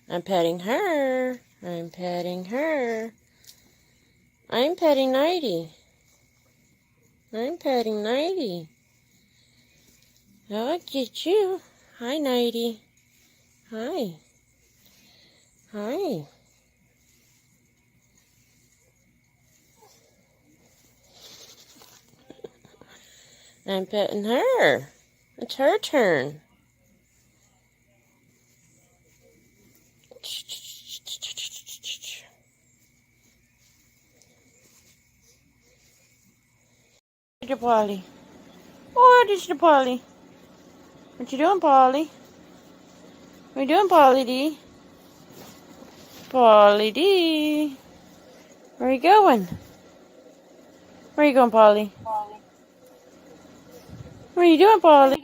I'm petting her. I'm petting her. I'm petting Nighty. I'm petting Nighty. I'll get you. Hi, Nighty. Hi. Hi. I'm petting her. It's her turn. Where's your Polly? Oh, there's your Polly. What you doing, Polly? What you doing, Polly D? Polly D. Where you going? Where you going, Polly? What are you doing, Polly?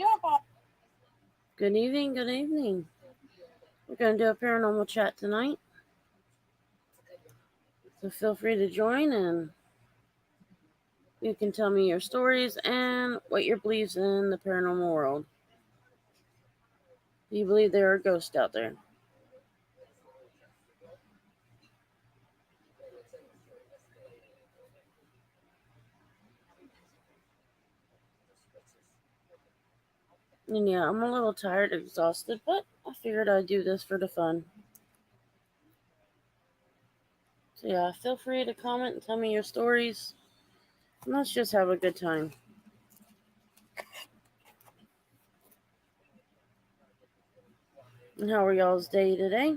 Good evening, good evening. We're going to do a paranormal chat tonight. So feel free to join and you can tell me your stories and what your beliefs in the paranormal world. Do you believe there are ghosts out there? And yeah, I'm a little tired, exhausted, but I figured I'd do this for the fun. So yeah, feel free to comment and tell me your stories. And let's just have a good time. And how are y'all's day today?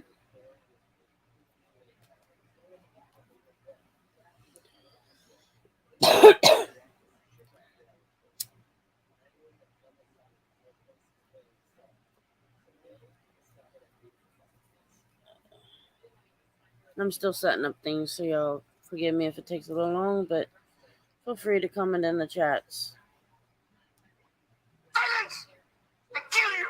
I'm still setting up things, so y'all forgive me if it takes a little long, but feel free to comment in the chats. Silence! I kill you!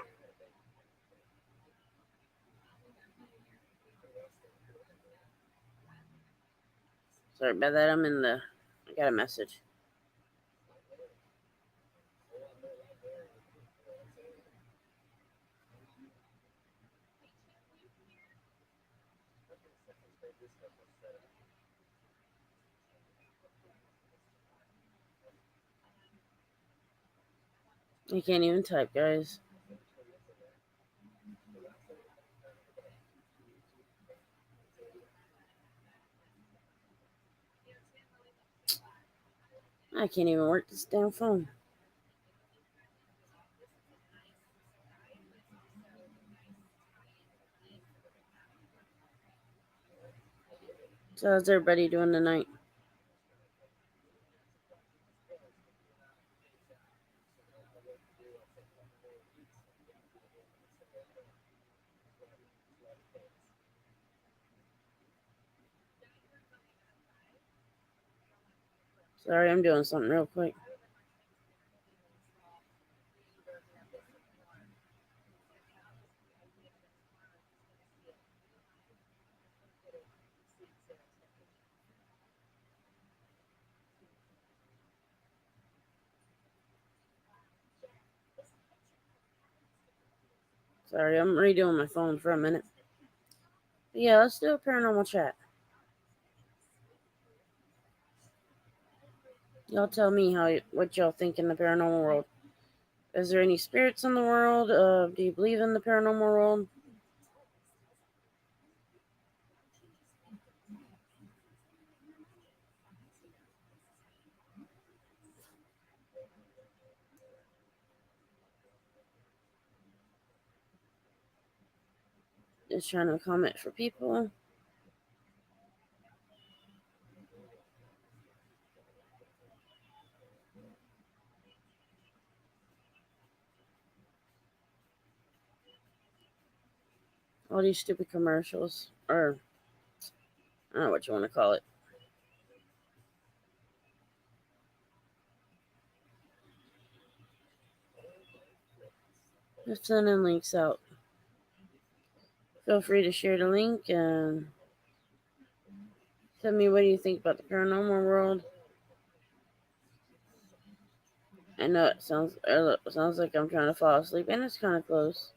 Sorry about that, I got a message. You can't even type, guys. I can't even work this damn phone. So how's everybody doing tonight? Sorry, I'm doing something real quick. Sorry, I'm redoing my phone for a minute. But yeah, let's do a paranormal chat. Y'all tell me what y'all think in the paranormal world. Is there any spirits in the world? Do you believe in the paranormal world? Just trying to comment for people. All these stupid commercials. Or, I don't know what you want to call it. Just sending links out. Feel free to share the link and tell me what do you think about the paranormal world. I know it sounds like I'm trying to fall asleep, and it's kind of close.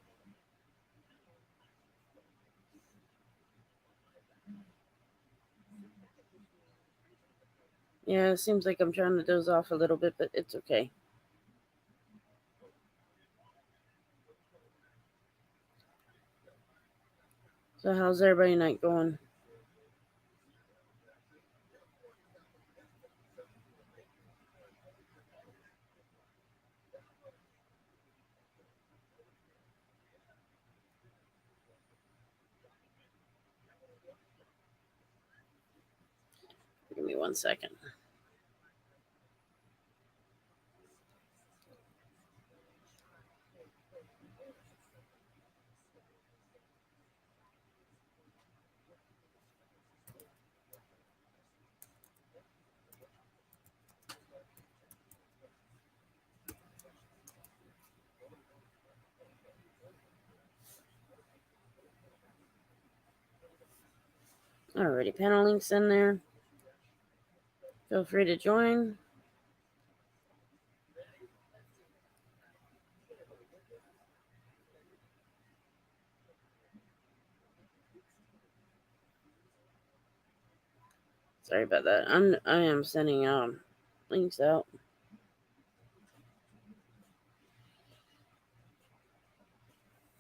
Yeah, it seems like I'm trying to doze off a little bit, but it's okay. So, how's everybody night going? Give me 1 second. Alrighty, panel links in there. Feel free to join. Sorry about that. I am sending links out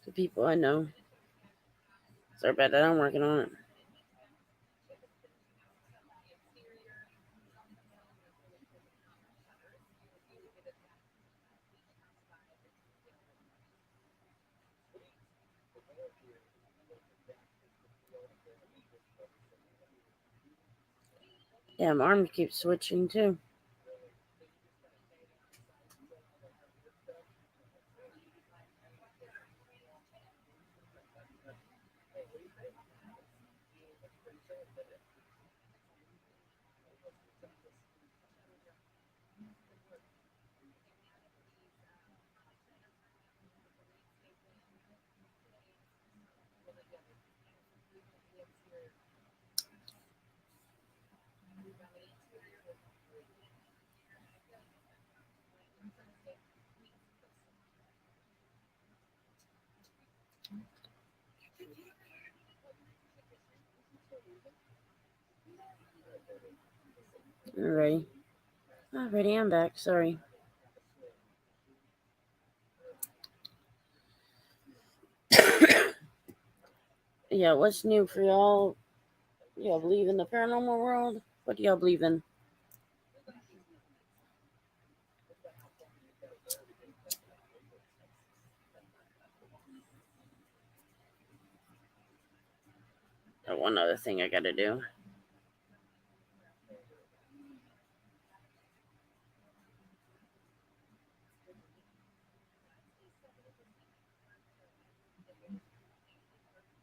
to people I know. Sorry about that. I'm working on it. Yeah, my arm keeps switching too. Alrighty. Alrighty, I'm back. Sorry. Yeah, what's new for y'all? Y'all believe in the paranormal world? What do y'all believe in? One other thing I gotta do.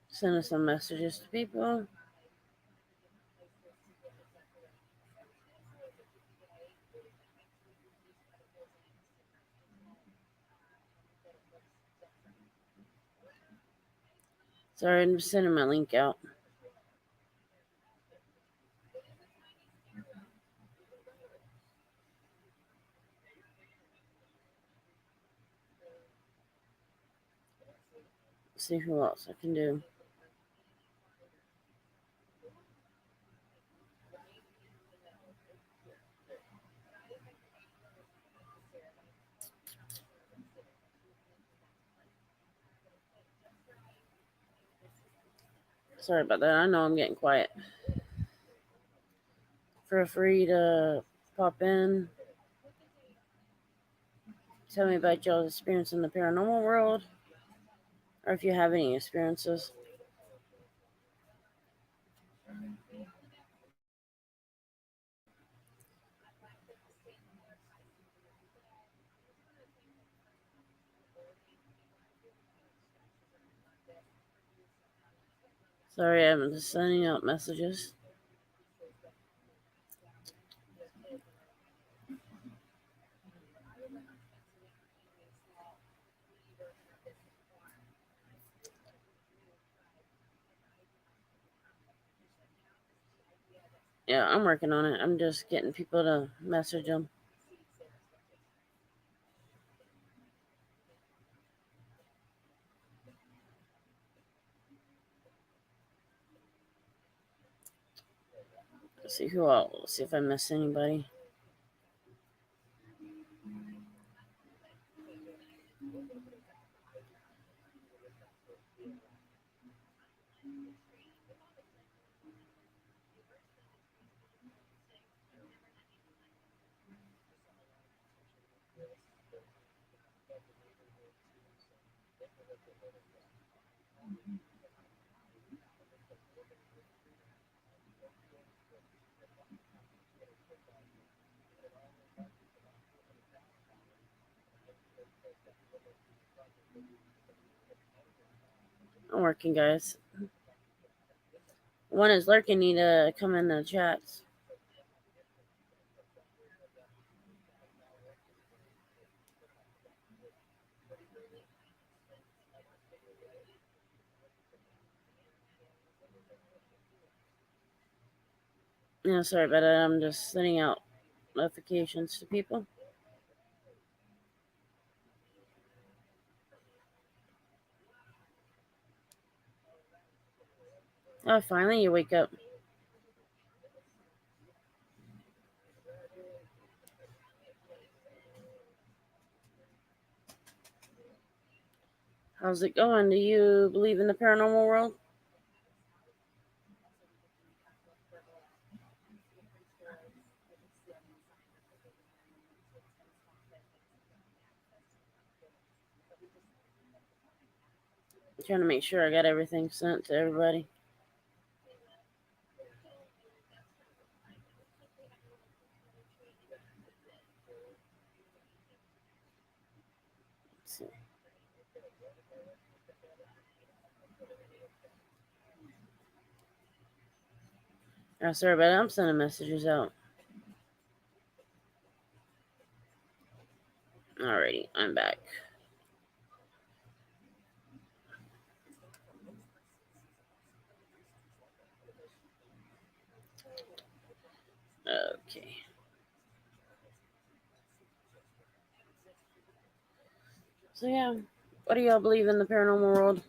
Send us some messages to people. Sorry, I'm just sending my link out. See who else I can do. Sorry about that. I know I'm getting quiet. Feel free to pop in. Tell me about y'all's experience in the paranormal world, or if you have any experiences. Sorry, I'm just sending out messages. Yeah, I'm working on it. I'm just getting people to message them. Let's see who else. See if I miss anybody. I'm working, guys. One is lurking. Need to come in the chats. Yeah, sorry about that. I'm just sending out notifications to people. Oh, finally you wake up. How's it going? Do you believe in the paranormal world? I'm trying to make sure I got everything sent to everybody. Let's see. Oh, sorry about that. I'm sending messages out. Alrighty, I'm back. Okay. So yeah, what do y'all believe in the paranormal world?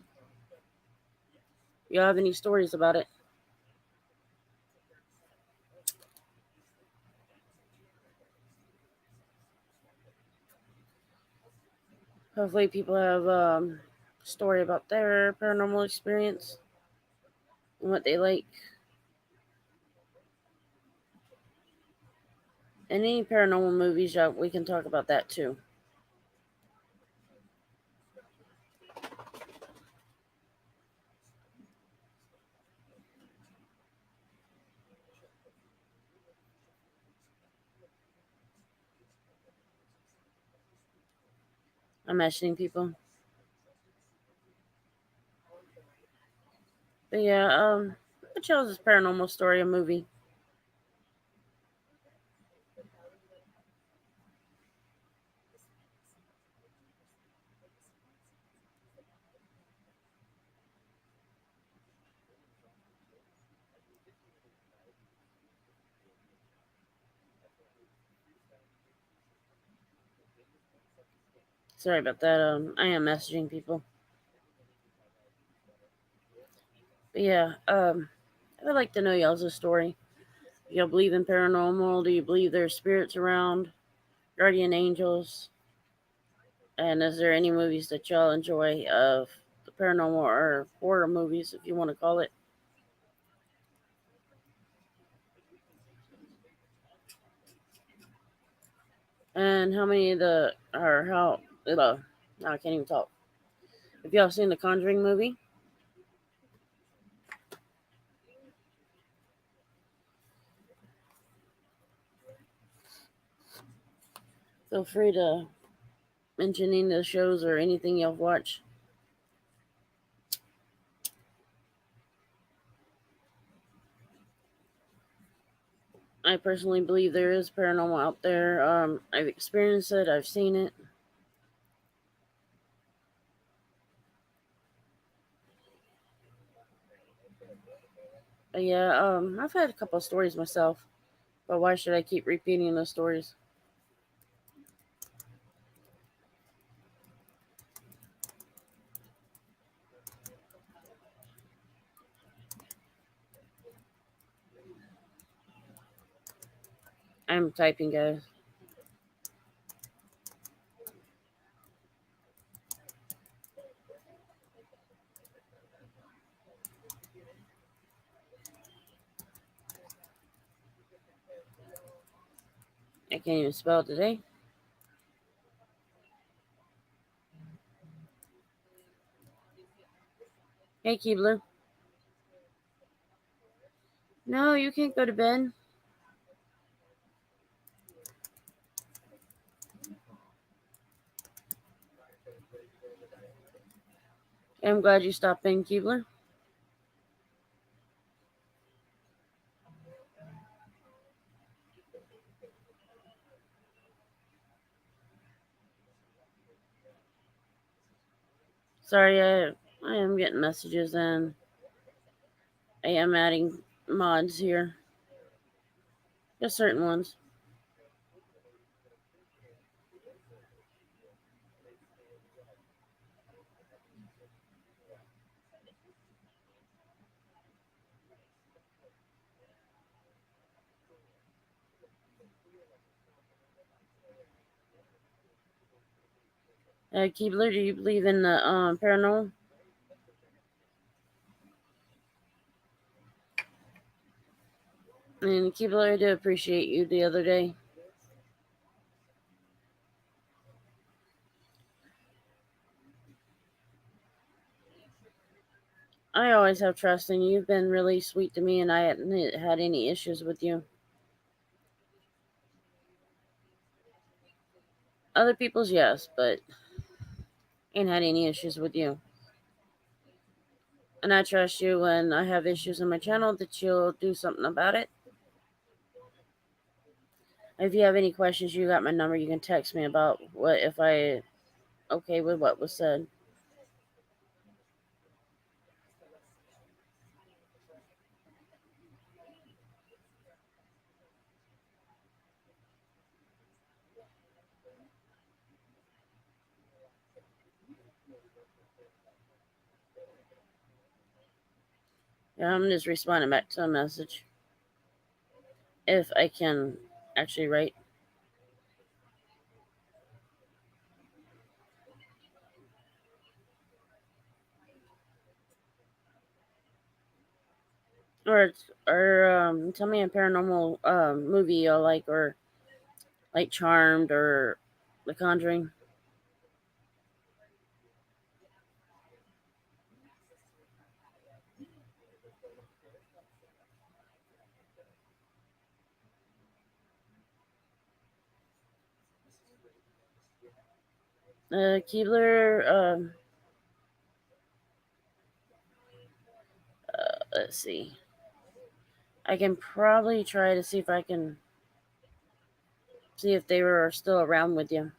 Y'all have any stories about it? Hopefully, people have a story about their paranormal experience and what they like. Any paranormal movies, yeah, we can talk about that too. I'm mentioning people. But yeah, what y'all's this paranormal story, a movie? Sorry about that. I am messaging people. But yeah, I would like to know y'all's story. Do y'all believe in paranormal? Do you believe there's spirits around? Guardian angels? And is there any movies that y'all enjoy of the paranormal or horror movies, if you want to call it? And how many of the, or how, no, I can't even talk. Have y'all seen the Conjuring movie? Feel free to mention any of the shows or anything y'all watch. I personally believe there is paranormal out there. I've experienced it. I've seen it. But yeah, I've had a couple of stories myself. But why should I keep repeating those stories? I'm typing, guys. I can't even spell today. Hey, Keebler. No, you can't go to bed. I'm glad you stopped in, Keebler. Sorry, I am getting messages and I am adding mods here. Just certain ones. Keebler, do you believe in the paranormal? And Keebler, I do appreciate you the other day. I always have trust in you. You've been really sweet to me, and I hadn't had any issues with you. Other people's, yes, but ain't had any issues with you. And I trust you when I have issues on my channel that you'll do something about it. If you have any questions, you got my number. You can text me about what if I okay with what was said. Yeah, I'm just responding back to a message if I can actually write. Or tell me a paranormal movie you like, or like Charmed or The Conjuring. Keebler, let's see. I can probably try to see if I can see if they were still around with you.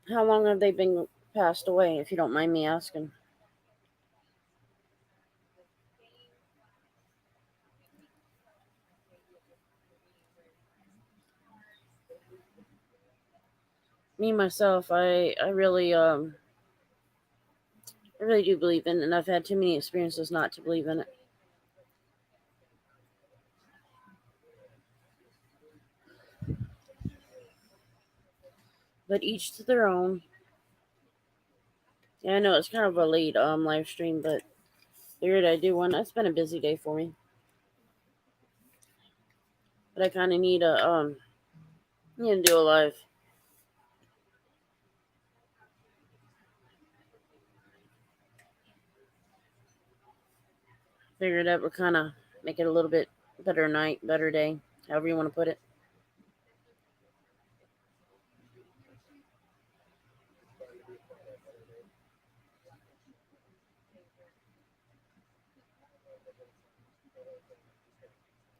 How long have they been passed away, if you don't mind me asking? Me myself, I really do believe in it, and I've had too many experiences not to believe in it. But each to their own. Yeah, I know it's kind of a late live stream, but figured I'd do one. It's been a busy day for me, but I kind of need to do a live. Figured that would kind of make it a little bit better night, better day, however you want to put it.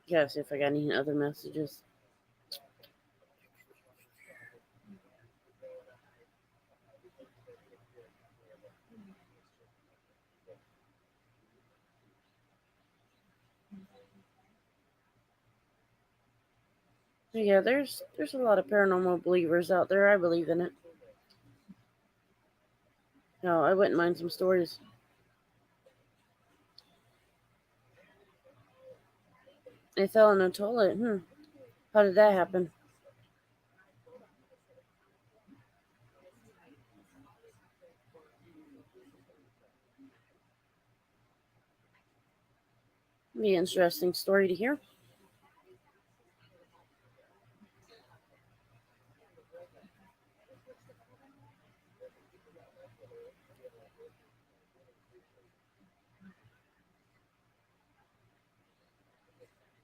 Yeah, see if I got any other messages. Yeah, there's a lot of paranormal believers out there. I believe in it. No, I wouldn't mind some stories. They fell in a toilet. How did that happen? Be an interesting story to hear.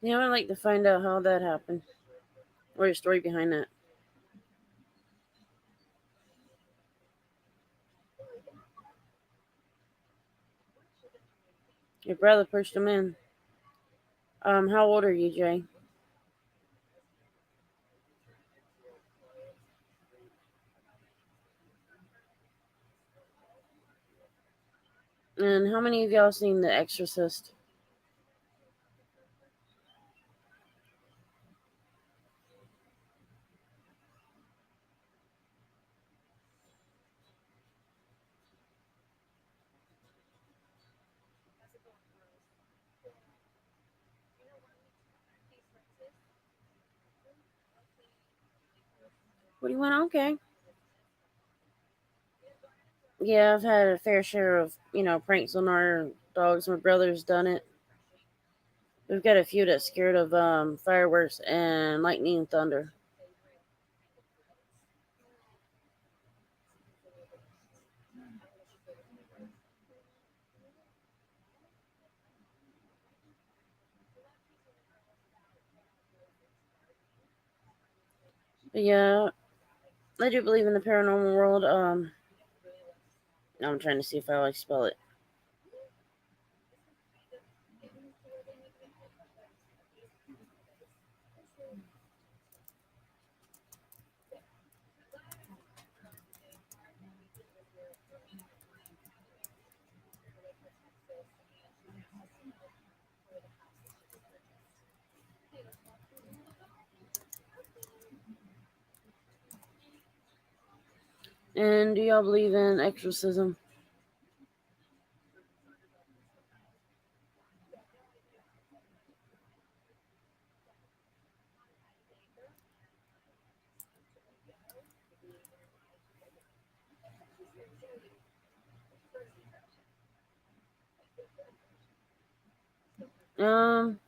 I'd like to find out how that happened or the story behind that. Your brother pushed him in. How old are you, Jay? And how many of y'all seen The Exorcist? What do you want? Okay. Yeah, I've had a fair share of, pranks on our dogs. My brother's done it. We've got a few that's scared of fireworks and lightning and thunder. But yeah, I do believe in the paranormal world. Now I'm trying to see if I like spell it. And do y'all believe in exorcism? Um,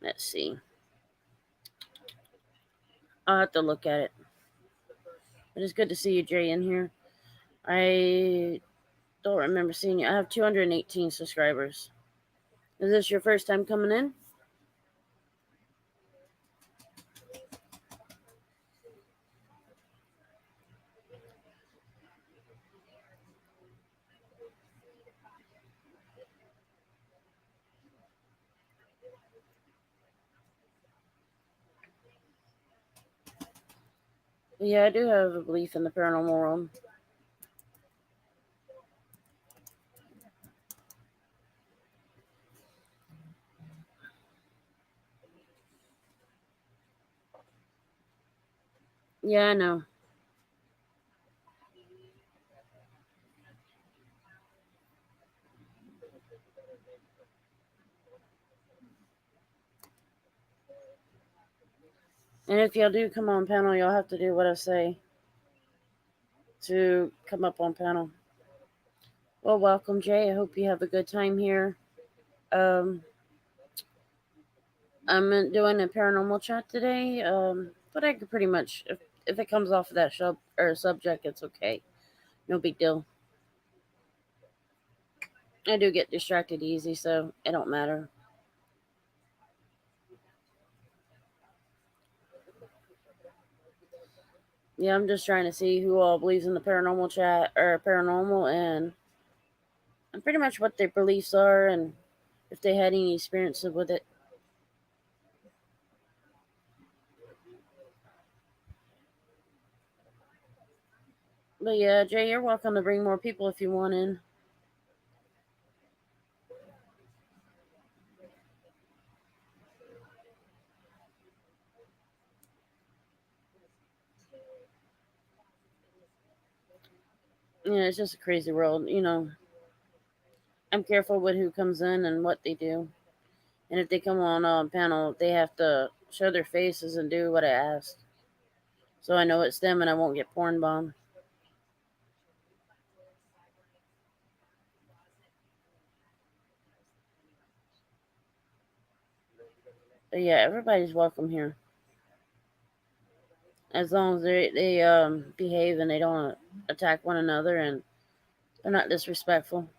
let's see. I'll have to look at it. It is good to see you, Jay, in here. I don't remember seeing you. I have 218 subscribers. Is this your first time coming in? Yeah, I do have a belief in the paranormal world. Yeah, I know. And if y'all do come on panel, y'all have to do what I say to come up on panel. Well, welcome, Jay. I hope you have a good time here. Um, I'm doing a paranormal chat today, but I could pretty much, if it comes off of that subject, it's okay. No big deal. I do get distracted easy, so it don't matter. Yeah, I'm just trying to see who all believes in the paranormal chat or paranormal and pretty much what their beliefs are and if they had any experiences with it. But yeah, Jay, you're welcome to bring more people if you want in. Yeah, it's just a crazy world. I'm careful with who comes in and what they do. And if they come on a panel, they have to show their faces and do what I ask. So I know it's them and I won't get porn bombed. But yeah, everybody's welcome here as long as they behave and they don't attack one another and they're not disrespectful.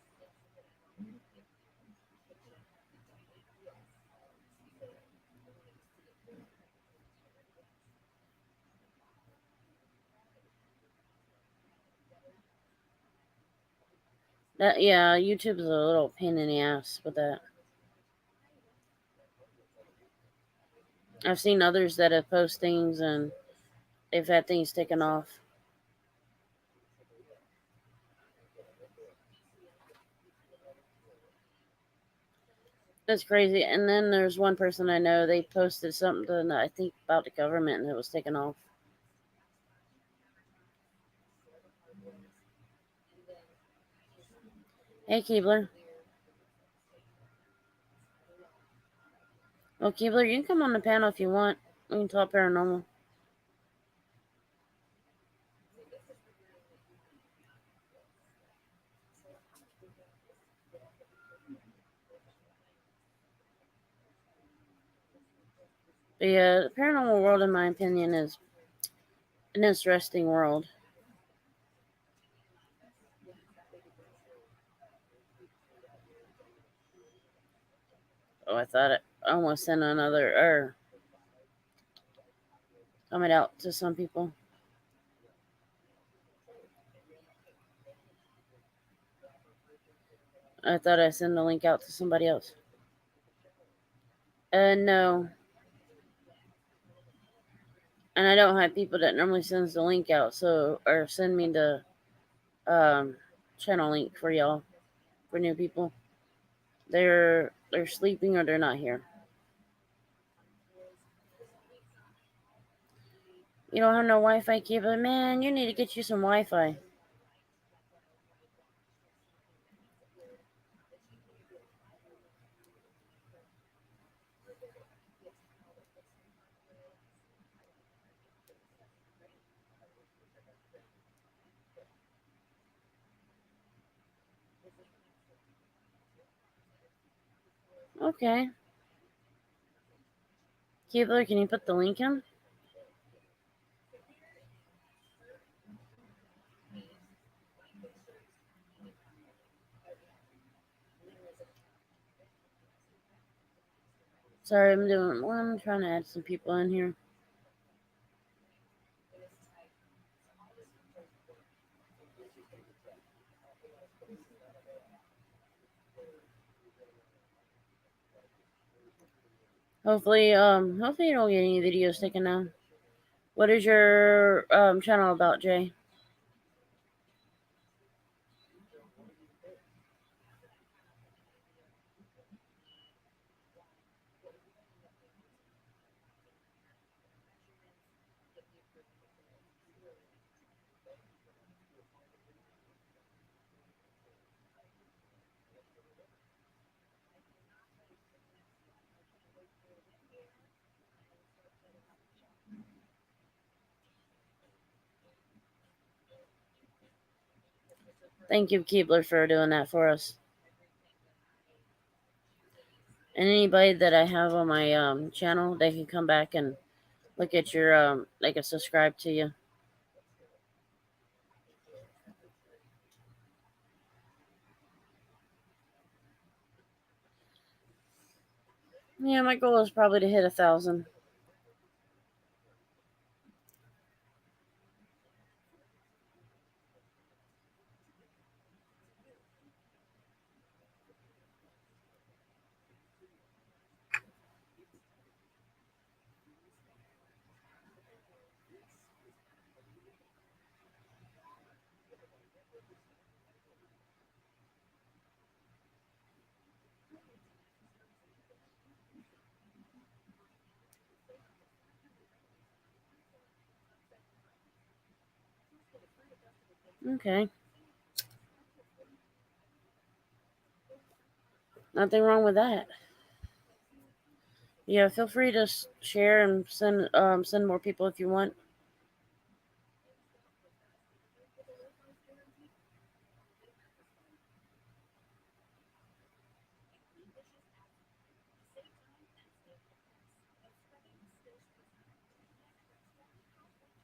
That yeah, YouTube's a little pain in the ass with that. I've seen others that have posted things and they've had things taken off. That's crazy. And then there's one person I know, they posted something I think about the government and it was taken off. Hey Keebler. Well Keebler, you can come on the panel if you want. We can talk paranormal. But yeah, the paranormal world in my opinion is an interesting world. Oh, I thought it almost sent another coming out to some people. I thought I sent the link out to somebody else. No. And I don't have people that normally sends the link out, so or send me the um channel link for y'all for new people. They're sleeping or they're not here. You don't have no Wi-Fi cable, man. You need to get you some Wi-Fi. Okay, Keebler, can you put the link in? Sorry, I'm trying to add some people in here. Hopefully you don't get any videos taken down. What is your channel about, Jay? Thank you, Keebler, for doing that for us. And anybody that I have on my channel, they can come back and look at your they can subscribe to you. Yeah, my goal is probably to hit 1,000. Okay, nothing wrong with that. Yeah, feel free to share and send more people if you want.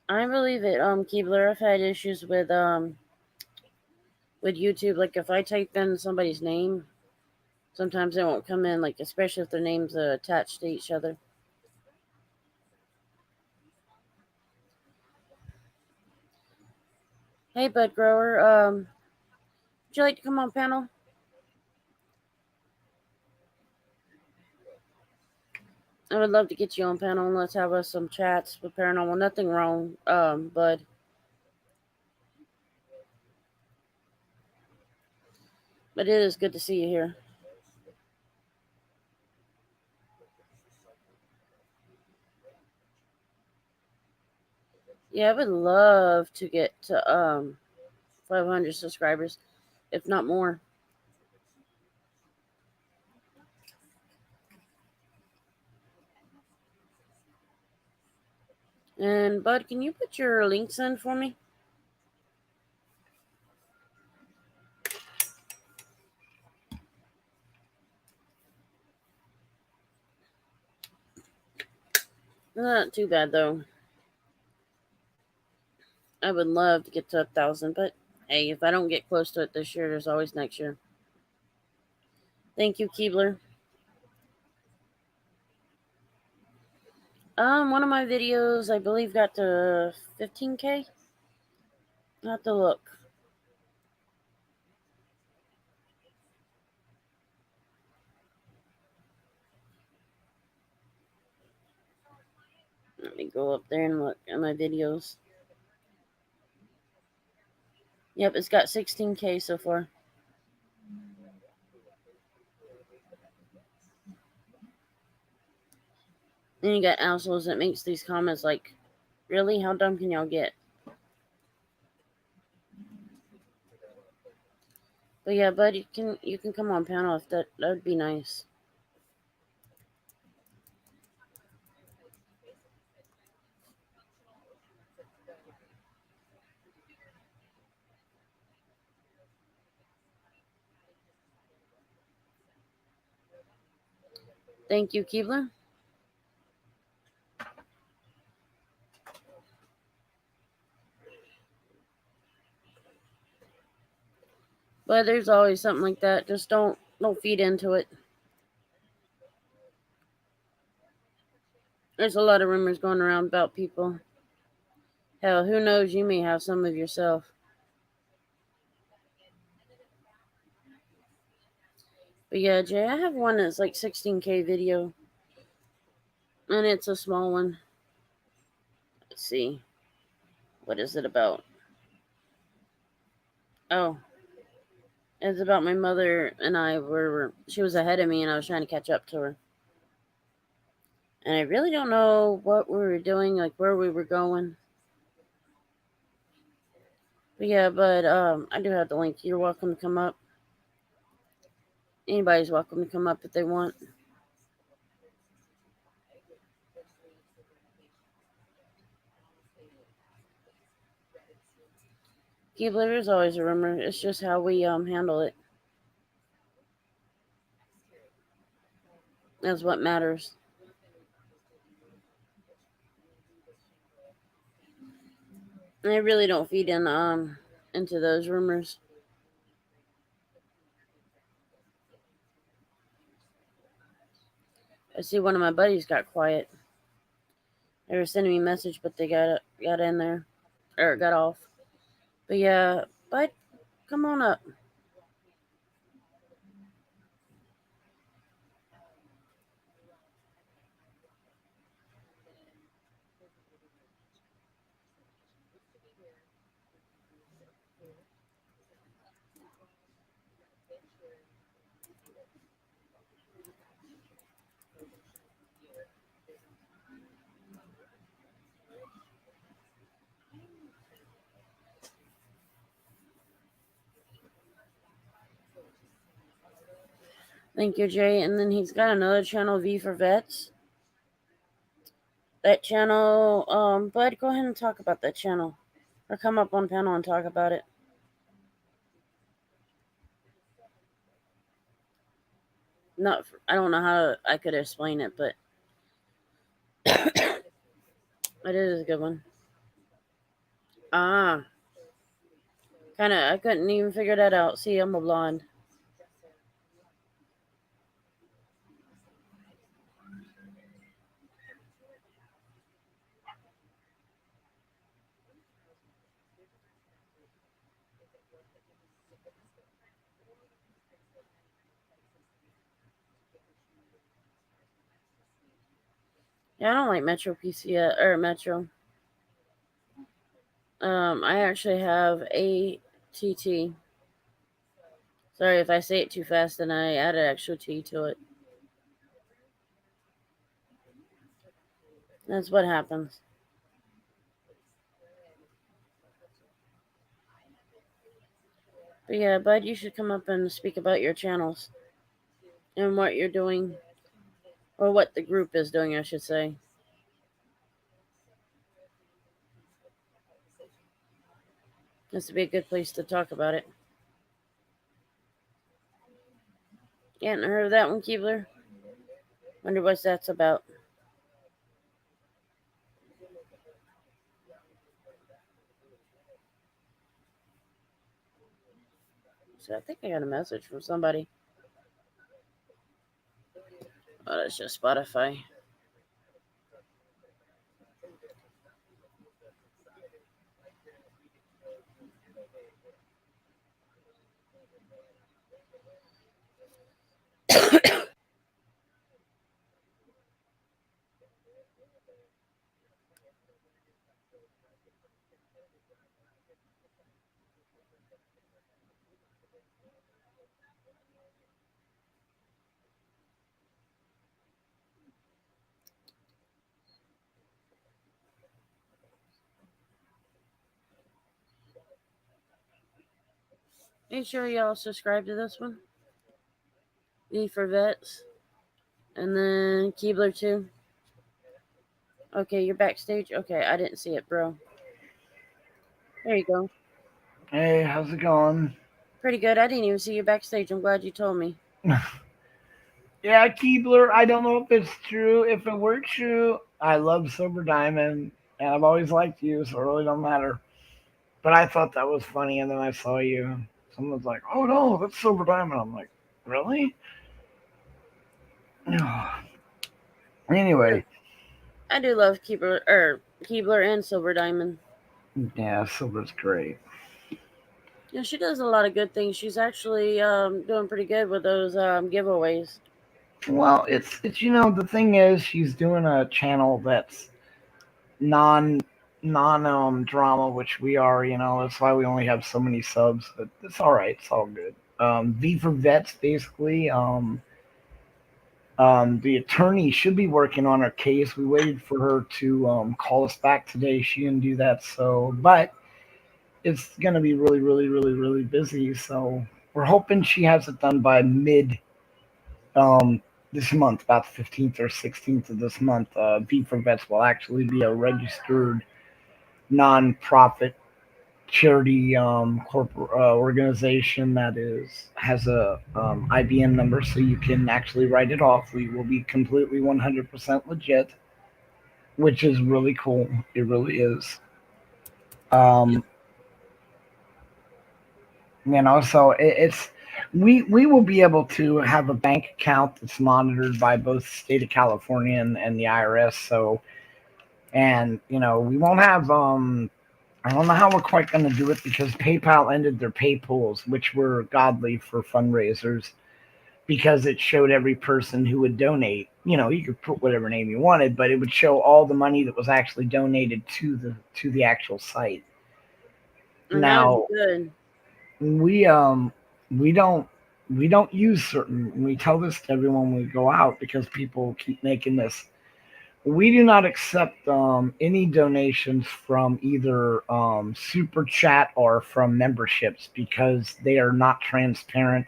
I believe it, Keebler. I've had issues with YouTube. Like if I type in somebody's name, sometimes they won't come in. Like especially if their names are attached to each other. Hey, bud grower. Would you like to come on panel? I would love to get you on panel and let's have us some chats with paranormal. Nothing wrong, bud. But it is good to see you here. Yeah, I would love to get to 500 subscribers, if not more. And bud, can you put your links in for me? Not too bad though. I would love to get to 1,000, but hey, if I don't get close to it this year, there's always next year. Thank you, Keebler. One of my videos, I believe, got to 15K. I'll have to look. Let me go up there and look at my videos. Yep, it's got 16K so far. Then you got assholes that makes these comments like, really? How dumb can y'all get? But yeah, bud, you can come on panel if that would be nice. Thank you, Keebler. But there's always something like that. Just don't feed into it. There's a lot of rumors going around about people. Hell, who knows? You may have some of yourself. But yeah, Jay, I have one that's like 16K video, and it's a small one. Let's see. What is it about? Oh, it's about my mother and I were. She was ahead of me, and I was trying to catch up to her. And I really don't know what we were doing, like where we were going. But yeah, I do have the link. You're welcome to come up. Anybody's welcome to come up if they want. Keebler is always a rumor. It's just how we handle it. That's what matters. And I really don't feed in into those rumors. I see one of my buddies got quiet. They were sending me a message, but they got in there or got off. But yeah, bud, come on up. Thank you, Jay. And then he's got another channel, V for Vets. That channel, bud, go ahead and talk about that channel, or come up on panel and talk about it. Not, I don't know how I could explain it, but it is a good one. Ah, kind of. I couldn't even figure that out. See, I'm a blonde. Yeah, I don't like Metro PCS or Metro. I actually have a TT. Sorry if I say it too fast and I added extra T to it. That's what happens. But yeah, bud, you should come up and speak about your channels and what you're doing, or what the group is doing, I should say. This would be a good place to talk about it. You hadn't heard of that one, Keebler? Wonder what that's about. So I think I got a message from somebody. Oh, that's just Spotify. Make sure y'all subscribe to this one. V for Vets. And then Keebler too. Okay, you're backstage? Okay, I didn't see it, bro. There you go. Hey, how's it going? Pretty good. I didn't even see you backstage. I'm glad you told me. Yeah, Keebler, I don't know if it's true. If it were true, I love Silver Diamond, and I've always liked you, so it really don't matter. But I thought that was funny, and then I saw you. Someone's like, "Oh no, that's Silver Diamond." I'm like, "Really?" Yeah, Anyway, I do love Keebler and Silver Diamond. yeah, Silver's great. Yeah, she does a lot of good things. She's actually doing pretty good with those giveaways. Well, it's the thing is she's doing a channel that's non drama, which we are. That's why we only have so many subs. But it's all right. It's all good. V for Vets, basically. The attorney should be working on her case. We waited for her to call us back today. She didn't do that, so but it's gonna be really, really, really, really busy. So we're hoping she has it done by mid this month, about the 15th or 16th of this month. V for Vets will actually be a registered nonprofit charity corporate organization that is has a IBN number, so you can actually write it off. We will be completely 100% legit, which is really cool. It really is. Yeah. Um, so it's we will be able to have a bank account that's monitored by both the state of California and the IRS. So and we won't have I don't know how we're quite going to do it because PayPal ended their pay pools, which were godly for fundraisers, because it showed every person who would donate. You could put whatever name you wanted, but it would show all the money that was actually donated to the actual site. And that would be Now good. we we don't we don't use certain. We tell this to everyone when we go out because people keep making this. We do not accept any donations from either super chat or from memberships because they are not transparent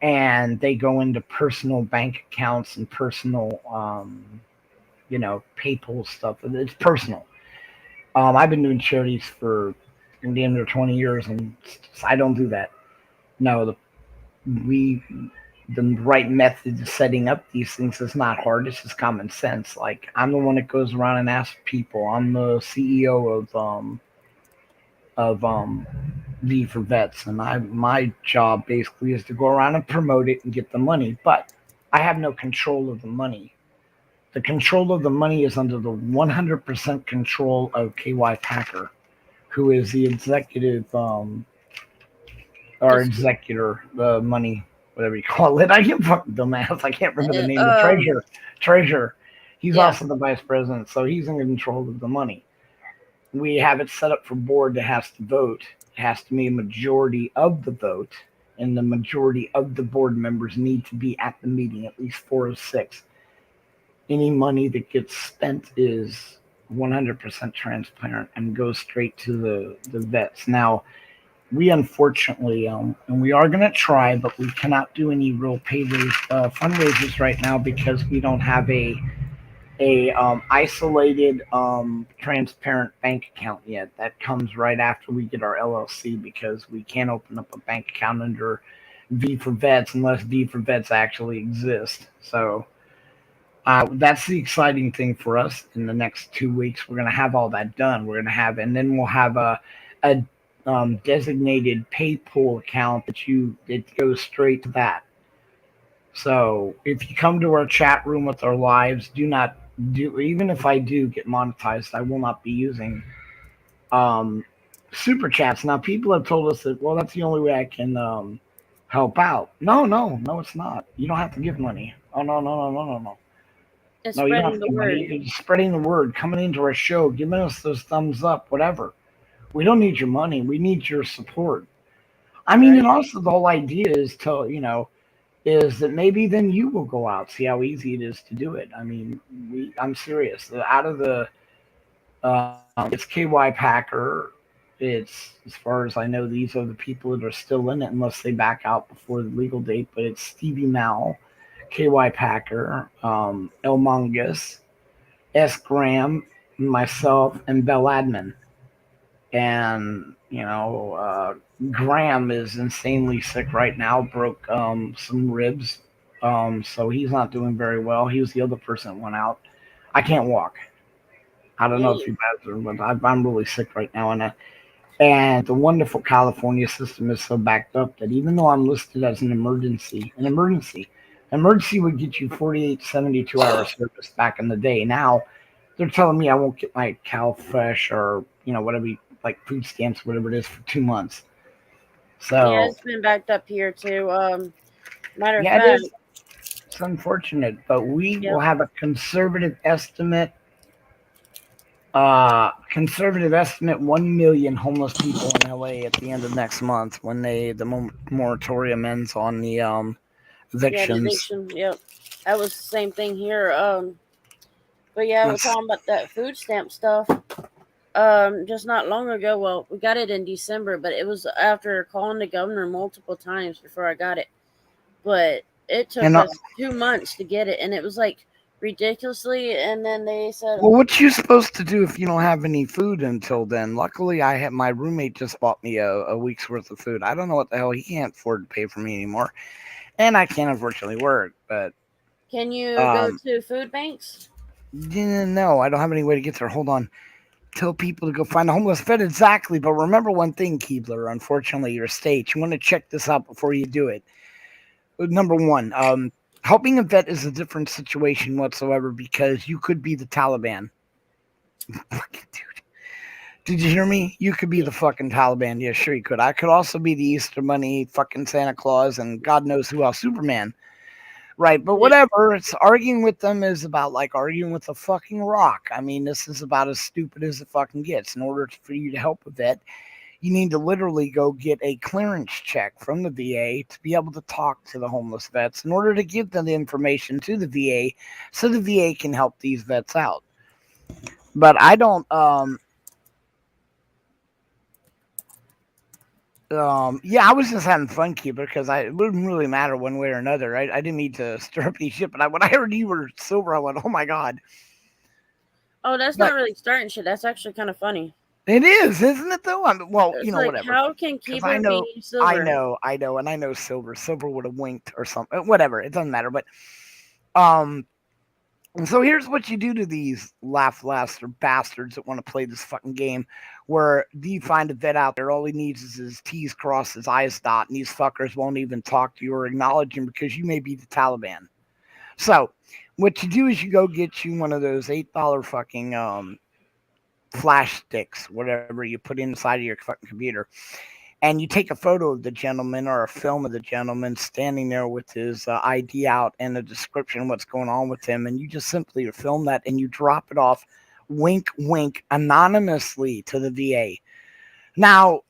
and they go into personal bank accounts and personal, PayPal stuff. It's personal. I've been doing charities for damn near 20 years, and I don't do that. No, we the right method of setting up these things is not hard. It's just common sense. Like I'm the one that goes around and asks people. I'm the CEO of of V for Vets, and my job basically is to go around and promote it and get the money, but I have no control of the money. The control of the money is under the 100% control of KY Packer, who is the executive or Just executor, the money, whatever you call it. I can't fucking dumbass. I can't remember the uh, name. The um, treasurer, treasurer. He's yeah. also the vice president, so he's in control of the money. We have it set up for board that has to vote. It has to be a majority of the vote, and the majority of the board members need to be at the meeting, at least 4 of 6. Any money that gets spent is 100% transparent and goes straight to the vets. Now, we unfortunately, and we are going to try, but we cannot do any real fundraisers right now because we don't have a isolated transparent bank account yet. That comes right after we get our LLC because we can't open up a bank account under V for Vets unless V for Vets actually exists. So that's the exciting thing for us. In the next 2 weeks, we're going to have all that done. We're going to have, and then we'll have a designated pay pool account it goes straight to that. So if you come to our chat room with our lives, do not do, even if I do get monetized, I will not be using um, super chats. Now, people have told us that, well, that's the only way I can help out. No, no, no, it's not. You don't have to give money. Oh, no, no, no, no, no, no. It's No, you don't have spreading to the give money. word. It's spreading the word, coming into our show, giving us those thumbs up, whatever. We don't need your money. We need your support. I mean, and Right. also the whole idea is to, is that maybe then you will go out, see how easy it is to do it. I mean, I'm serious. Out of the, it's KY Packer. It's, as far as I know, these are the people that are still in it unless they back out before the legal date. But it's Stevie Mal, KY Packer, El Mongus, S. Graham, myself, and Bell Admin. And Graham is insanely sick right now. Broke some ribs, so he's not doing very well. He was the other person that went out. I can't walk. I don't know if Yeah. you guys are, but I'm really sick right now, and the wonderful California system is so backed up that even though I'm listed as an emergency would get you 48, 72 hour service back in the day. Now they're telling me I won't get my Cal Fresh or whatever like food stamps, whatever it is, for 2 months. Yeah, So it's been backed up here too. Matter of yeah, it fact, is. It's unfortunate, but we will yep. have a conservative estimate. 1 million homeless people in LA at the end of next month when the moratorium ends on the Yeah, the evictions. eviction. Yep. That was the same thing here. But yeah, we're That's, talking about that food stamp stuff. Just not long ago. Well, we got it in December, but it was after calling the governor multiple times before I got it. But it took and us 2 months to get it, and it was like ridiculously. And then they said, well, what you supposed to do if you don't have any food until then? Luckily, I had my roommate just bought me a week's worth of food. I don't know what the hell he can't afford to pay for me anymore, and I can't unfortunately work. But "Can you go um, to food banks?" no, I don't have any way to get there. Hold on. Tell people to go find a homeless vet exactly. But remember one thing, Keebler. Unfortunately, your state. You want to check this out before you do it. Number one, helping a vet is a different situation whatsoever because you could be the Taliban. Dude, did you hear me? You could be Yeah, the fucking Taliban. Yeah, sure you could. I could also be the Easter Bunny, fucking Santa Claus, and God knows who else, Superman. Right, but yeah. whatever. It's arguing with them is about like arguing with a fucking rock. I mean, this is about as stupid as it fucking gets. In order for you to help a vet, you need to literally go get a clearance check from the VA to be able to talk to the homeless vets in order to give them the information to the VA so the VA can help these vets out. But I don't yeah, I was just having fun, Keeper, because it wouldn't really matter one way or another. I didn't mean to stir up any shit, but when I heard you were sober, I went, "Oh my god!" Oh, that's not But really starting shit. That's actually kind of funny. it is, isn't it? Though, well, It's like, whatever. how can Because I Keebler know, be I silver? know, I know, and I know Silver. Silver would have winked or something. Whatever, it doesn't matter. But um, And so here's what you do to these laugh laster bastards that want to play this fucking game where do you find a vet out there, all he needs is his T's crossed, his I's dot, and these fuckers won't even talk to you or acknowledge him because you may be the Taliban. So what you do is you go get you one of those $8 fucking flash sticks, whatever you put inside of your fucking computer, and you take a photo of the gentleman or a film of the gentleman standing there with his ID out and a description of what's going on with him, and you just simply film that and you drop it off, wink, wink, anonymously to the VA. Now,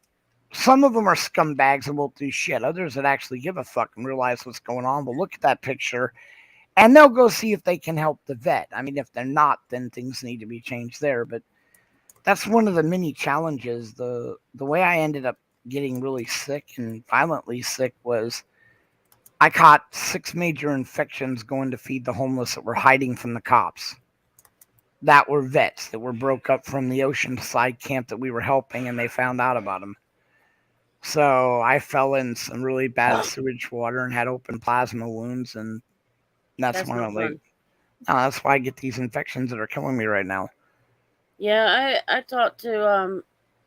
some of them are scumbags and won't do shit. Others that actually give a fuck and realize what's going on will look at that picture and they'll go see if they can help the vet. I mean, if they're not, then things need to be changed there. But that's one of the many challenges. The way I ended up getting really sick and violently sick was I caught 6 major infections going to feed the homeless that were hiding from the cops. That were vets that were broke up from the oceanside camp that we were helping, and they found out about them. So I fell in some really bad sewage water and had open plasma wounds, and that's That's when not I'm like, fun. oh, that's why I get these infections that are killing me right now. Yeah, I talked to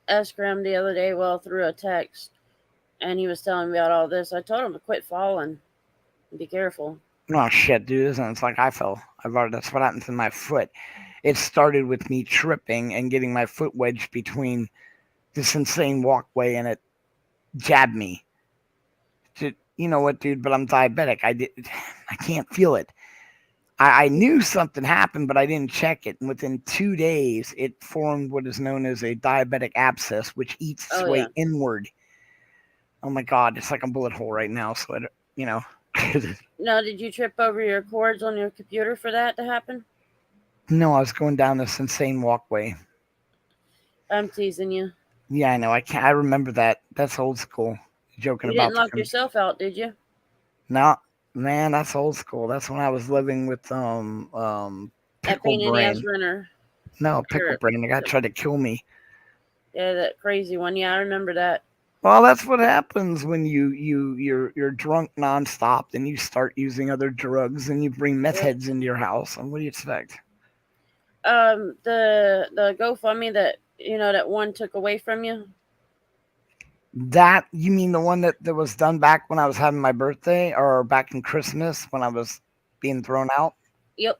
Escram the other day, well, through a text, and he was telling me about all this. I told him to quit falling. Be careful. Oh shit, dude! And it's like I fell. That's what happened to my foot. It started with me tripping and getting my foot wedged between this insane walkway, and it jabbed me. You know what, dude? But I'm diabetic. I can't feel it. I knew something happened, but I didn't check it. And within 2 days, it formed what is known as a diabetic abscess, which eats its Oh yeah. way inward. Oh my god, it's like a bullet hole right now. So you know. Now, did you trip over your cords on your computer for that to happen? No, I was going down this insane walkway. I'm teasing you. Yeah, I know. I can't. I remember that. That's old school. Joking You didn't about the lock yourself out, did you? no, man. That's old school. That's when I was living with That pickle pain in the ass brain. renter. No, pickle Or, brain. The guy tried to kill me. yeah, that crazy one. Yeah, I remember that. Well, that's what happens when you're drunk nonstop, and you start using other drugs, and you bring meth Yep. heads into your house. And what do you expect? The GoFundMe that that one took away from you. That you mean the one that was done back when I was having my birthday, or back in Christmas when I was being thrown out? Yep.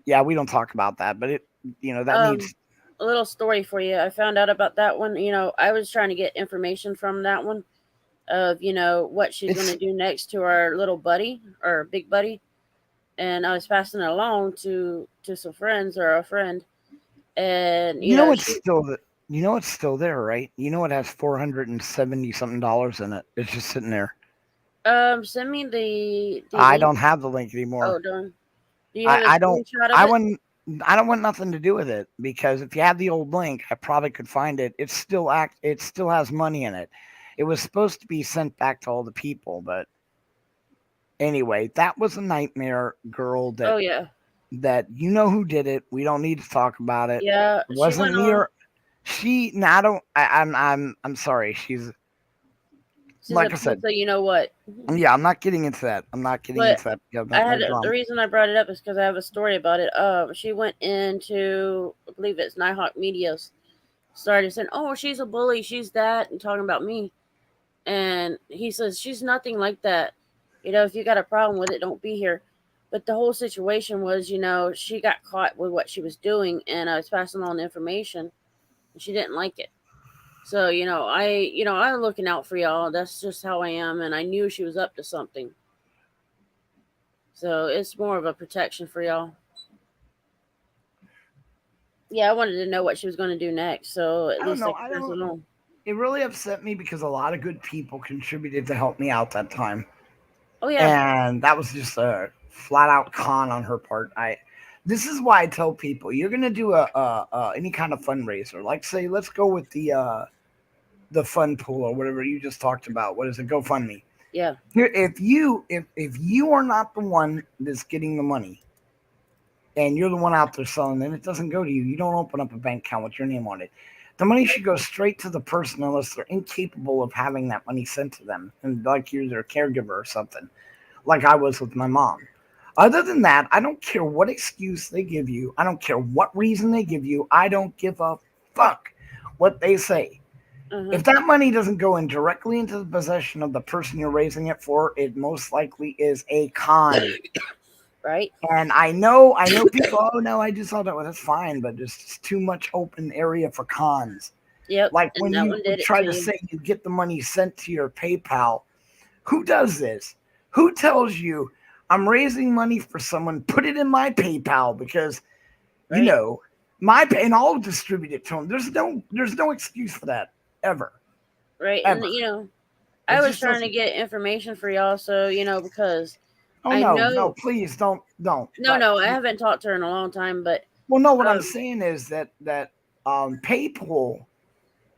Yeah, we don't talk about that, but that Um, needs. a little story for you. I found out about that one. I was trying to get information from that one of what she's going to It's do next to our little buddy or big buddy, and I was passing it along to some friends or a friend, and you know it's she. still the you know it's still there, right? You know it has $470 something in it. It's just sitting there. Send me the I link. don't have the link Oh, anymore. darn. Do you have I a I don't screenshot of I it? wouldn't I don't want nothing to do with it because if you have the old link, I probably could find it. It still has money in it. It was supposed to be sent back to all the people, but anyway, that was a nightmare girl Oh yeah, that you know who did it. We don't need to talk about it. yeah. It She wasn't went me on. or she. No, I don't. I'm sorry. She's She's a like I pussy. said. You know what? Yeah, I'm not getting into that. I'm not getting But into that because I not had no the drama. reason I brought it up is because I have a story about it. She went into, I believe it's Nighthawk Media's, started saying, "Oh, she's a bully, she's that," and talking about me. And he says she's nothing like that. If you got a problem with it, don't be here. But the whole situation was, she got caught with what she was doing, and I was passing on the information, and she didn't like it. So, I'm looking out for y'all. That's just how I am, and I knew she was up to something. So it's more of a protection for y'all. Yeah, I wanted to know what she was going to do next, so at I don't least I know. could I pass don't. it on. It really upset me because a lot of good people contributed to help me out that time, Oh yeah, and that was just a flat out con on her part. This is why I tell people you're gonna do any kind of fundraiser. Like say, let's go with the fun pool or whatever you just talked about. What is it? GoFundMe. yeah, Here, if you are not the one that's getting the money and you're the one out there selling, then it doesn't go to you. You don't open up a bank account with your name on it. The money should go straight to the person unless they're incapable of having that money sent to them, and like you're their caregiver or something, like I was with my mom. Other than that, I don't care what excuse they give you. I don't care what reason they give you. I don't give a fuck what they say. Uh-huh. If that money doesn't go in directly into the possession of the person you're raising it for, it most likely is a con. Right. And I know people, oh no, I just saw that. Well, that's fine, but there's just too much open area for cons. Yep. Like And when that you one would did it try to to you. say you get the money sent to your PayPal, who does this? Who tells you I'm raising money for someone? Put it in my PayPal because you Right. know and I'll distribute it to them. There's no excuse for that ever, Right. And ever. I It was just trying to doesn't. get information for y'all, so because Oh I no, no, know. please don't. No, But no, I haven't talked to her in a long time, but well, no, what I'm um, saying is that PayPal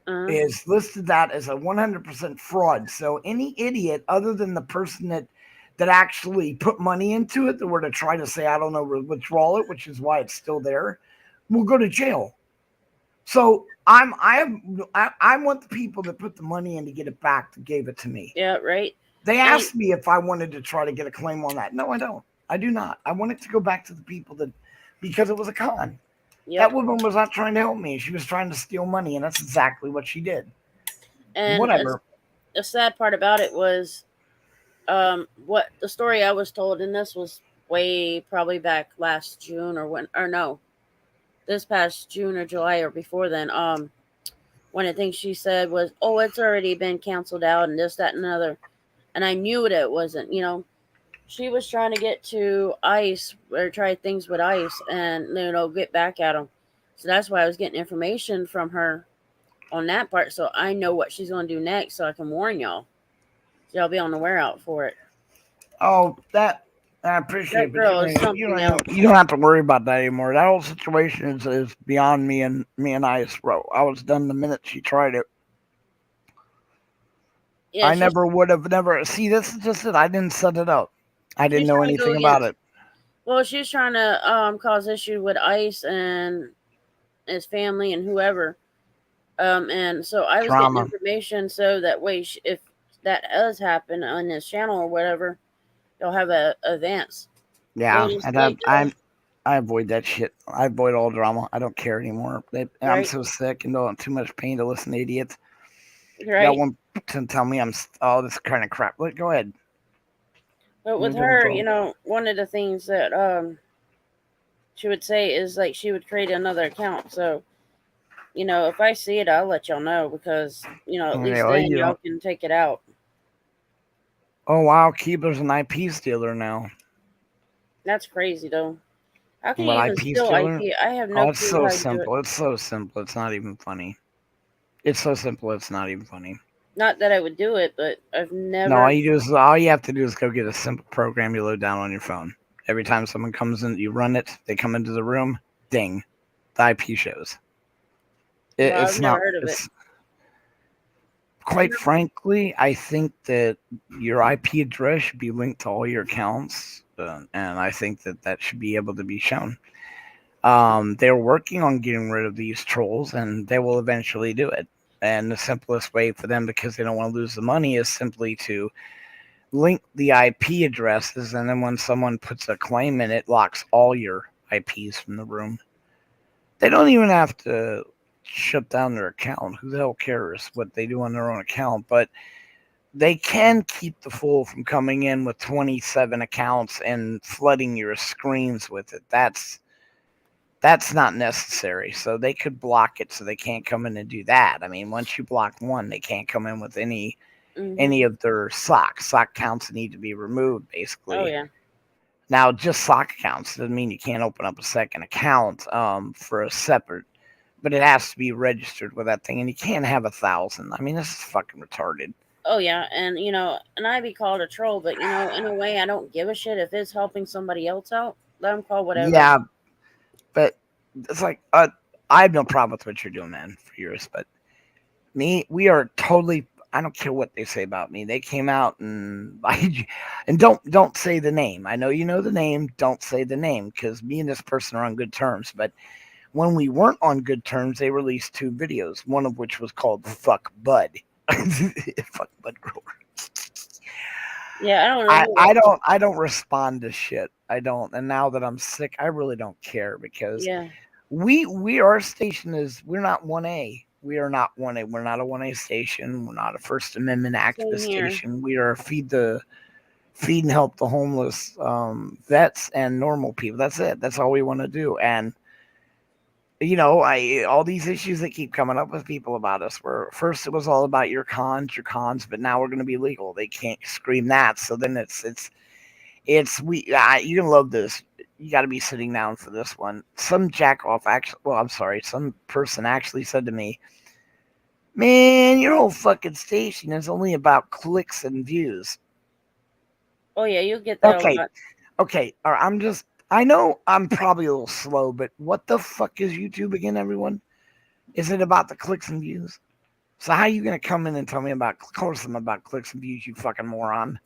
uh, is listed that as a 100% fraud. So any idiot other than the person that actually put money into it that were to try to say I don't know withdraw it, which is why it's still there, will go to jail. So I want the people that put the money in to get it back that gave it to me. yeah, right, They and asked me if I wanted to try to get a claim on that. No, I don't. I do not. I want it to go back to the people that because it was a con. yep, That woman was not trying to help me. She was trying to steal money, and that's exactly what she did. and Whatever. the sad part about it was what the story I was told, and this was way probably back last June or no, this past June or July or before then. One of the things she said was, "Oh, it's already been canceled out," and this, that, and another, and I knew it wasn't. She was trying to get to ICE or try things with ICE and get back at them. So that's why I was getting information from her on that part, so I know what she's going to do next, so I can warn y'all. So y'all be on the wear out for it. Oh, that I appreciate, That but girl is something else. you don't have to worry about that anymore. That whole situation is beyond me and Ice, bro. I was done the minute she tried it. Yeah, I never would have never see. This is just it. I didn't set it up. I didn't she's know trying to go anything about against. it. Well, she's trying to cause issue with ICE and his family and whoever. And so I was getting Drama. information so that way, if that does happen on this channel or whatever, they'll have a advance. Yeah, Well, just and like I avoid that shit. I avoid all drama. I don't care anymore. I'm right, so sick and don't too much pain to listen to idiots. Got right. one to tell me all this kind of crap. Look, go ahead. But You're with doing her, both. one of the things that she would say is like she would create another account. So if I see it, I'll let y'all know because at Yeah, least well, then you y'all don't. can take it out. Oh wow, Keebler's an IP stealer now. That's crazy though. How can What you even IP steal stealer? IP? I have no Oh, it's clue so how you do it. simple. It's so simple. It's not even funny. It's so simple. It's not even funny. Not that I would do it, but I've No, never. all you have to do is go get a simple program you load down on your phone. Every time someone comes in, you run it. They come into the room. Ding, the IP shows. Well, I've It's never not. heard of it. It's quite frankly, I think that your IP address should be linked to all your accounts, and I think that should be able to be shown. They're working on getting rid of these trolls, and they will eventually do it. And the simplest way for them, because they don't want to lose the money, is simply to link the IP addresses, and then when someone puts a claim in, it locks all your IPs from the room. They don't even have to shut down their account. Who the hell cares what they do on their own account? But they can keep the fool from coming in with 27 accounts and flooding your screens with it. That's not necessary. So they could block it so they can't come in and do that. I mean, once you block one, they can't come in with any Hmm. of their sock counts need to be removed Oh basically. yeah. Now, just sock accounts doesn't mean you can't open up a second account for a separate, but it has to be registered with that thing, and you can't have 1,000. I mean, this is fucking retarded. Oh yeah, and and I be called a troll, but in a way, I don't give a shit if it's helping somebody else out. Let them call whatever. Yeah, but it's like I have no problem with what you're doing, man, for yours. But me, we are totally. I don't care what they say about me. They came out and and don't say the name. I know you know the name. Don't say the name because me and this person are on good terms. But when we weren't on good terms, they released two videos. One of which was called "Fuck Bud." Fuck Bud Grower. Yeah, I don't know who that is. I don't respond to shit. I don't. And now that I'm sick, I really don't care because Yeah. we our station is we're not 1A. We are not 1A. We're not a 1A station. We're not a First Amendment Same activist here. station. We are feed and help the homeless, vets and normal people. That's it. That's all we want to do. And I all these issues that keep coming up with people about us. Where first it was all about your cons, but now we're going to be legal. They can't scream that. So then it's we. You can love this. You got to be sitting down for this one. Some jack off actually. Well, I'm sorry. Some person actually said to me, "Man, your whole fucking station is only about clicks and views." Oh yeah, you'll get that a Okay, lot. okay. All right, I'm just. I know I'm probably a little slow, but what the fuck is YouTube again, everyone? Is it about the clicks and views? So how you gonna come in and tell me about, of course I'm about clicks and views, you fucking moron?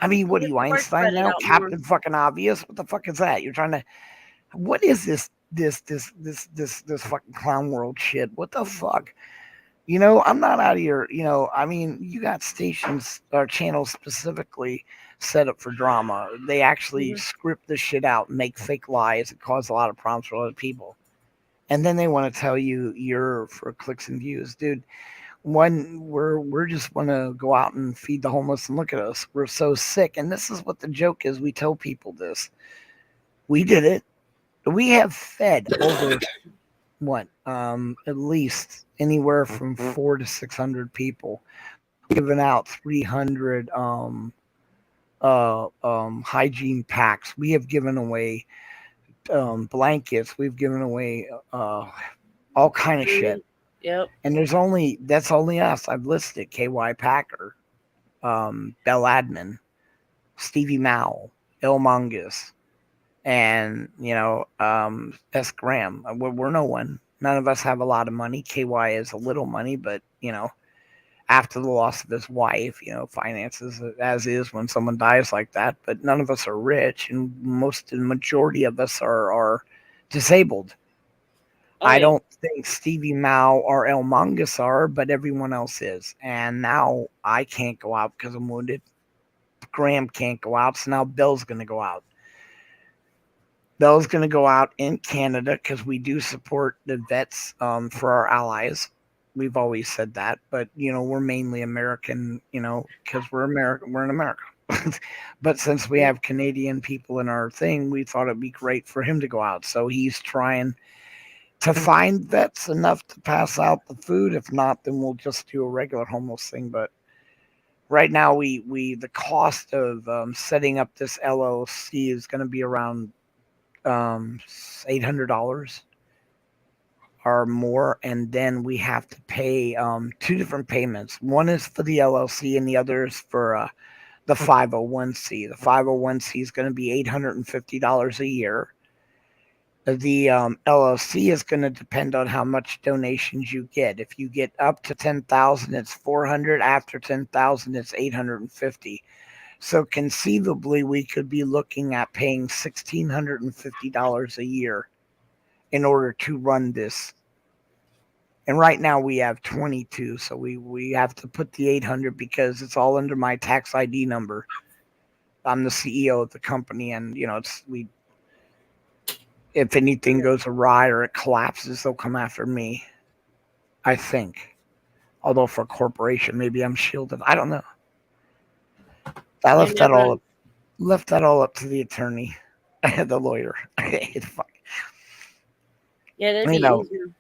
I mean, what are Just you, word spread Einstein it now? out more. Captain fucking obvious? What the fuck is that? You're trying to, what is this fucking clown world shit? What the fuck? I'm not out of your, I mean, you got stations or channels specifically set up for drama. They actually Hmm. script this shit out and make fake lies that cause a lot of problems for other people. And then they want to tell you you're for clicks and views, dude. One, we're just want to go out and feed the homeless and look at us. We're so sick, and this is what the joke is. We tell people this. We did it. We have fed over what? At least anywhere from 400 to 600 people. Given out 300 hygiene packs. We have given away blankets. We've given away all kind of shit. Food. Yep. And that's only us. I've listed KY Packer, Bell Admin, Stevie Mao, Il Mongus, and S. Graham. We're no one. None of us have a lot of money. KY is a little money, but after the loss of his wife, finances as is when someone dies like that. But none of us are rich, and the majority of us are disabled. Oh I yeah. don't think Stevie Mao or El Mongus are, but everyone else is. And now I can't go out because I'm wounded. Graham can't go out, so now Bill's going to go out. Bill's going to go out in Canada because we do support the vets, for our allies. We've always said that, but we're mainly American, because we're American. We're in America. But since we Yeah. have Canadian people in our thing, we thought it'd be great for him to go out. So he's trying to find vets enough to pass out the food. If not, then we'll just do a regular homeless thing. But right now, we the cost of setting up this LLC is going to be around $800 or more, and then we have to pay two different payments. One is for the LLC, and the other is for the 501c. The 501c is going to be $850 a year. The LLC is going to depend on how much donations you get. If you get up to 10,000, it's 400. After 10,000, it's 850. So conceivably, we could be looking at paying $1,650 a year in order to run this. And right now we have 22, so we have to put the 800 because it's all under my tax ID number. I'm the CEO of the company, and it's we. If anything goes awry or it collapses, they'll come after me. I think. Although for a corporation, maybe I'm shielded. I don't know. I You never know. left that all up to the attorney, the lawyer. Yeah, that'd be you know. easier.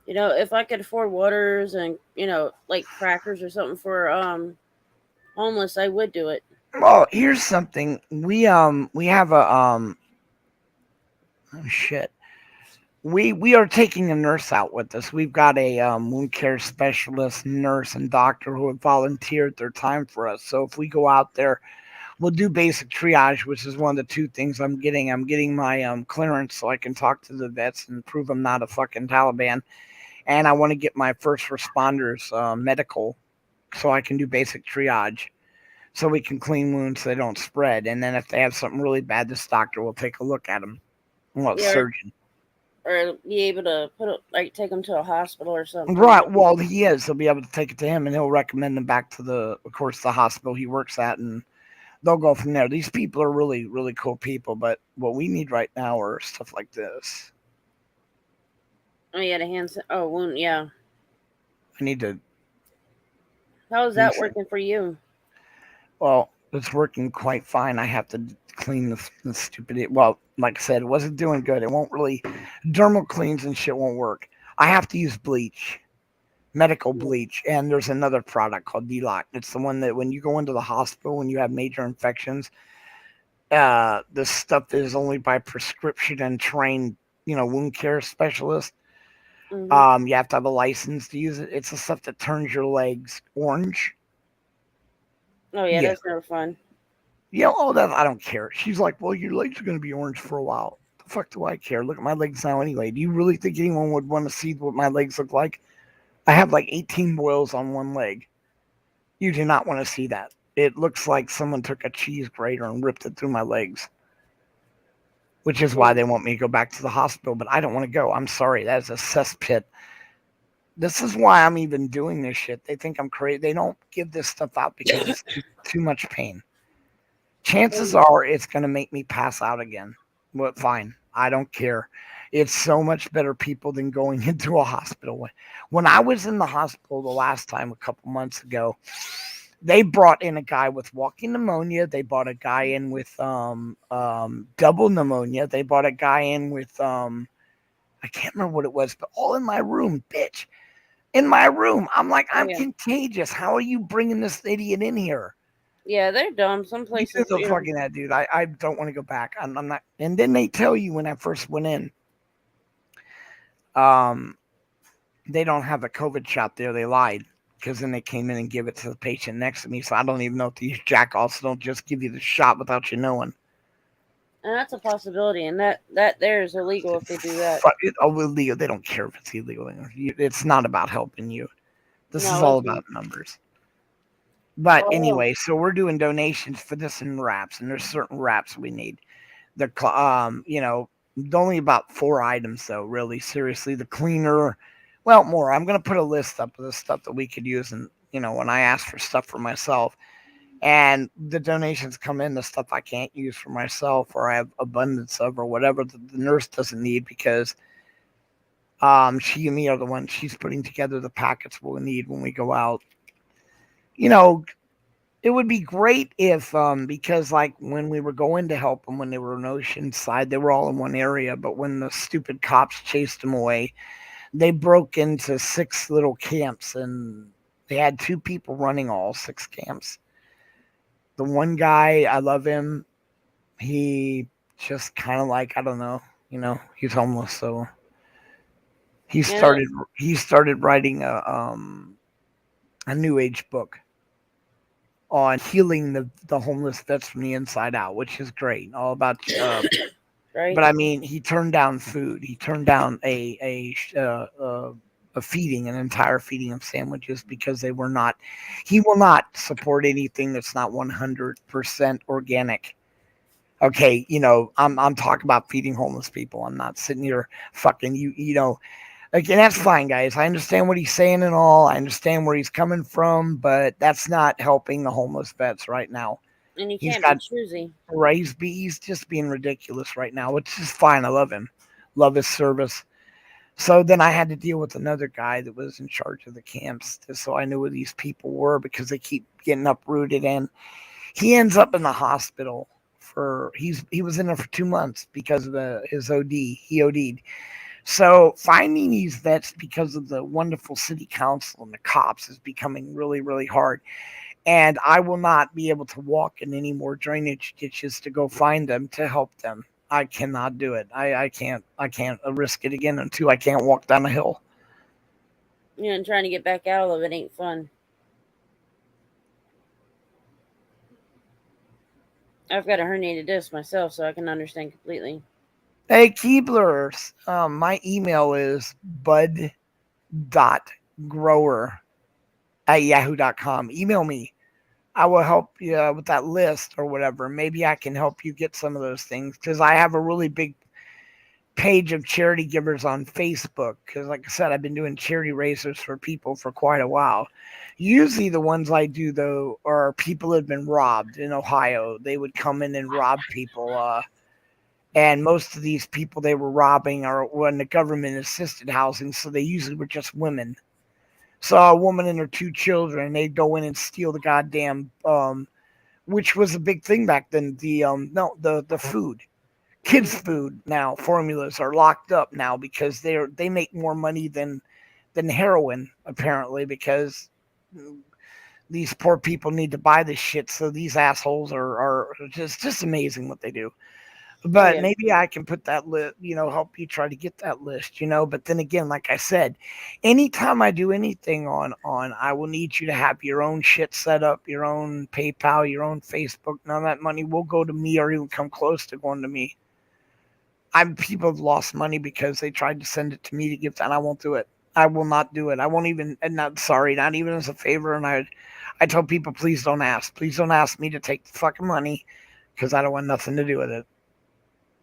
If I could afford waters and like crackers or something for homeless, I would do it. Well, here's something. We have a oh shit. We are taking a nurse out with us. We've got a wound care specialist, nurse, and doctor who have volunteered their time for us. So if we go out there, we'll do basic triage, which is one of the two things I'm getting. I'm getting my clearance so I can talk to the vets and prove I'm not a fucking Taliban. And I want to get my first responders medical so I can do basic triage so we can clean wounds so they don't spread. And then if they have something really bad, this doctor will take a look at them. Well, Yeah, surgeon. or be able to take them to a hospital or something. Right. Well, he is. He'll be able to take it to him, and he'll recommend them back to of course, the hospital he works at, and they'll go from there. These people are really, really cool people, but what we need right now are stuff like this. Oh, yeah, the hands. Oh, wound. Yeah. I need to How is that these. working for you? Well, it's working quite fine. I have to clean the stupid. Well, like I said, it wasn't doing good. It won't really dermal cleans and shit won't work. I have to use bleach, medical Yeah. bleach, and there's another product called D-Lock. It's the one that when you go into the hospital when you have major infections, this stuff is only by prescription and trained, wound care specialist. Mm-hmm. You have to have a license to use it. It's the stuff that turns your legs orange. Oh, yeah, Yeah. that's never fun. Yeah, oh, that I don't care. She's like, well, your legs are going to be orange for a while. The fuck do I care? Look at my legs now anyway. Do you really think anyone would want to see what my legs look like? I have like 18 boils on one leg. You do not want to see that. It looks like someone took a cheese grater and ripped it through my legs, which is why Yeah. they want me to go back to the hospital, but I don't want to go. I'm sorry. That is a cesspit. This is why I'm even doing this shit. They think I'm crazy. They don't give this stuff out because it's too much pain. Chances Um, are it's going to make me pass out again. But fine. I don't care. It's so much better people than going into a hospital. When I was in the hospital the last time a couple months ago, they brought in a guy with walking pneumonia. They brought a guy in with double pneumonia. They brought a guy in with I can't remember what it was, but all in my room, bitch. In my room. I'm like, oh, I'm yeah. contagious. How are you bringing this idiot in here? Yeah, they're dumb. Some You places, the fucking that dude. I don't want to go back. I'm not. And then they tell you when I first went in, um, they don't have a COVID shot there. They lied because then they came in and give it to the patient next to me. So I don't even know if these jackoffs don't just give you the shot without you knowing. and that's a possibility. And that there is illegal if they do that. Fuck it. Oh, illegal. They don't care if it's illegal. It's not about helping you. This is No, all it's about numbers. But oh anyway, so we're doing donations for this and wraps, and there's certain wraps we need. Only about 4 items though. Really, seriously, the cleaner. Well, more. I'm gonna put a list up of the stuff that we could use, and when I ask for stuff for myself, and the donations come in, the stuff I can't use for myself or I have abundance of, or whatever the nurse doesn't need because she and me are the ones she's putting together the packets we'll need when we go out. You know, it would be great if because like when we were going to help them when they were in Oceanside, they were all in one area, but when the stupid cops chased them away, they broke into 6 little camps and they had 2 people running all 6 camps. The one guy, I love him. He just kind of like, I don't know, he's homeless, so he yeah, started he started writing a new age book on healing the homeless vets from the inside out, which is great. All about right. but I mean, he turned down food. He turned down a feeding, an entire feeding of sandwiches because they were not. He will not support anything that's not 100% organic. Okay, I'm talking about feeding homeless people. I'm not sitting here fucking you. Like, and that's fine, guys. I understand what he's saying and all. I understand where he's coming from, but that's not helping the homeless vets right now. And you He's can't be got choosy. right. He's just being ridiculous right now, which is fine. I love him, love his service. So then I had to deal with another guy that was in charge of the camps, just so I knew who these people were because they keep getting uprooted, and he ends up in the hospital for he was in there for 2 months because of his OD. He OD'd. So finding these vets because of the wonderful city council and the cops is becoming really, really hard. And I will not be able to walk in any more drainage ditches to go find them to help them. I cannot do it. I can't risk it again until I can't walk down a hill. And trying to get back out of it ain't fun. I've got a herniated disc myself, so I can understand completely. Hey Keeblers, my email is bud.grower@yahoo.com. Email me. I will help you with that list or whatever. Maybe I can help you get some of those things because I have a really big page of charity givers on Facebook because, like I said, I've been doing charity races for people for quite a while. Usually, the ones I do though are people who have been robbed in Ohio. They would come in and rob people. And most of these people they were robbing are in the government assisted housing, so they usually were just women. Saw a woman and her two children, they'd go in and steal the goddamn, which was a big thing back then. The no, the food, kids' Hmm. food now formulas are locked up now because they make more money than heroin apparently because these poor people need to buy this shit. So these assholes are just amazing what they do. Oh But yeah. maybe I can put that list, help you try to get that list. But then again, like I said, anytime I do anything on, I will need you to have your own shit set up, your own PayPal, your own Facebook. None of that money will go to me or even come close to going to me. I'm people have lost money because they tried to send it to me to give, and I won't do it. I will not do it. I won't even, and not sorry, not even as a favor. And I tell people, please don't ask. Please don't ask me to take the fucking money because I don't want nothing to do with it.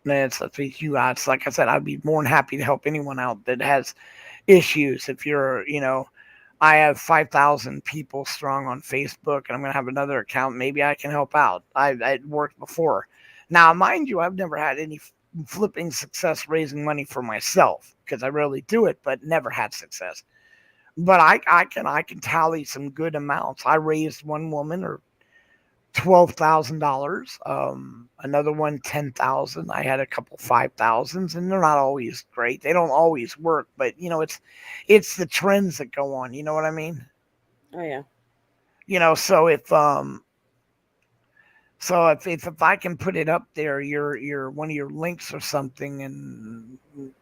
It's up to you guys. Like I said, I'd be more than happy to help anyone out that has issues. If I have 5,000 people strong on Facebook and I'm going to have another account, maybe I can help out. I'd worked before. Now, mind you, I've never had any flipping success raising money for myself because I rarely do it, but never had success. But I can tally some good amounts. I raised one woman or $12,000. Another one 10,000. I had a couple 5,000s, and they're not always great. They don't always work, but it's the trends that go on. You know what I mean? Oh yeah. So if I can put it up there, your one of your links or something, and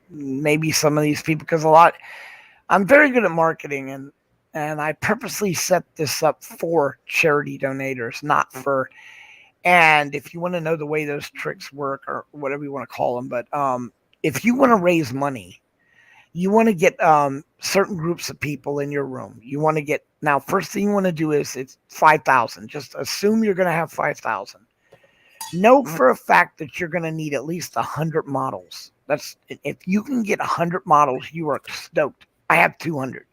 maybe some of these people, because I'm very good at marketing, and I purposely set this up for charity donators, not for. And if you want to know the way those tricks work, or whatever you want to call them, but if you want to raise money, you want to get certain groups of people in your room. You want to get now. First thing you want to do is it's 5,000. Just assume you're going to have 5,000. Know for a fact that you're going to need at least 100 models. That's if you can get 100 models, you are stoked. I have 200.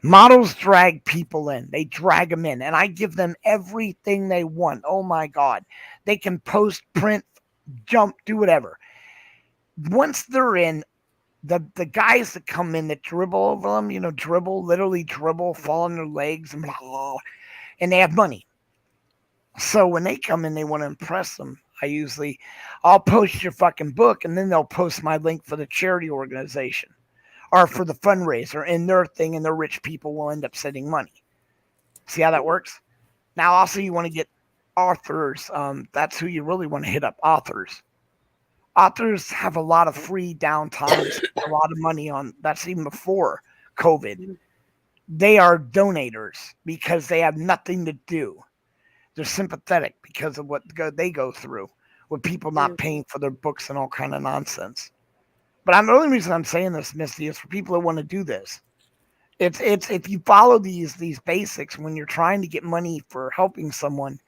Models drag people in. They drag them in, and I give them everything they want. Oh my god, they can post, print, jump, do whatever. Once they're in, the guys that come in that dribble over them, dribble, literally dribble, fall on their legs, and blah, blah, and they have money. So when they come in, they want to impress them. I'll post your fucking book, and then they'll post my link for the charity organization or for the fundraiser and their thing, and the rich people will end up sending money. See how that works? Now, also, you want to get authors. That's who you really want to hit up. Authors. Authors have a lot of free downtime to spend a lot of money on. That's even before COVID. Hmm. They are donators because they have nothing to do. They're sympathetic because of what they go through with people Hmm. not paying for their books and all kind of nonsense. But the only reason I'm saying this, Misty, is for people that want to do this. It's if you follow these basics when you're trying to get money for helping someone,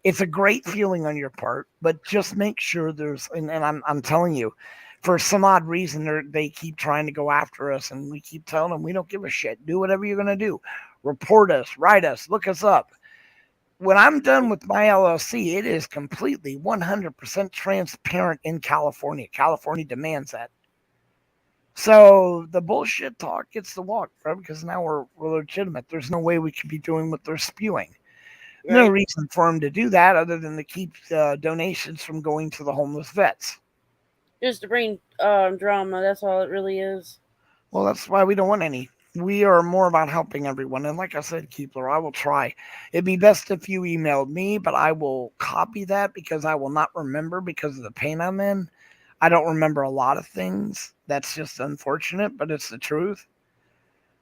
it's a great feeling on your part, but just make sure and I'm telling you, for some odd reason they keep trying to go after us, and we keep telling them we don't give a shit. Do whatever you're gonna do. Report us, write us, look us up. When I'm done with my LLC, it is completely 100% transparent in California. California demands that. So the bullshit talk gets the walk, bro, because now we're legitimate. There's no way we could be doing what they're spewing. No Right. reason for them to do that other than to keep donations from going to the homeless vets. Just to bring drama. That's all it really is. Well, that's why we don't want any. We are more about helping everyone. And like I said, Keepler, I will try. It'd be best if you emailed me, but I will copy that because I will not remember because of the pain I'm in. I don't remember a lot of things. That's just unfortunate, but it's the truth.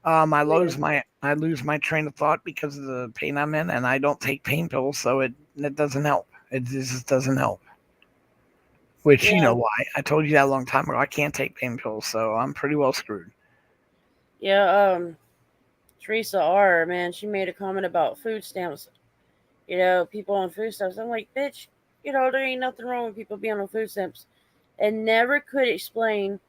Yeah. I lose my train of thought because of the pain I'm in, and I don't take pain pills, so it doesn't help. It just doesn't help. Which you Yeah. know why. I told you that a long time ago. I can't take pain pills, so I'm pretty well screwed. Yeah. Teresa R. Man, she made a comment about food stamps. People on food stamps. I'm like, bitch. There ain't nothing wrong with people being on food stamps. and never could explain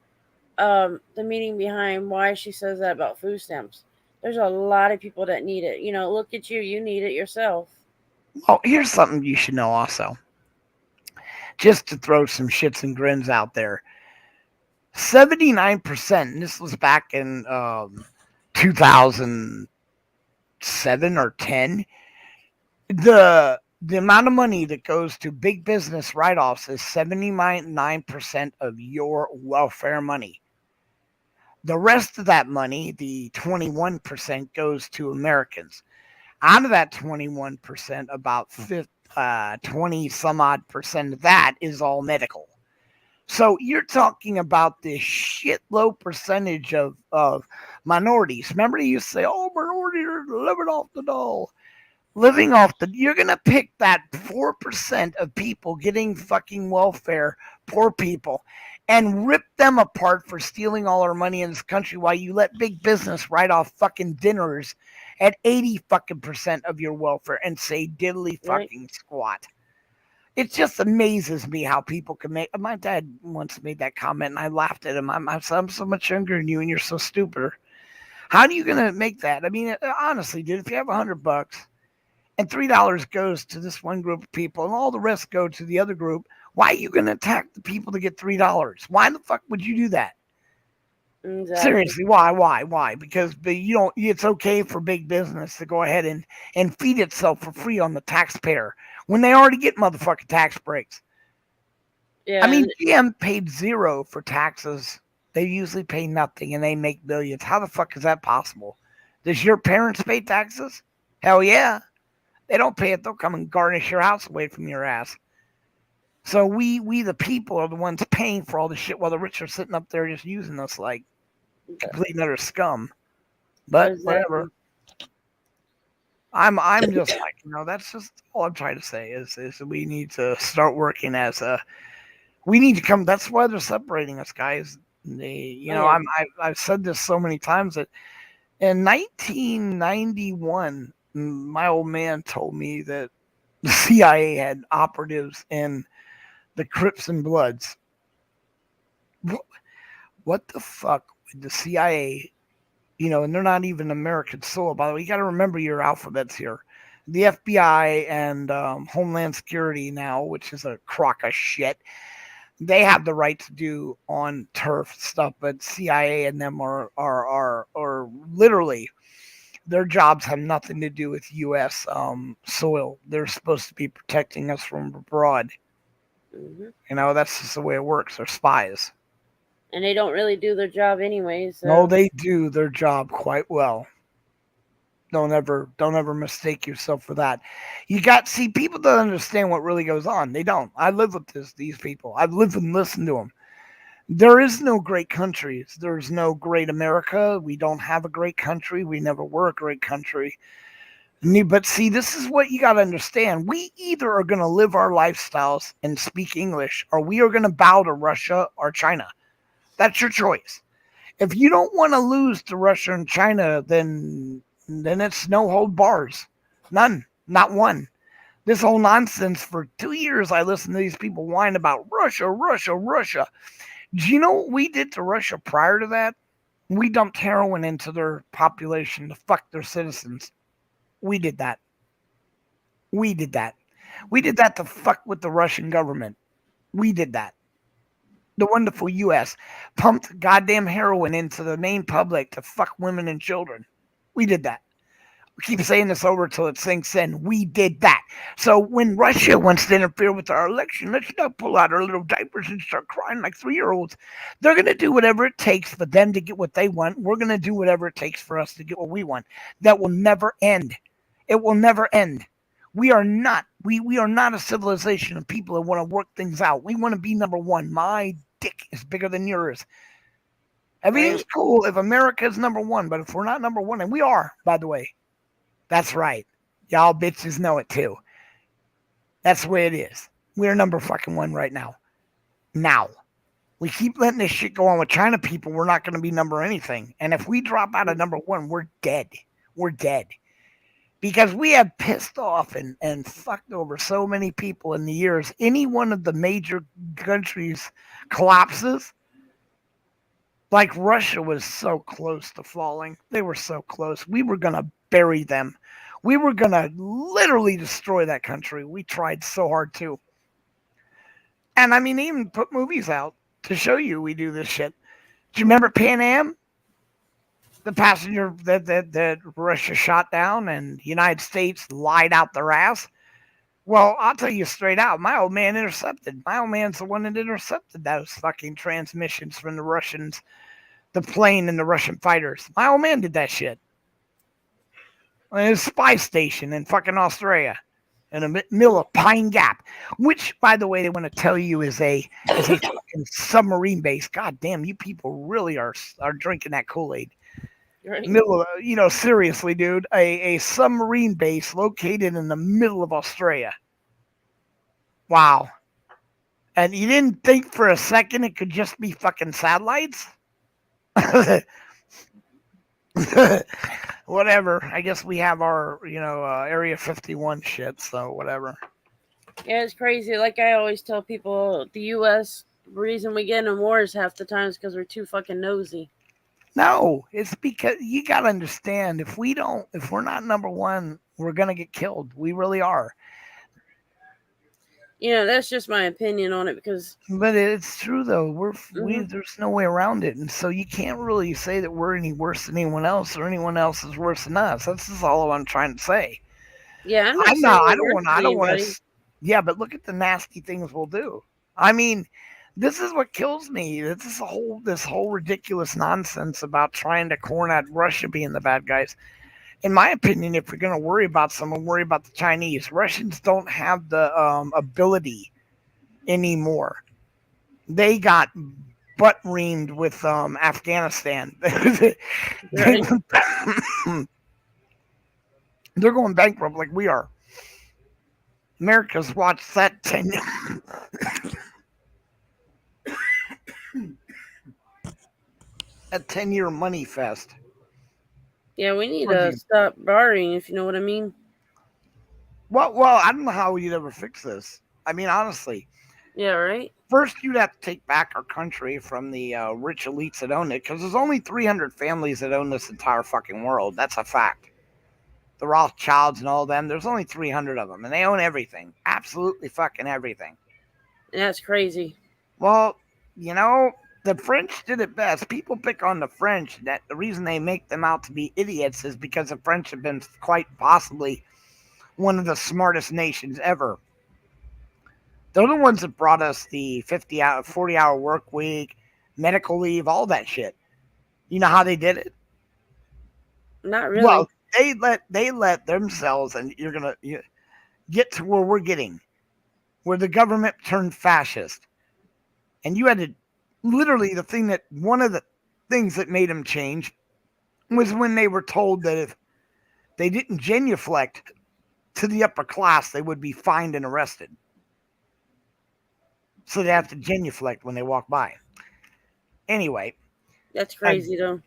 the meaning behind why she says that about food stamps. There's a lot of people that need it. Look at you. You need it yourself. Oh, here's something you should know also. Just to throw some shits and grins out there. 79%, and this was back in 2007 or 10, the amount of money that goes to big business write-offs is 79% of your welfare money. The rest of that money, the 21%, goes to Americans. Out of that 21%, about 20 some odd percent of that is all medical. So you're talking about this shit low percentage of minorities. Remember, you say, "Oh, minorities are living off the dole." Living off the, you're gonna pick that 4% of people getting fucking welfare, poor people, and rip them apart for stealing all our money in this country while you let big business write off fucking dinners at 80 fucking percent of your welfare and say diddly Right? fucking squat. It just amazes me how people can make. My dad once made that comment, and I laughed at him. I'm so much younger than you, and you're so stupider. How are you gonna make that? I mean, honestly, dude, if you have $100 and $3 goes to this one group of people, and all the rest go to the other group, why are you gonna attack the people to get $3? Why the fuck would you do that? Exactly. Seriously, why? Because you don't. It's okay for big business to go ahead and feed itself for free on the taxpayer when they already get motherfucking tax breaks. I Yeah, mean, and GM paid zero for taxes. They usually pay nothing and they make billions. How the fuck is that possible? Does your parents pay taxes? Hell yeah. They don't pay it. They'll come and garnish your house away from your ass. So we the people are the ones paying for all the shit while the rich are sitting up there just using us like complete and utter scum. But whatever. exactly. I'm just like, that's just all I'm trying to say is we need to start working as a we need to come. That's why they're separating us, guys. Oh yeah. I've said this so many times that in 1991, my old man told me that the CIA had operatives in the Crips and Bloods. What, what the fuck would the CIA? And they're not even American soil. By the way, you got to remember your alphabets here. The FBI and Homeland Security now, which is a crock of shit, they have the right to do on turf stuff, but CIA and them are literally their jobs have nothing to do with U.S. Soil. They're supposed to be protecting us from abroad. Hmm. That's just the way it works. They're spies. And they don't really do their job anyway. No, So they do their job quite well. Don't ever mistake yourself for that. See, people don't understand what really goes on. They don't. I live with these people. I've lived and listened to them. There is no great countries. There's no great America. We don't have a great country. We never were a great country. But see, this is what you got to understand. We either are going to live our lifestyles and speak English, or we are going to bow to Russia or China. That's your choice. If you don't want to lose to Russia and China, then it's no hold bars. None. Not one. This whole nonsense for 2 years, I listened to these people whine about Russia, Russia, Russia. Do you know what we did to Russia prior to that? We dumped heroin into their population to fuck their citizens. We did that. We did that. We did that to fuck with the Russian government. We did that. The wonderful U.S. pumped goddamn heroin into the main public to fuck women and children. We did that. We keep saying this over till it sinks in. We did that. So when Russia wants to interfere with our election, let's not pull out our little diapers and start crying like 3-year-olds. They're going to do whatever it takes for them to get what they want. We're going to do whatever it takes for us to get what we want. That will never end. It will never end. We are not a civilization of people that want to work things out. We want to be number one. My dick is bigger than yours. Everything's right. cool if America is number one, but if we're not number one, and we are, by the way, that's right. Y'all bitches know it too. That's the way it is. We're number fucking one right now. Now. We keep letting this shit go on with China people, we're not going to be number anything. And if we drop out of number one, we're dead. We're dead. because we have pissed off and fucked over so many people in the years. Any one of the major countries collapses, like Russia was so close to falling. They were so close. We were going to bury them. We were going to literally destroy that country. We tried so hard to. And I mean, they even put movies out to show you we do this shit. Do you remember Pan Am? The passenger that Russia shot down and the United States lied out their ass. Well, I'll tell you straight out, my old man intercepted. My old man's the one that intercepted those fucking transmissions from the Russians, the plane and the Russian fighters. My old man did that shit. In a spy station in fucking Australia, in the middle of Pine Gap, which, by the way, they want to tell you is a fucking submarine base. God damn, you people really are drinking that Kool Aid. Right. Middle of, seriously, dude, a submarine base located in the middle of Australia. Wow. And you didn't think for a second it could just be fucking satellites? Whatever. I guess we have our, Area 51 shit, so whatever. Yeah, it's crazy. Like I always tell people, the U.S. reason we get in wars half the time is because we're too fucking nosy. No, it's because you got to understand if we're not number one, we're going to get killed. We really are. That's just my opinion on it because, But it's true though. hmm There's no way around it, and so you can't really say that we're any worse than anyone else or anyone else is worse than us. That's just all I'm trying to say. yeah, I'm not I'm saying not. I we're don't worse want. I than don't want anybody. to. Yeah, but look at the nasty things we'll do. I mean, this is what kills me. This whole ridiculous nonsense about trying to corner at Russia being the bad guys. In my opinion, if we're going to worry about someone, worry about the Chinese. Russians don't have the ability anymore. They got butt reamed with Afghanistan. They- Right. they're going bankrupt like we are. America's watched that 10 year money fest. Yeah, we need Towards to you. stop borrowing, if you know what I mean. Well, I don't know how you'd ever fix this. I mean, honestly, Yeah, right? first you'd have to take back our country from the rich elites that own it, because there's only 300 families that own this entire fucking world. That's a fact. The Rothschilds and all of them, there's only 300 of them, and they own everything. Absolutely fucking everything. And that's crazy. Well, you know, the French did it best. People pick on the French. That the reason they make them out to be idiots is because the French have been quite possibly one of the smartest nations ever. They're the ones that brought us the 50-hour, 40-hour work week, medical leave, all that shit. You know how they did it? Not Well, really. they let themselves, and get to where we're getting, where the government turned fascist, and you had to literally one of the things that made them change was when they were told that if they didn't genuflect to the upper class, they would be fined and arrested. So they have to genuflect when they walk by. Anyway, That's uh, crazy, though.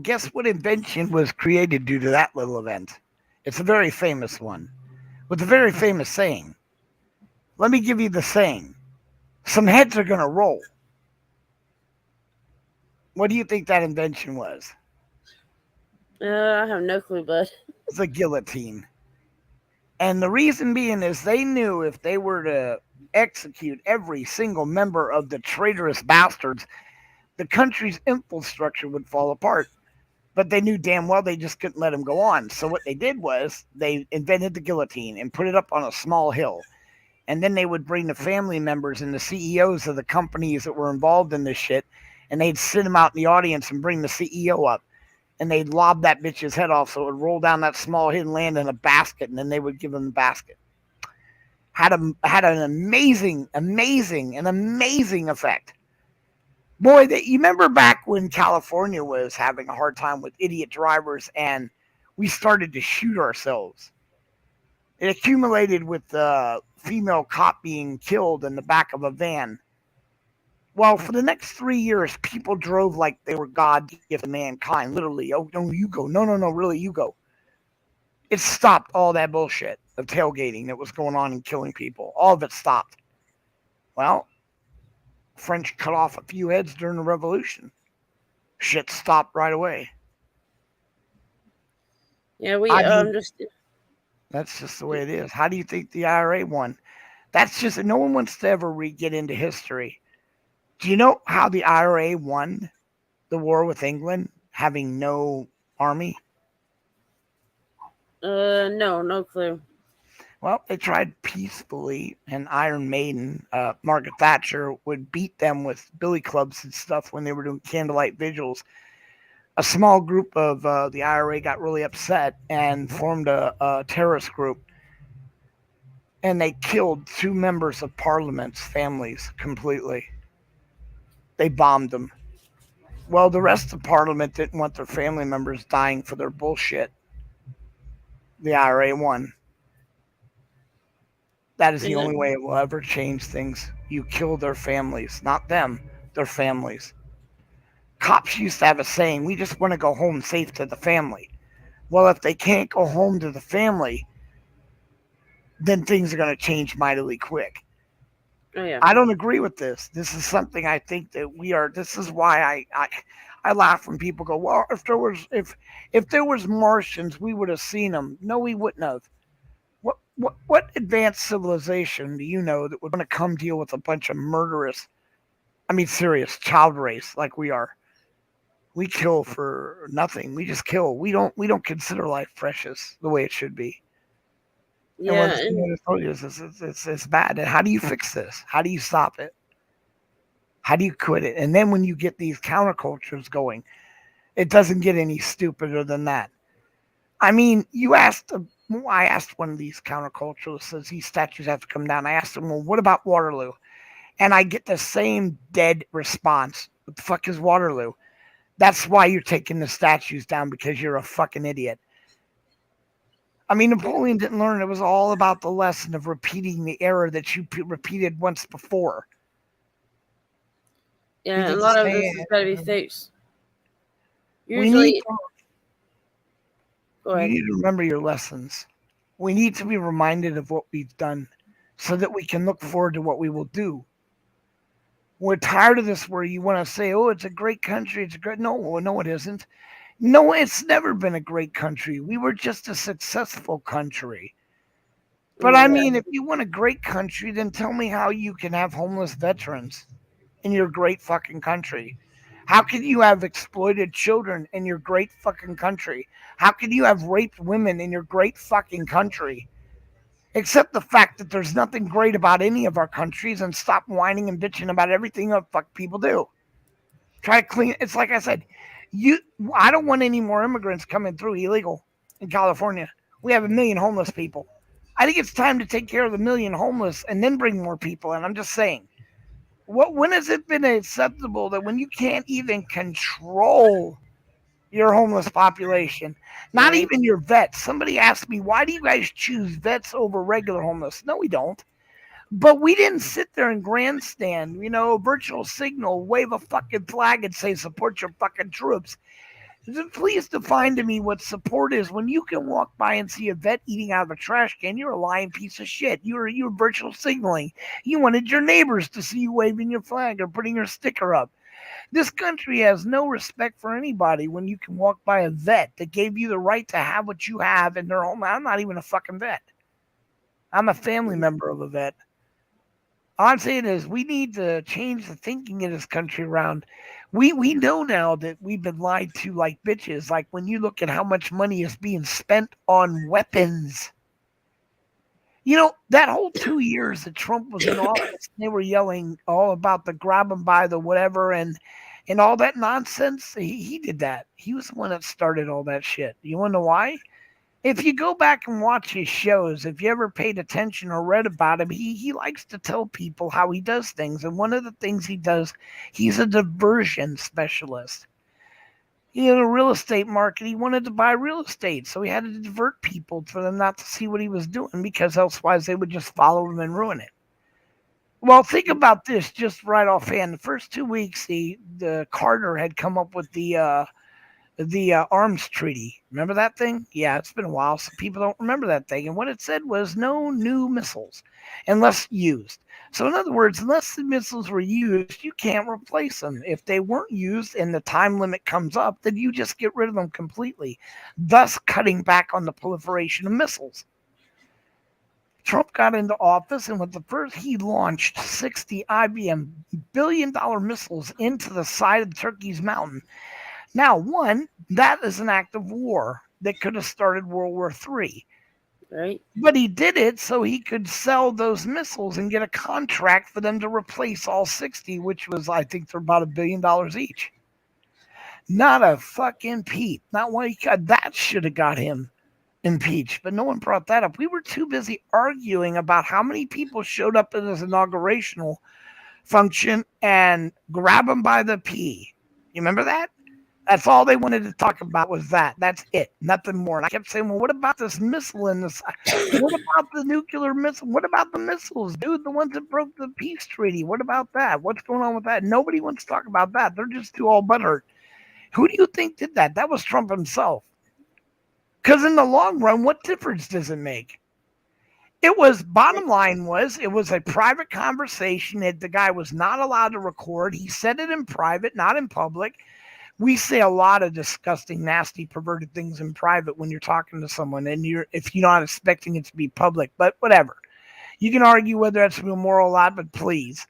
guess what invention was created due to that little event? It's a very famous one with a very famous saying. Let me give you the saying. Some heads are going to roll. What do you think that invention was? I have no clue, bud. The guillotine. And the reason being is they knew if they were to execute every single member of the traitorous bastards, the country's infrastructure would fall apart. But they knew damn well they just couldn't let them go on. So what they did was they invented the guillotine and put it up on a small hill. And then they would bring the family members and the CEOs of the companies that were involved in this shit, and they'd sit them out in the audience and bring the CEO up, and they'd lob that bitch's head off so it would roll down that small hill and land in a basket, and then they would give him the basket. Had an amazing effect. Boy, you remember back when California was having a hard time with idiot drivers, and we started to shoot ourselves. It accumulated with the female cop being killed in the back of a van. Well, for the next 3 years, people drove like they were God gift to mankind. Literally, oh no, you go. No, really, you go. It stopped all that bullshit of tailgating that was going on and killing people. All of it stopped. Well, French cut off a few heads during the revolution. Shit stopped right away. Yeah, How we do you? just That's just the way it is. How do you think the IRA won? That's just no one wants to ever get into history. Do you know how the IRA won the war with England, having no army? no, no clue. Well, they tried peacefully, and Iron Maiden, Margaret Thatcher, would beat them with billy clubs and stuff when they were doing candlelight vigils. A small group of the IRA got really upset and formed a terrorist group, and they killed two members of Parliament's families completely. They bombed them. Well, the rest of Parliament didn't want their family members dying for their bullshit. The IRA won. That is the And only way it will ever change things. You kill their families, not them, their families. Cops used to have a saying, we just want to go home safe to the family. Well, if they can't go home to the family, then things are going to change mightily quick. oh yeah, I don't agree with this. This is something I think that we are. This is why I laugh when people go, well, if there was Martians, we would have seen them. No, we wouldn't have. What advanced civilization do you know that would want to come deal with a bunch of murderous, I mean, serious child race like we are? We kill for nothing. We just kill. We don't consider life precious the way it should be. And yeah, what and I told you is it's bad. And how do you fix this? How do you stop it? How do you quit it? And then when you get these countercultures going, it doesn't get any stupider than that. I mean, I asked one of these counterculturalists, says these statues have to come down. I asked him, well, what about Waterloo? And I get the same dead response. What the fuck is Waterloo? That's why you're taking the statues down because you're a fucking idiot. I mean, Napoleon didn't learn. It was all about the lesson of repeating the error that you repeated once before. He yeah, did a the lot of this same. has got to be fixed. We need Usually, go you ahead. need to remember your lessons. We need to be reminded of what we've done so that we can look forward to what we will do. We're tired of this where you want to say, oh, it's a great country. It's a great. No, no, it isn't. No, it's never been a great country. We were just a successful country. But I Yeah, mean, if you want a great country, then tell me how you can have homeless veterans in your great fucking country. How can you have exploited children in your great fucking country? How can you have raped women in your great fucking country? Except the fact that there's nothing great about any of our countries, and stop whining and bitching about everything that fuck people do. Try to clean. It's like I said, you. I don't want any more immigrants coming through illegal in California. We have a million homeless people. I think it's time to take care of the million homeless and then bring more people in. I'm just saying. When has it been acceptable that when you can't even control your homeless population, not right. even your vets? Somebody asked me, why do you guys choose vets over regular homeless? No, we don't. But we didn't sit there and grandstand, virtual signal, wave a fucking flag and say support your fucking troops. Please define to me what support is. When you can walk by and see a vet eating out of a trash can, you're a lying piece of shit. You're virtual signaling. You wanted your neighbors to see you waving your flag or putting your sticker up. This country has no respect for anybody when you can walk by a vet that gave you the right to have what you have in their home. I'm not even a fucking vet. I'm a family member of a vet. All I'm saying is we need to change the thinking in this country around. We know now that we've been lied to like bitches. Like when you look at how much money is being spent on weapons. That whole 2 years that Trump was in office, they were yelling all about the grab him by the whatever and all that nonsense. He did that. He was the one that started all that shit. You want to know why? If you go back and watch his shows, if you ever paid attention or read about him, he likes to tell people how he does things. And one of the things he does, he's a diversion specialist. In the real estate market, he wanted to buy real estate, so he had to divert people for them not to see what he was doing because elsewise they would just follow him and ruin it. Well, think about this just right offhand. The first 2 weeks, the Carter had come up with the arms treaty. Remember that thing? Yeah, it's been a while, so people don't remember that thing. And what it said was no new missiles unless used. So, in other words, unless the missiles were used, you can't replace them. If they weren't used and the time limit comes up, then you just get rid of them completely, thus cutting back on the proliferation of missiles. Trump got into office, and with the first, he launched 60 IBM $1 billion missiles into the side of Turkey's mountain. Now, one, that is an act of war that could have started World War III. Right? But he did it so he could sell those missiles and get a contract for them to replace all 60, which was, I think, they're about $1 billion each. Not a fucking peep. Not one. That should have got him impeached, but no one brought that up. We were too busy arguing about how many people showed up at his inaugurational function and grab him by the pee. You remember that? That's all they wanted to talk about was that. That's it. Nothing more. And I kept saying, well, what about this missile in this? What about the nuclear missile? What about the missiles, dude? The ones that broke the peace treaty. What about that? What's going on with that? Nobody wants to talk about that. They're just too all butthurt. Who do you think did that? That was Trump himself. Because in the long run, what difference does it make? It was, bottom line was, it was a private conversation that the guy was not allowed to record. He said it in private, not in public. We say a lot of disgusting, nasty, perverted things in private when you're talking to someone, and if you're not expecting it to be public. But whatever, you can argue whether that's immoral or not. But please,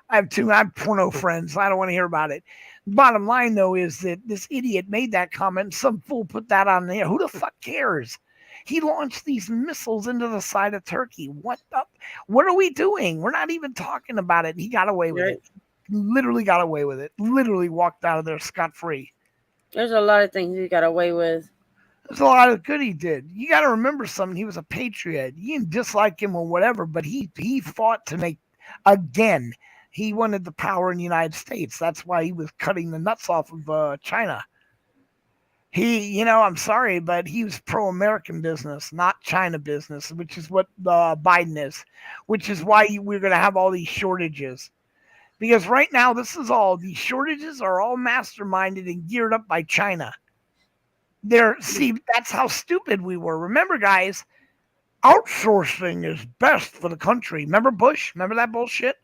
I have porno friends. I don't want to hear about it. Bottom line though is that this idiot made that comment. And some fool put that on there. Who the fuck cares? He launched these missiles into the side of Turkey. What are we doing? We're not even talking about it. He got away with it. Literally got away with it. Literally walked out of there scot free. There's a lot of things he got away with. There's a lot of good he did. You got to remember something. He was a patriot. You can dislike him or whatever, but he fought to make, again, he wanted the power in the United States. That's why he was cutting the nuts off of China. I'm sorry, but he was pro-American business, not China business, which is what Biden is, which is why we're going to have all these shortages. Because right now, these shortages are all masterminded and geared up by China. That's how stupid we were. Remember, guys, outsourcing is best for the country. Remember Bush? Remember that bullshit?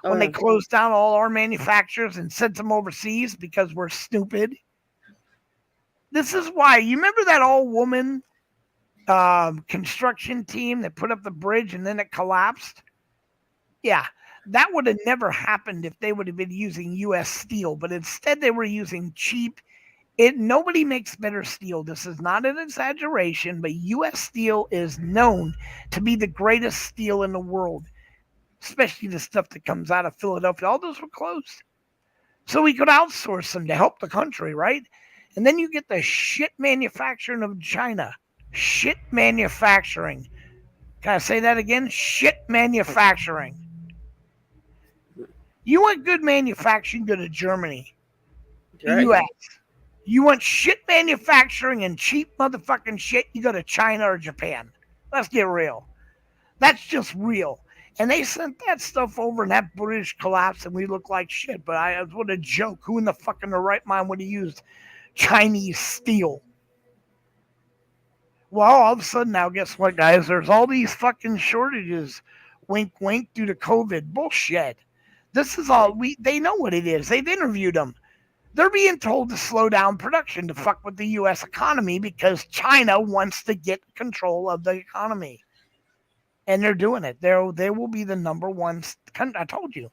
When they closed down all our manufacturers and sent them overseas because we're stupid. This is why. You remember that all-woman construction team that put up the bridge and then it collapsed? Yeah, that would have never happened if they would have been using U.S. steel, but instead they were using cheap. Nobody makes better steel. This is not an exaggeration, but U.S. steel is known to be the greatest steel in the world, especially the stuff that comes out of Philadelphia. All those were closed. So we could outsource them to help the country, right? And then you get the shit manufacturing of China. Shit manufacturing. Can I say that again? Shit manufacturing. You want good manufacturing, go to Germany. The U.S. You want shit manufacturing and cheap motherfucking shit, you go to China or Japan. Let's get real. That's just real. And they sent that stuff over and that British collapsed and we look like shit. But what a joke. Who in the fuck in their right mind would have used Chinese steel? Well, all of a sudden now, guess what, guys? There's all these fucking shortages. Wink, wink, due to COVID. Bullshit. This is all, they know what it is. They've interviewed them. They're being told to slow down production to fuck with the U.S. economy because China wants to get control of the economy. And they're doing it. They will be the number one country. I told you.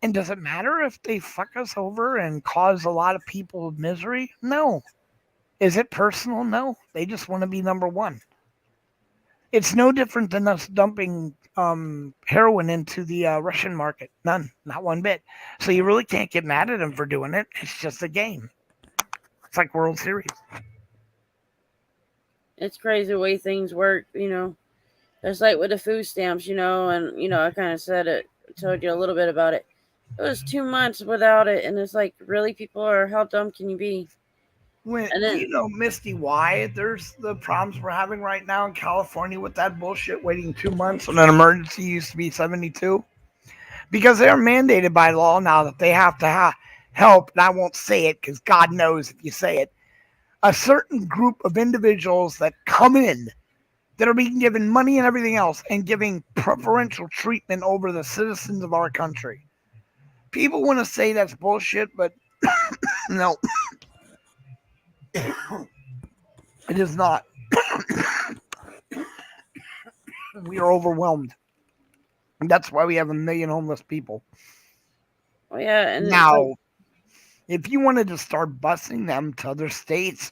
And does it matter if they fuck us over and cause a lot of people misery? No. Is it personal? No. They just want to be number one. It's no different than us dumping heroin into the Russian market. None. Not one bit. So you really can't get mad at them for doing it. It's just a game. It's like World Series. It's crazy the way things work, It's like with the food stamps, and, I kind of told you a little bit about it. It was 2 months without it, and it's like, really, how dumb can you be? Misty, why there's the problems we're having right now in California with that bullshit waiting 2 months when an emergency used to be 72? Because they're mandated by law now that they have to help, and I won't say it because God knows if you say it, a certain group of individuals that come in that are being given money and everything else and giving preferential treatment over the citizens of our country. People want to say that's bullshit, but no, it is not. We are overwhelmed. And that's why we have 1 million homeless people. Oh yeah, and it's like, Now, if you wanted to start busing them to other states,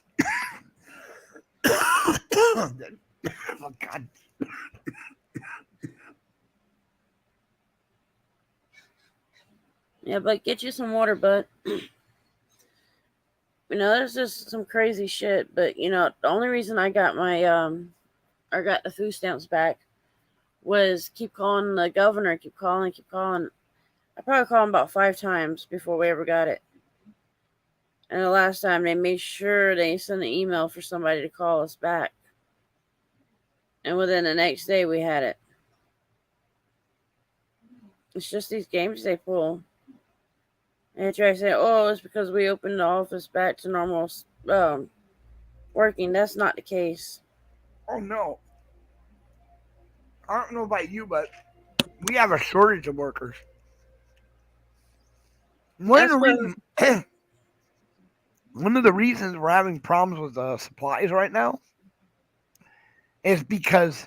oh God. yeah, but get you some water, but there's just some crazy shit. But the only reason I got I got the food stamps back was keep calling the governor, keep calling, keep calling. I probably called him about 5 times before we ever got it. And the last time they made sure they sent an email for somebody to call us back. And within the next day we had it. It's just these games they pull. And they try to say, oh, it's because we opened the office back to normal working. That's not the case. Oh no. I don't know about you, but we have a shortage of workers. One of That's the what. reasons one of the reasons we're having problems with supplies right now is because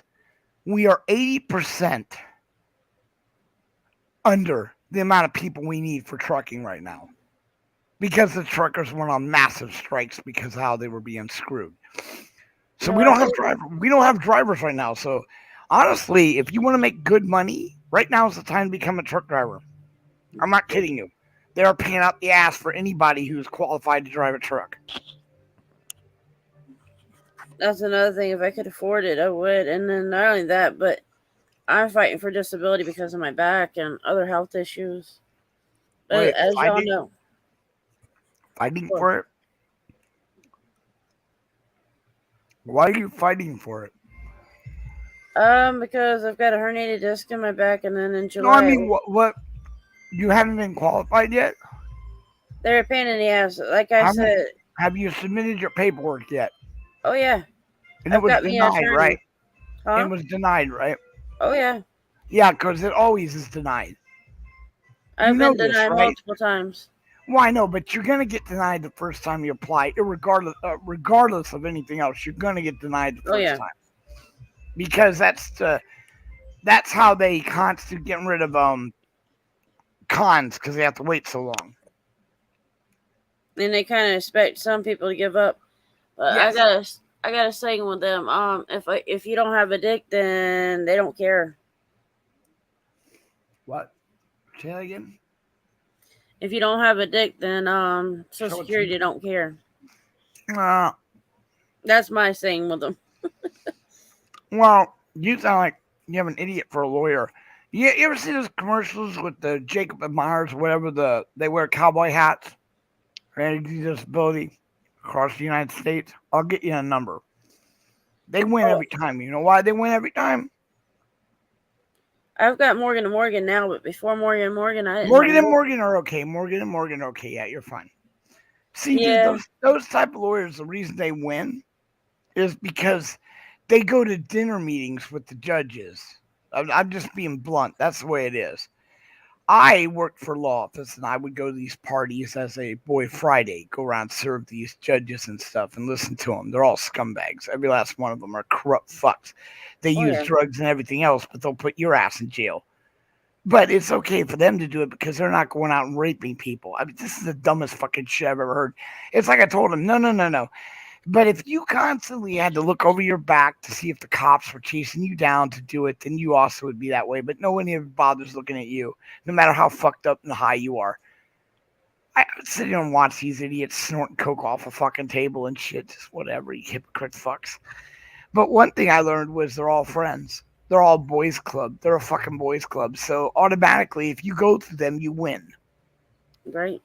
we are 80% under the amount of people we need for trucking right now. Because the truckers went on massive strikes because of how they were being screwed. So we don't have drivers right now. So honestly, if you want to make good money, right now is the time to become a truck driver. I'm not kidding you. They are paying out the ass for anybody who's qualified to drive a truck. That's another thing. If I could afford it, I would. And then not only that, but I'm fighting for disability because of my back and other health issues. But Wait, as y'all know, fighting what? for it? Why are you fighting for it? Because I've got a herniated disc in my back, and then in No, I July mean, what? You haven't been qualified yet? they're a pain in the ass. Like I Haven't said, have you submitted your paperwork yet? oh yeah, And it I've was got me an denied, right? attorney, It huh? was denied, right? Oh yeah, Yeah, because it always is denied. You I've know been this, denied right? multiple times. Well, I know, but you're gonna get denied the first time you apply, regardless of anything else. You're gonna get denied the Oh first yeah, time because that's how they constitute getting rid of cons because they have to wait so long. and they kind of expect some people to give up. But Yes. I got a saying with them. If you don't have a dick, then they don't care. What? Say that again. If you don't have a dick, then Social So it's Security don't care. uh, That's my saying with them. well, you sound like you have an idiot for a lawyer. You ever see those commercials with the Jacob and Myers, whatever they wear cowboy hats, and disability across the United States? I'll get you a number. They win Oh, every time. You know why they win every time? I've got Morgan and Morgan now, but before Morgan and Morgan, I didn't have Morgan and no. Morgan are okay. Morgan and Morgan are okay. Yeah, you're fine. See, dude, Yeah, those type of lawyers, the reason they win is because they go to dinner meetings with the judges. I'm just being blunt. That's the way it is. I worked for law office and I would go to these parties as a boy Friday, go around serve these judges and stuff and listen to them. They're all scumbags. Every last one of them are corrupt fucks. They oh use yeah, drugs and everything else, but they'll put your ass in jail. But it's okay for them to do it because they're not going out and raping people. I mean, this is the dumbest fucking shit I've ever heard. It's like I told them, no, no, no, no. But if you constantly had to look over your back to see if the cops were chasing you down to do it, then you also would be that way. But no one ever bothers looking at you, no matter how fucked up and high you are. I would sit here and watch these idiots snorting coke off a fucking table and shit, just whatever, you hypocrite fucks. But one thing I learned was they're all friends. They're all boys club. They're a fucking boys club. So automatically, if you go through them, you win right.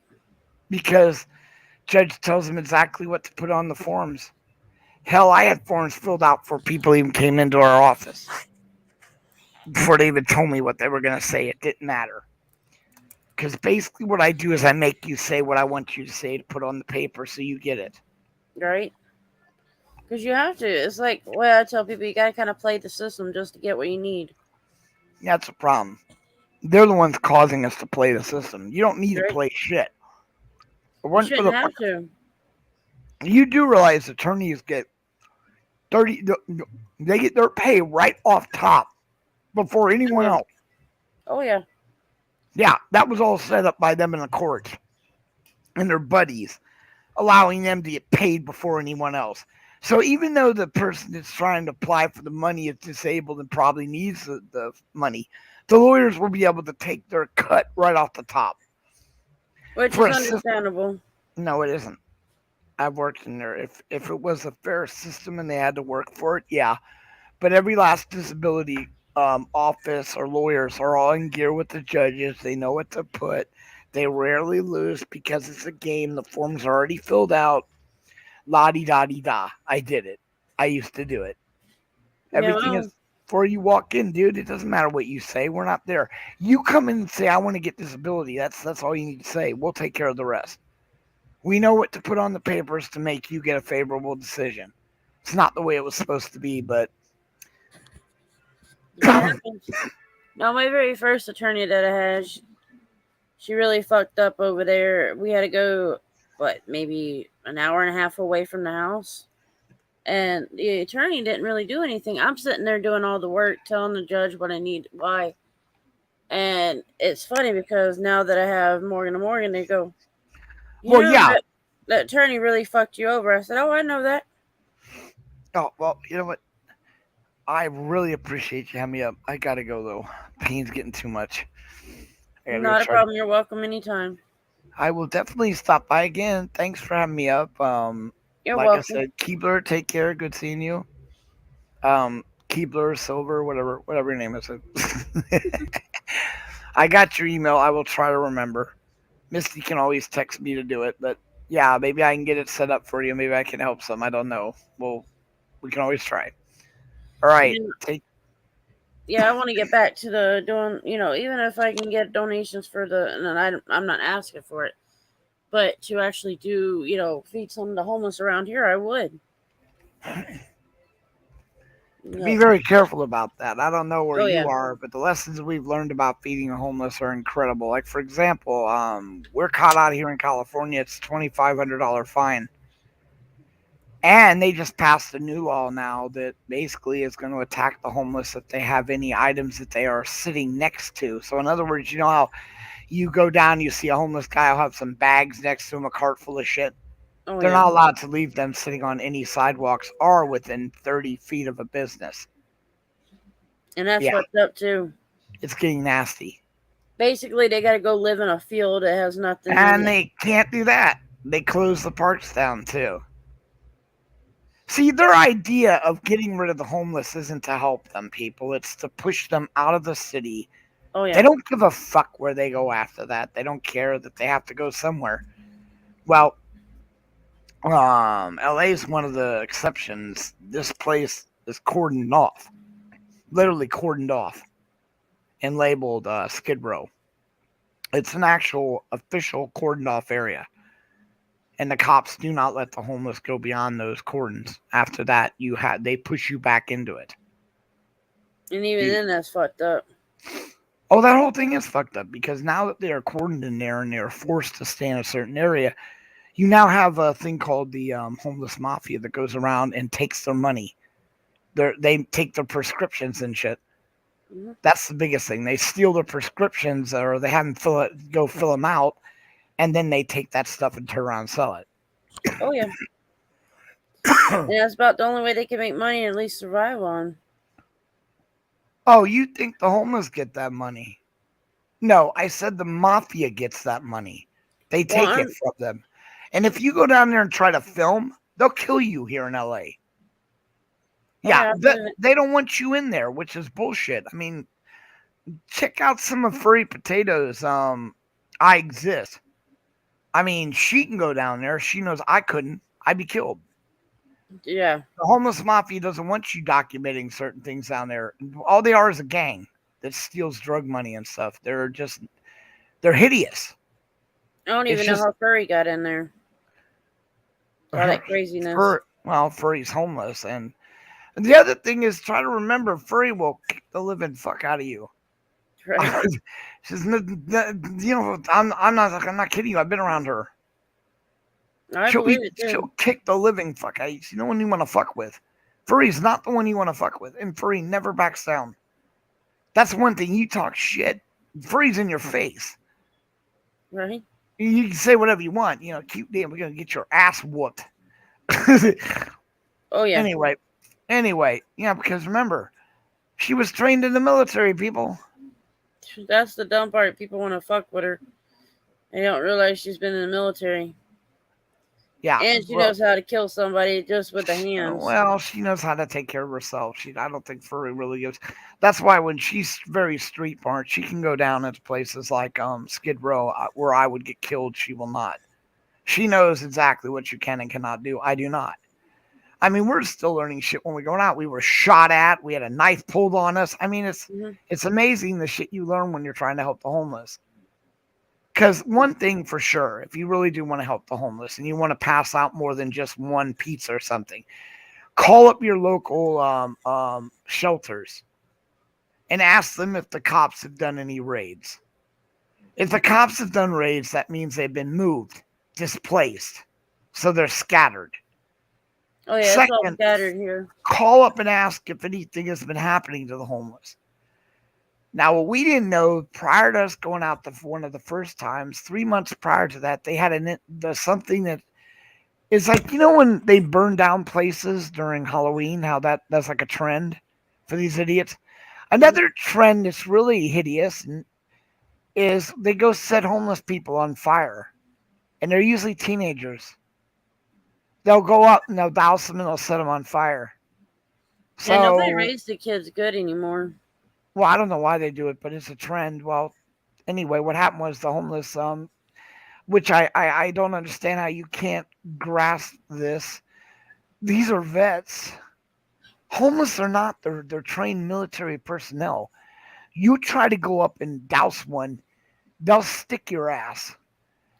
because judge tells them exactly what to put on the forms. Hell, I had forms filled out before people even came into our office. Before they even told me what they were going to say, it didn't matter. Because basically, what I do is I make you say what I want you to say to put on the paper so you get it. Right. Because you have to. It's like, well, I tell people you got to kind of play the system just to get what you need. That's a problem. They're the ones causing us to play the system. You don't need to Right? play shit. It You wasn't for shouldn't the have to. you do realize attorneys get 30 they get their pay right off top before anyone Yeah. else. Oh, yeah. Yeah, that was all set up by them in the courts and their buddies, allowing them to get paid before anyone else. So even though the person that's trying to apply for the money is disabled and probably needs the money, the lawyers will be able to take their cut right off the top. Which For is a system, understandable. no, it isn't. I've worked in there. If it was a fair system and they had to work for it, yeah. But every last disability office or lawyers are all in gear with the judges. They know what to put. They rarely lose because it's a game. The forms are already filled out. La di da di da. I did it. I used to do it. Yeah, Everything is well, before you walk in, dude. It doesn't matter what you say. We're not there. You come in and say, "I want to get disability." That's all you need to say. We'll take care of the rest. We know what to put on the papers to make you get a favorable decision. It's not the way it was supposed to be, but it happens. No, my very first attorney that I had, she really fucked up over there. We had to go, what, maybe an hour and a half away from the house. And the attorney didn't really do anything. I'm sitting there doing all the work, telling the judge what I need, why. And it's funny because now that I have Morgan and Morgan, they go, well, yeah. that attorney really fucked you over. I said, oh, I know that. Oh well, you know what? I really appreciate you having me up. I gotta go though. Pain's getting too much. I gotta go Not a try. problem. You're welcome anytime. I will definitely stop by again. Thanks for having me up. You're Like I welcome. said, Keebler, take care. Good seeing you. Keebler, Silver, whatever your name is. I got your email. I will try to remember. Misty can always text me to do it, but yeah, maybe I can get it set up for you. Maybe I can help some. I don't know. Well, we can always try. All right. And Take. yeah, I want to get back to the doing, even if I can get donations for and I'm not asking for it, but to actually do, feed some of the homeless around here, I would. Be Yeah. very careful about that. I don't know where Oh, you yeah. are, but the lessons we've learned about feeding the homeless are incredible. Like for example, we're caught out here in California. It's $2,500 fine, and they just passed a new law now that basically is going to attack the homeless if they have any items that they are sitting next to. So in other words, you know how you go down, you see a homeless guy will have some bags next to him, a cart full of shit. Oh, They're yeah. not allowed to leave them sitting on any sidewalks or within 30 feet of a business. And that's Yeah, what's up, too. it's getting nasty. Basically, they got to go live in a field that has And nothing. they can't do that. They close the parks down too. See, their idea of getting rid of the homeless isn't to help them, people. It's to push them out of the city. Oh, They yeah. don't give a fuck where they go after that. They don't care that they have to go somewhere. Well, LA is one of the exceptions. This place is cordoned off, literally cordoned off, and labeled Skid Row. It's an actual official cordoned off area. And the cops do not let the homeless go beyond those cordons. After that, they push you back into it. And even You, then, that's fucked up. oh, that whole thing is fucked up because now that they are cordoned in there and they are forced to stay in a certain area, you now have a thing called the homeless mafia that goes around and takes their money. They take their prescriptions and shit. Hmm. That's the biggest thing. They steal their prescriptions or they have them go fill them out, and then they take that stuff and turn around and sell it. Oh, yeah. And that's about the only way they can make money and at least survive on. Oh, you think the homeless get that money? No, I said the mafia gets that money. They Well, take it from them. And if you go down there and try to film, they'll kill you here in LA. oh, Yeah, yeah, I believe it. they don't want you in there, which is bullshit. I mean, check out some of Furry Potatoes. I exist. I mean, she can go down there. She knows I couldn't. I'd be killed. Yeah. The homeless mafia doesn't want you documenting certain things down there. All they are is a gang that steals drug money and stuff. They're hideous. I don't It's even know just how Furry got in there. All that for craziness. Well, furry's homeless, and the other thing is try to remember furry will kick the living fuck out of you. Right. She's, I'm not kidding you. I've been around her. I believe it too. She'll kick the living fuck out of you. She's no one you want to fuck with. Furry's not the one you want to fuck with, and furry never backs down. That's one thing. You talk shit, furry's in your face. Right. You can say whatever you want. Cute damn, we're gonna get your ass whooped. Oh yeah. anyway, yeah, because remember, she was trained in the military, people. That's the dumb part. People want to fuck with her. They don't realize she's been in the military. Yeah, And she bro. knows how to kill somebody just with the hands. Well, she knows how to take care of herself. I don't think furry really gives. That's why when she's very street smart, she can go down into places like Skid Row, where I would get killed. She will not. She knows exactly what you can and cannot do. I do not. I mean, we're still learning shit when we're going out. We were shot at. We had a knife pulled on us. I mean, Hmm. it's amazing the shit you learn when you're trying to help the homeless. Because one thing for sure, if you really do want to help the homeless and you want to pass out more than just one pizza or something, call up your local shelters and ask them if the cops have done any raids. If the cops have done raids, that means they've been moved, displaced, so they're scattered. Oh yeah, it's all Second, scattered here. call up and ask if anything has been happening to the homeless. Now, what we didn't know prior to us going out one of the first times, 3 months prior to that, they had something that is like, when they burn down places during Halloween, how that's like a trend for these idiots. Hmm. Another trend that's really hideous is they go set homeless people on fire, and they're usually teenagers. They'll go up and they'll douse them and they'll set them on fire. Yeah, nobody So, raised the kids good anymore. well, I don't know why they do it, but it's a trend. Well, anyway, what happened was the homeless, which I don't understand how you can't grasp this. These are vets. Homeless or not, they're trained military personnel. You try to go up and douse one, they'll stick your ass.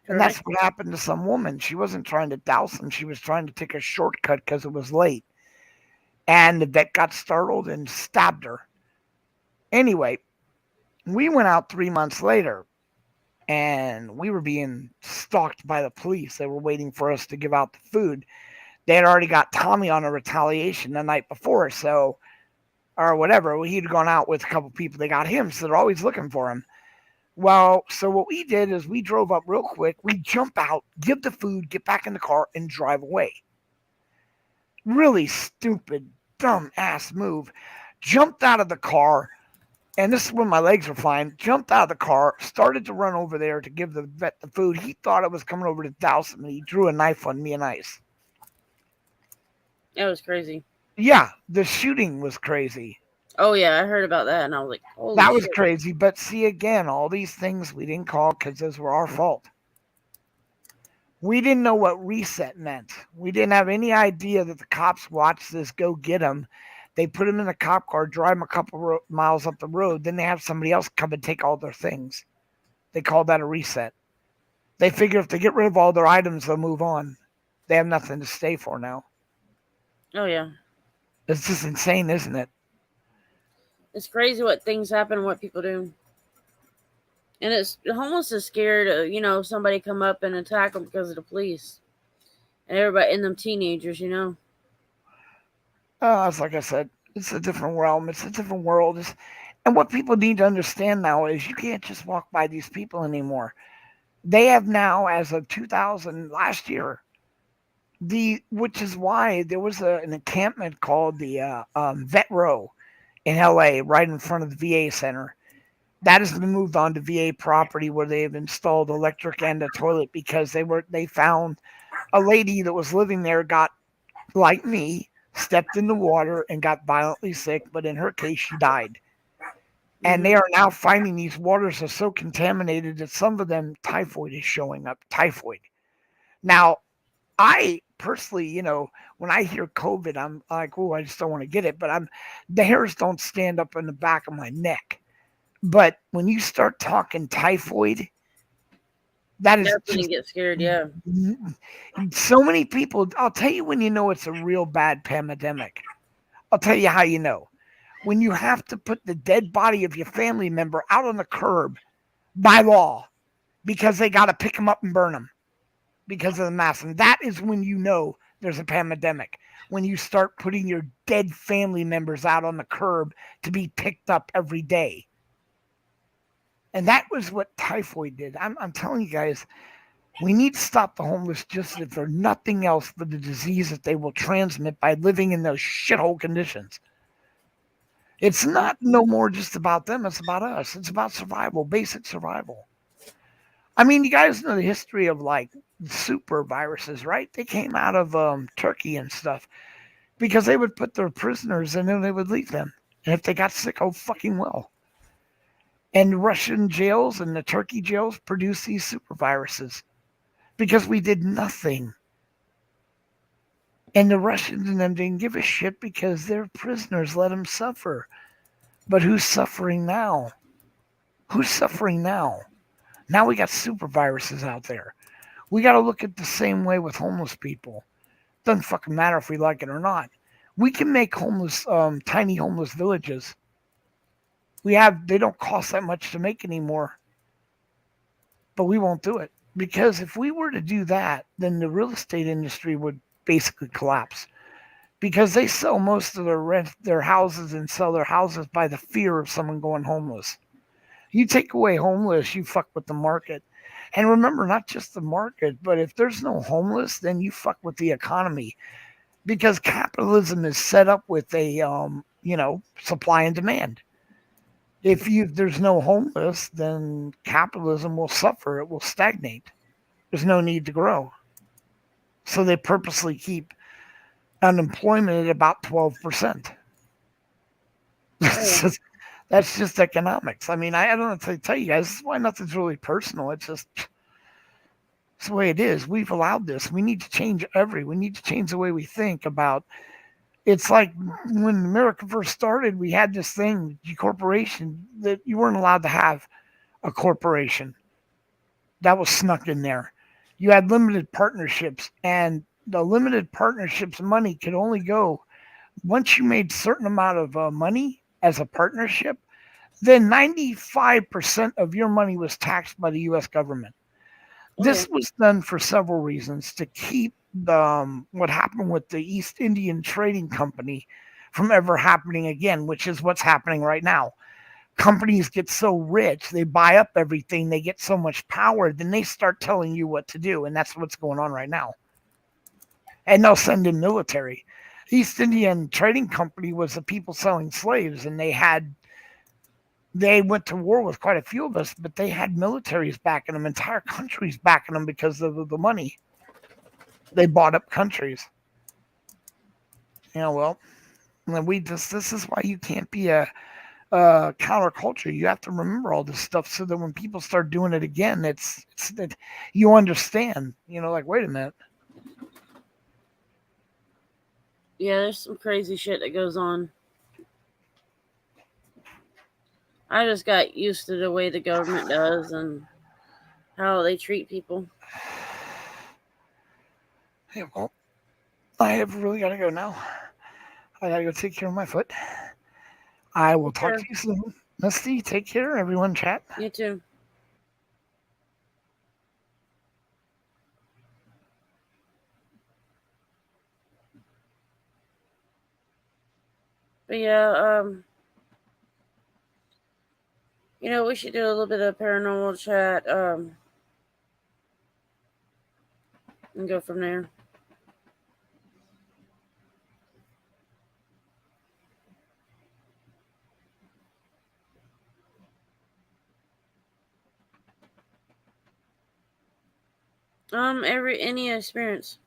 And that's Correct. what happened to some woman. She wasn't trying to douse him. She was trying to take a shortcut because it was late. And the vet got startled and stabbed her. Anyway, we went out 3 months later and we were being stalked by the police. They were waiting for us to give out the food. They had already got Tommy on a retaliation the night before, so, or whatever. He'd gone out with a couple people. They got him, so they're always looking for him. Well, so what we did is we drove up real quick. We jump out, give the food, get back in the car, and drive away. Really stupid, dumb ass move. Jumped out of the car, and this is when my legs were fine. Jumped out of the car, started to run over there to give the vet the food. He thought I was coming over to douse him, and he drew a knife on me and Ice. That was crazy. Yeah, the shooting was crazy. Oh yeah, I heard about that and I was like, holy That was shit. crazy. But see, again, all these things we didn't call because those were our fault. We didn't know what reset meant. We didn't have any idea that the cops watched this go get him. They put him in a cop car, drive him a couple miles up the road. Then they have somebody else come and take all their things. They call that a reset. They figure if they get rid of all their items, they'll move on. They have nothing to stay for now. Oh yeah. It's just insane, isn't it? It's crazy what things happen and what people do. And it's the homeless is scared of, somebody come up and attack them because of the police. And everybody and them teenagers. It's like I said, it's a different realm. It's a different world. And what people need to understand now is you can't just walk by these people anymore. They have now, as of 2000 last year, which is why there was an encampment called the Vet Row in LA, right in front of the VA center. That has been moved on to VA property where they have installed electric and a toilet because they found a lady that was living there got, like me, stepped in the water and got violently sick, but in her case she died. And Hmm. they are now finding these waters are so contaminated that some of them typhoid is showing up. Typhoid. Now, I personally, when I hear COVID, I'm like, oh, I just don't want to get it. But the hairs don't stand up in the back of my neck. But when you start talking typhoid, That is Definitely just get scared. Yeah. so many people. I'll tell you when you know it's a real bad pandemic. I'll tell you how you know. When you have to put the dead body of your family member out on the curb by law because they got to pick them up and burn them because of the mask. And that is when you know there's a pandemic. When you start putting your dead family members out on the curb to be picked up every day. And that was what typhoid did. I'm telling you guys, we need to stop the homeless just if for nothing else for the disease that they will transmit by living in those shithole conditions. It's not no more just about them, it's about us. It's about survival, basic survival. I mean, you guys know the history of like super viruses, right? They came out of Turkey and stuff because they would put their prisoners and then they would leave them. And if they got sick, oh fucking well. And Russian jails and the Turkey jails produce these super viruses because we did nothing. And the Russians and them didn't give a shit because their prisoners let them suffer. But who's suffering now? Who's suffering now? Now we got super viruses out there. We got to look at the same way with homeless people. Doesn't fucking matter if we like it or not. We can make homeless, tiny homeless villages. They don't cost that much to make anymore, but we won't do it because if we were to do that, then the real estate industry would basically collapse because they sell most of their houses and sell their houses by the fear of someone going homeless. You take away homeless, you fuck with the market. And remember, not just the market, but if there's no homeless, then you fuck with the economy because capitalism is set up with a supply and demand. There's no homeless, then capitalism will suffer. It will stagnate. There's no need to grow. So they purposely keep unemployment at about 12%. Oh, That's just economics. I mean, I don't know to tell you guys. This is why nothing's really personal. It's the way it is. We've allowed this. We need to change the way we think about. It's like when America first started, we had this thing, corporation, that you weren't allowed to have a corporation. That was snuck in there. You had limited partnerships, and the limited partnerships money could only go once you made certain amount of money as a partnership. Then 95% of your money was taxed by the U.S. government. oh, This was done for several reasons to keep what happened with the East Indian Trading Company from ever happening again, which is what's happening right now. Companies get so rich, they buy up everything, they get so much power, then they start telling you what to do. And that's what's going on right now. And they'll send in military. East Indian Trading Company was the people selling slaves, and they went to war with quite a few of us, but they had militaries backing them, entire countries backing them because of the money. They bought up countries. Well, this is why you can't be a counterculture. You have to remember all this stuff so that when people start doing it again, it's that you understand. Like wait a minute. yeah. There's some crazy shit that goes on. I just got used to the way the government does and how they treat people. Hey, well, I have really got to go now. I got to go take care of my foot. I will Take talk to care. you soon. Misty, take care. Everyone, chat. You too. But yeah, we should do a little bit of paranormal chat, and go from there. Any experience,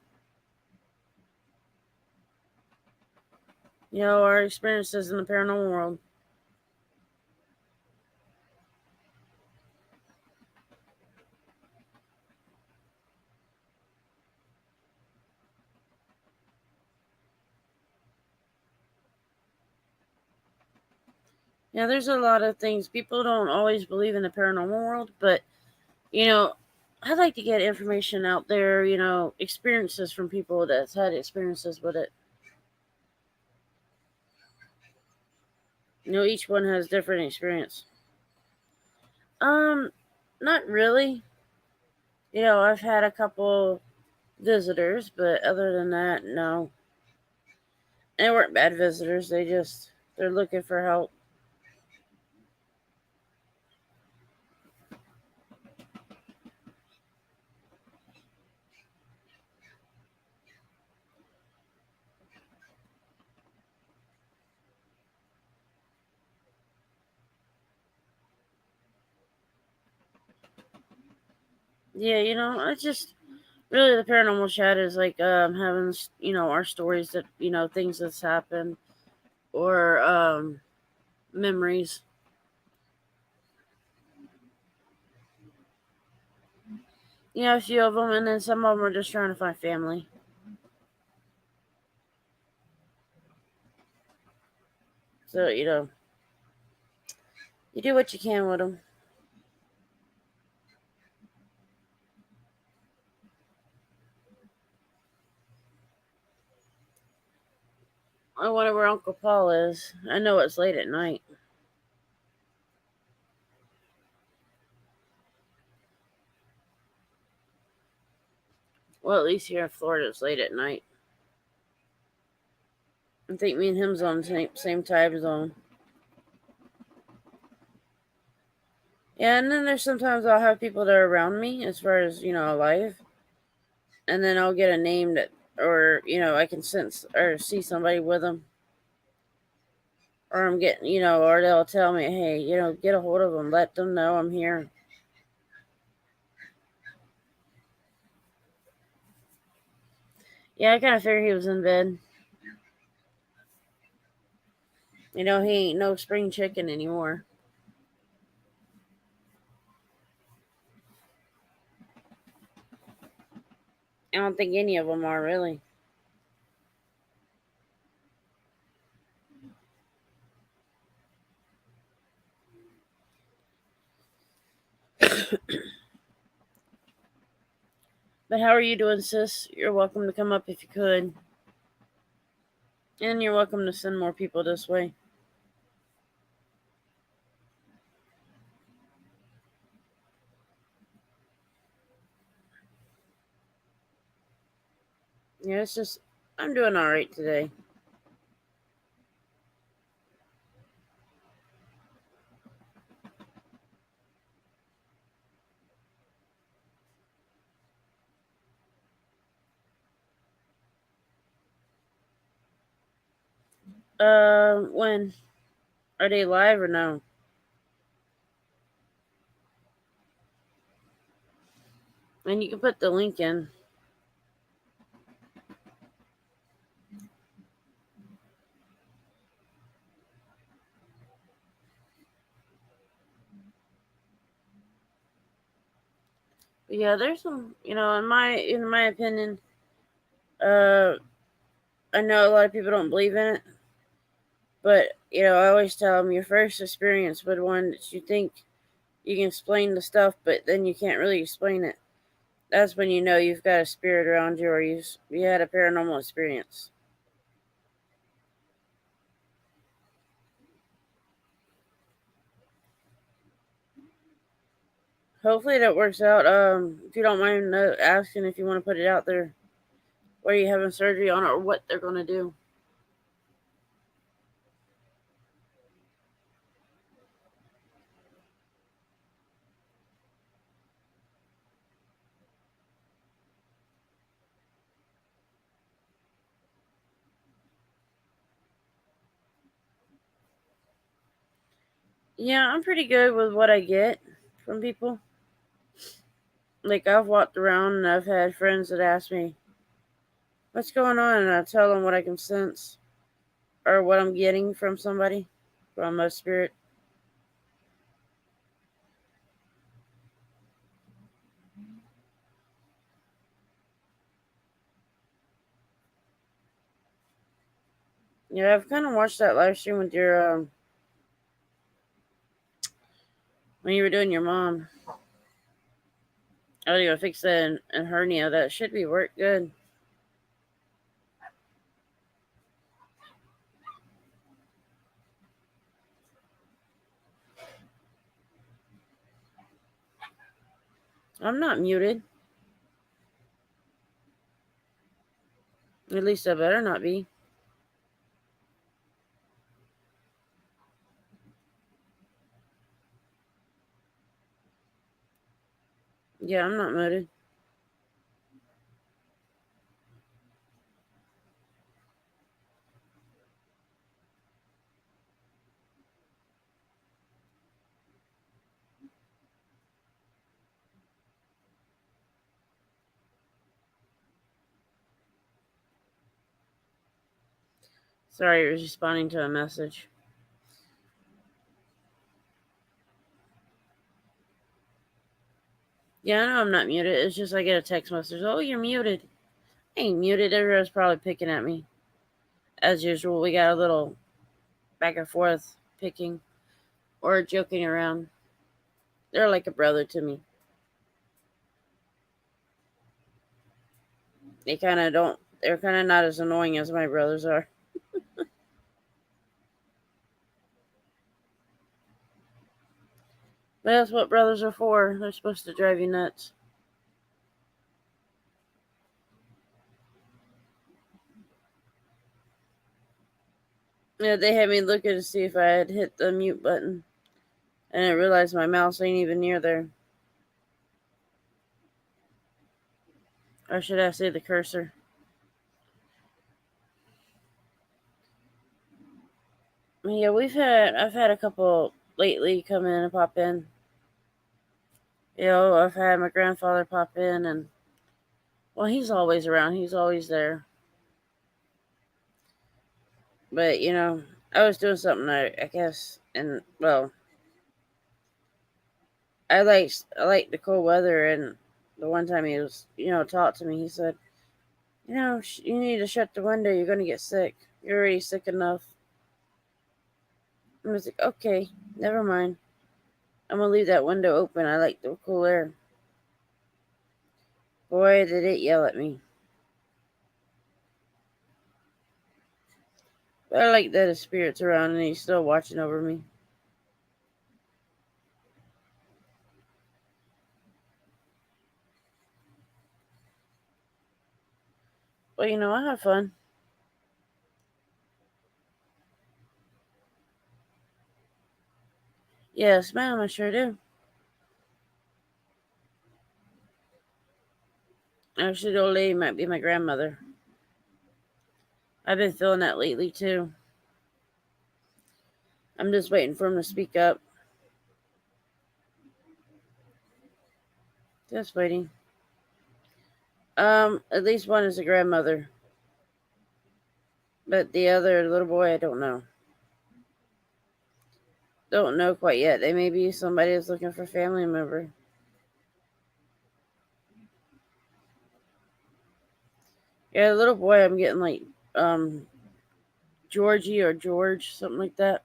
our experiences in the paranormal world. There's a lot of things people don't always believe in the paranormal world, but you know, I'd like to get information out there, experiences from people that's had experiences with it. Each one has different experience. Um, Not really. I've had a couple visitors, but other than that, no. They weren't bad visitors. They're looking for help. Yeah, it's just really the paranormal chat is like having our stories that things that's happened or memories. A few of them, and then some of them are just trying to find family. So you do what you can with them. I wonder where Uncle Paul is. I know it's late at night. Well, at least here in Florida, it's late at night. I think me and him's on the same time zone. Yeah, and then there's sometimes I'll have people that are around me as far as alive, and then I'll get a name that, or I can sense or see somebody with them, or I'm getting, or they'll tell me, hey, get a hold of them, let them know I'm here. Yeah, I kind of figured he was in bed. He ain't no spring chicken anymore. I don't think any of them are really. But how are you doing, sis? You're welcome to come up if you could, and you're welcome to send more people this way. Yeah, it's just I'm doing all right today. When are they live or no? And you can put the link in. But yeah, there's some, in my opinion, uh, I know a lot of people don't believe in it, but I always tell them your first experience with one that you think you can explain the stuff, but then you can't really explain it. That's when you've got a spirit around you, or you had a paranormal experience. Hopefully that works out. If you don't mind asking if you want to put it out there, what are you having surgery on, or what they're gonna do? Yeah, I'm pretty good with what I get from people. Like I've walked around and I've had friends that ask me what's going on, and I tell them what I can sense or what I'm getting from somebody, from a spirit. Yeah, I've kind of watched that live stream with your when you were doing your mom. I gotta go fix that and hernia. That should be work good. I'm not muted. At least I better not be. Yeah, I'm not muted. Sorry, I was responding to a message. Yeah, I know I'm not muted. It's just I get a text message. Oh, you're muted. I ain't muted. Everyone's probably picking at me. As usual, we got a little back and forth picking or joking around. They're like a brother to me. They kind of don't. They're kind of not as annoying as my brothers are. But that's what brothers are for. They're supposed to drive you nuts. Yeah, they had me looking to see if I had hit the mute button, and I realized my mouse ain't even near there. Or should I say the cursor? Yeah, I've had a couple lately come in and pop in. I've had my grandfather pop in, and well, he's always around. He's always there. But I was doing something. I guess, and well, I like the cold weather. And the one time he was talked to me, he said, you need to shut the window. You're gonna get sick. You're already sick enough. I was like, okay, never mind. I'm gonna leave that window open. I like the cool air. Boy, did it yell at me. But I like that his spirit's around and he's still watching over me. But I have fun. Yes, ma'am, I sure do. Actually, the old lady might be my grandmother. I've been feeling that lately, too. I'm just waiting for him to speak up. Just waiting. At least one is a grandmother. But the other little boy, I don't know. Don't know quite yet. They may be somebody that's looking for a family member. Yeah, the little boy, I'm getting like, um, Georgie or George, something like that.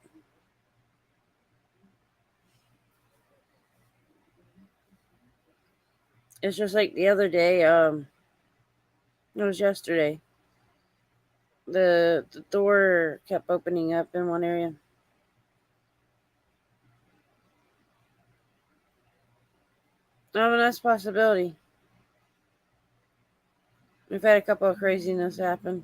It's just like the other day, it was yesterday. The door kept opening up in one area. That's a possibility. We've had a couple of craziness happen.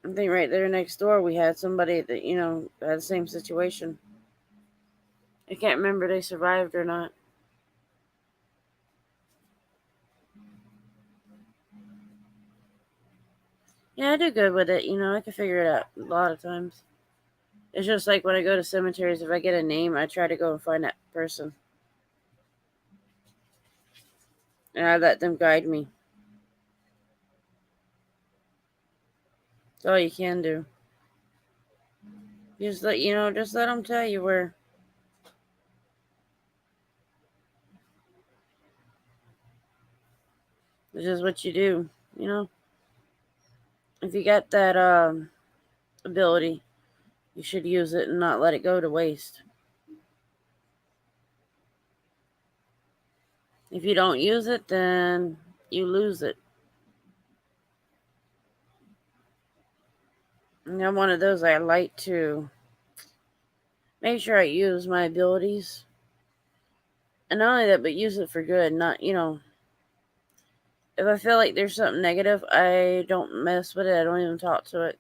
I think right there next door we had somebody that, had the same situation. I can't remember if they survived or not. Yeah, I do good with it. I can figure it out a lot of times. It's just like when I go to cemeteries, if I get a name, I try to go and find that person. And I let them guide me. That's all you can do. Just let them tell you where. This is what you do. If you got that ability, you should use it and not let it go to waste. If you don't use it, then you lose it. And I'm one of those, I like to make sure I use my abilities. And not only that, but use it for good. Not, if I feel like there's something negative, I don't mess with it. I don't even talk to it.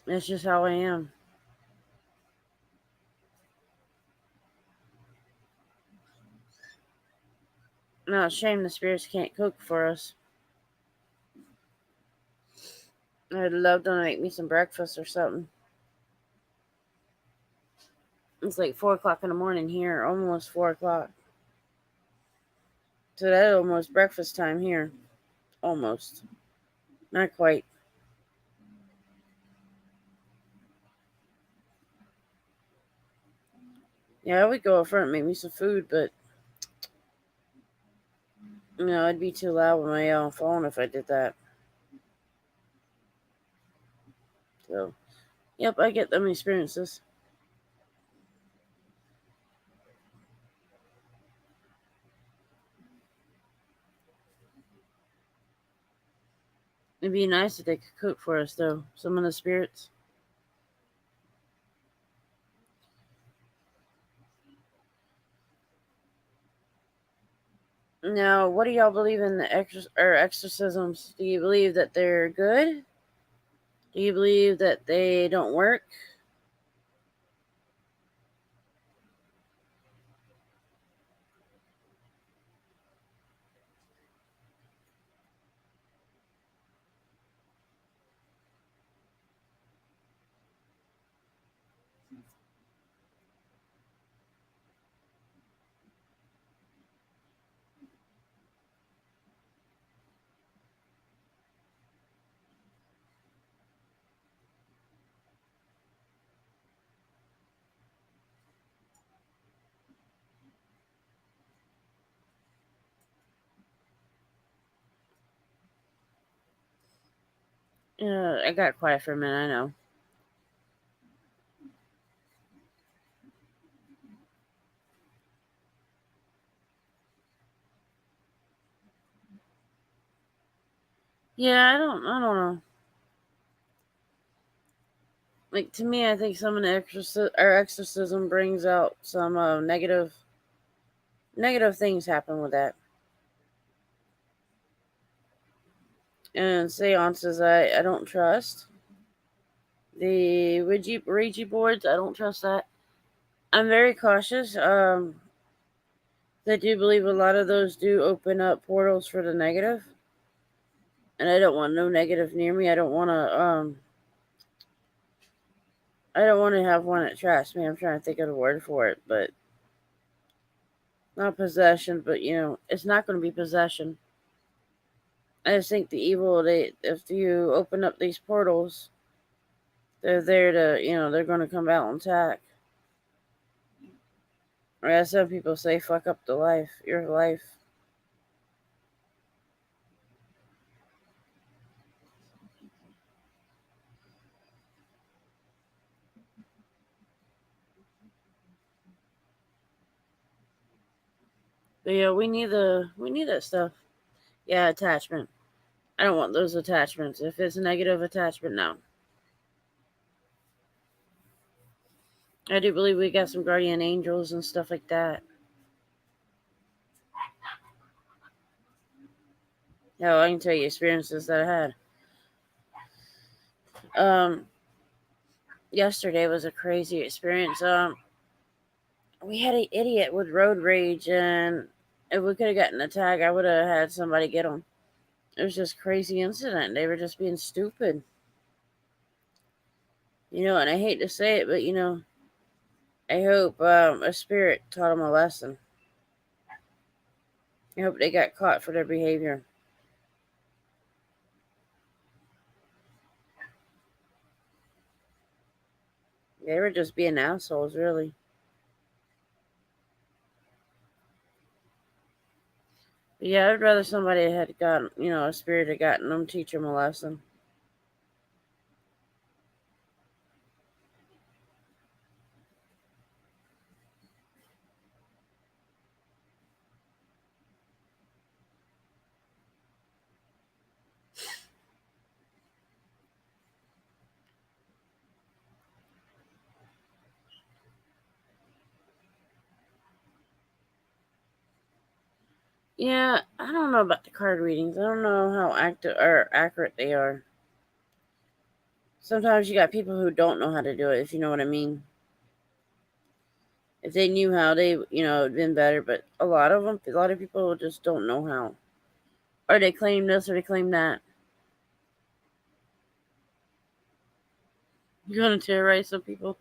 It's just how I am. No, it's a shame the spirits can't cook for us. I'd love them to make me some breakfast or something. It's like 4 o'clock in the morning here, almost 4 o'clock. So that's almost breakfast time here. Almost. Not quite. Yeah, I would go up front and make me some food, but I'd be too loud with my phone if I did that. So, yep, I get them experiences. It'd be nice if they could cook for us, though. Some of the spirits. Now, what do y'all believe in the exorcisms? Do you believe that they're good? Do you believe that they don't work? I got quiet for a minute, I know. Yeah, I don't know. Like, to me, I think some of the exorcism brings out some negative things happen with that. And seances, I don't trust. The Ouija boards, I don't trust that. I'm very cautious. I do believe a lot of those do open up portals for the negative, and I don't want no negative near me. I don't want to have one that traps me. I'm trying to think of the word for it, but not possession. But it's not going to be possession. I just think the evil. If you open up these portals, they're there to, they're going to come out and attack. Or as some people say, fuck up your life. But yeah, we need that stuff. Yeah, attachment. I don't want those attachments. If it's a negative attachment, no. I do believe we got some guardian angels and stuff like that. Yeah, I can tell you experiences that I had. Um, Yesterday was a crazy experience. We had an idiot with road rage, and if we could have gotten a tag, I would have had somebody get them. It was just crazy incident. They were just being stupid, And I hate to say it, but I hope a spirit taught them a lesson. I hope they got caught for their behavior. They were just being assholes, really. But yeah, I'd rather somebody had gotten, a spirit had gotten them, teach them a lesson. Yeah, I don't know about the card readings. I don't know how active or accurate they are. Sometimes you got people who don't know how to do it, if you know what I mean. If they knew how, they it'd been better. But a lot of people just don't know how, or they claim this or they claim that. You're gonna terrorize some people.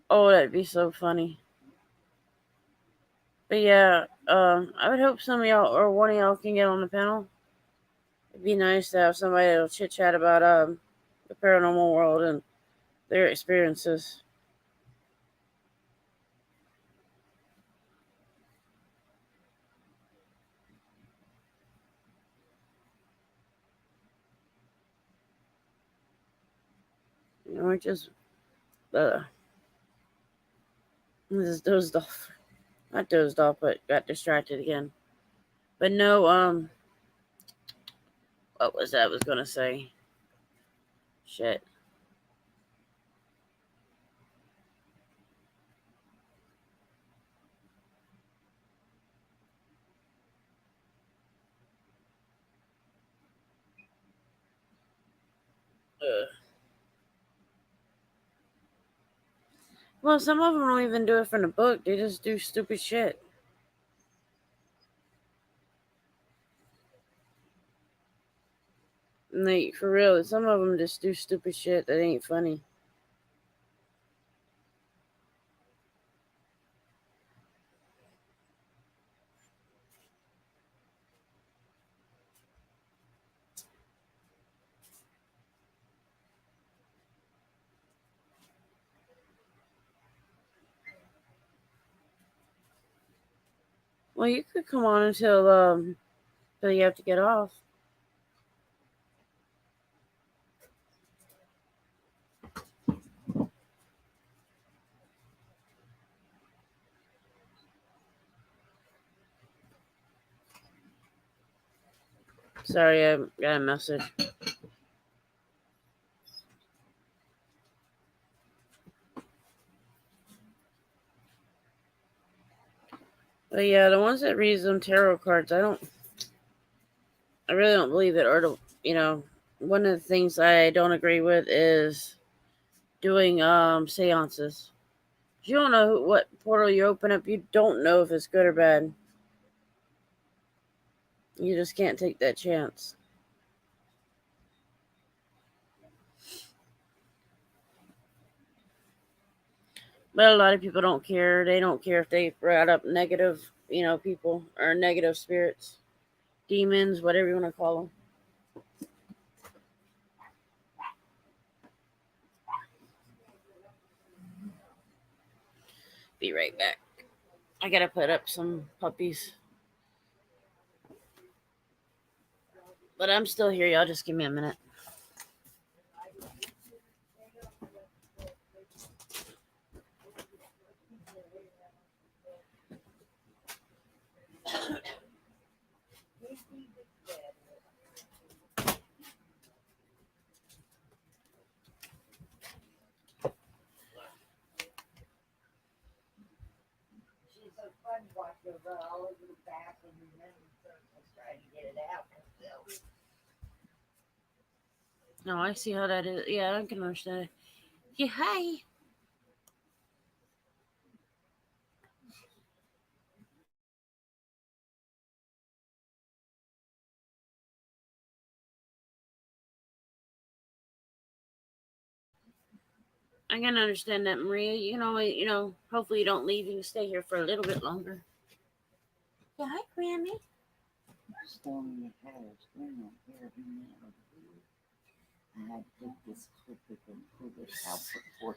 Oh, that'd be so funny. But yeah, I would hope some of y'all or one of y'all can get on the panel. It'd be nice to have somebody that'll chit chat about the paranormal world and their experiences. I just uh, just dozed off. Not dozed off, but got distracted again. But no, what was that I was gonna say? Shit. Ugh. Well, some of them don't even do it from the book. They just do stupid shit. And they, for real, some of them just do stupid shit that ain't funny. Well, you could come on until you have to get off. Sorry, I got a message. But yeah, the ones that read them tarot cards, I really don't believe it. Or one of the things I don't agree with is doing seances. You don't know what portal you open up. You don't know if it's good or bad. You just can't take that chance. But a lot of people don't care. They don't care if they brought up negative, people or negative spirits, demons, whatever you want to call them. Be right back. I gotta put up some puppies. But I'm still here, y'all. Just give me a minute. She's so fun to watch her run all over the back and run in circles trying to get it out herself. No, I see how that is. Yeah, I can understand it. Yeah, hi. I can understand that, Maria. Hopefully you don't leave. You can stay here for a little bit longer. Yeah, hi, Grammy. Storm the house, grandma, here, I had to take this clipper and pull this out before.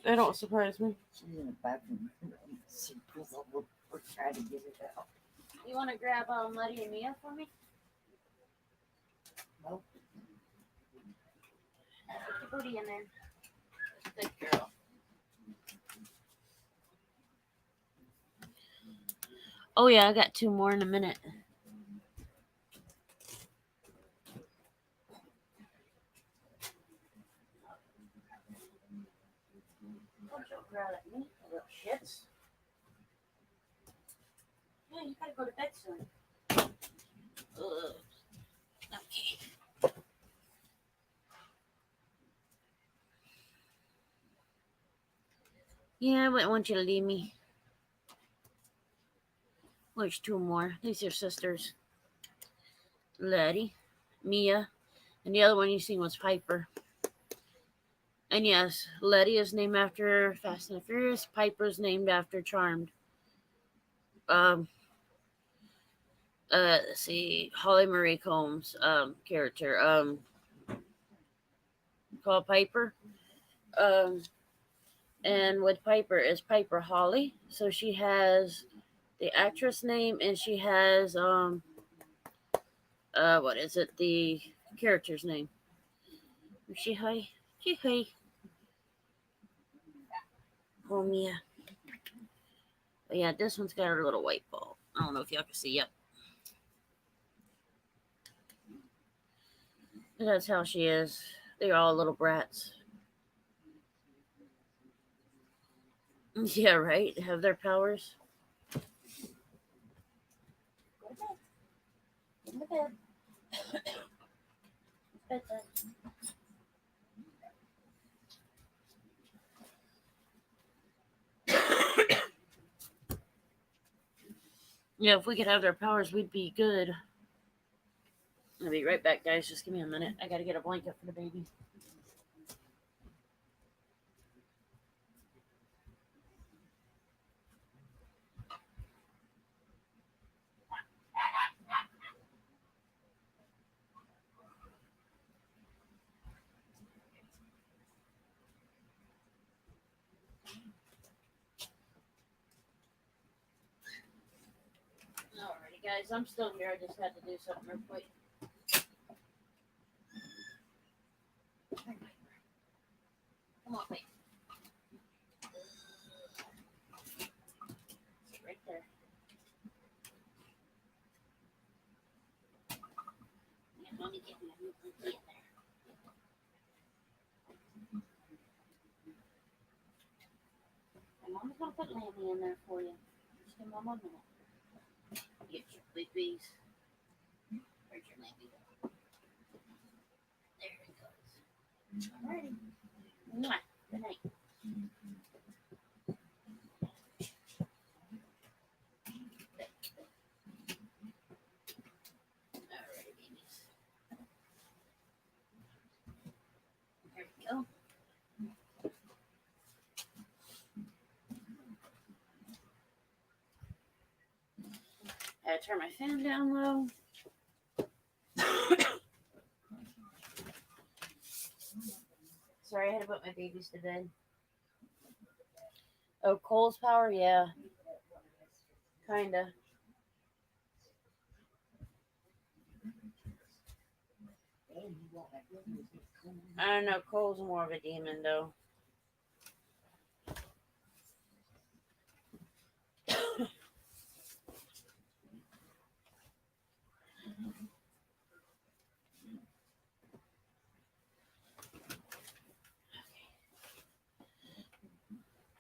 That don't surprise me. She's in the bathroom. She pulls over or try to get it out. You want to grab Letty and Mia for me? Nope. Put your booty in there. Good girl. Oh yeah, I got two more in a minute. Don't you grab at me, you little shits. Yeah, you gotta go to bed soon. Okay. Yeah, I wouldn't want you to leave me. There's two more. These are sisters. Letty, Mia, and the other one you seen was Piper. And yes, Letty is named after Fast and the Furious. Piper's named after Charmed. Um, let's see, Holly Marie Combs, character, called Piper. Um, and with Piper is Piper Holly. So she has the actress name and she has what is it? The character's name. She hi. She hi. Oh Mia. But yeah, this one's got her little white ball. I don't know if y'all can see. Yep. But that's how she is. They're all little brats. Yeah, right. Have their powers. Go to bed. Bedtime. Yeah, if we could have their powers, we'd be good. I'll be right back, guys. Just give me a minute. I gotta get a blanket for the baby. Alrighty, guys. I'm still here. I just had to do something real quick. Come on, wait. Right there. Yeah, mommy, get me a new blanket in there. And mommy's gonna put Lammy in there for you. Just give mom a minute. Get your babies. Where's your Lammy go? There he goes. Alrighty. Mwah. Good night. Alrighty, babies. There we go. I turn my fan down low. Sorry, I had to put my babies to bed. Oh, Cole's power? Yeah, kinda. I don't know. Cole's more of a demon, though.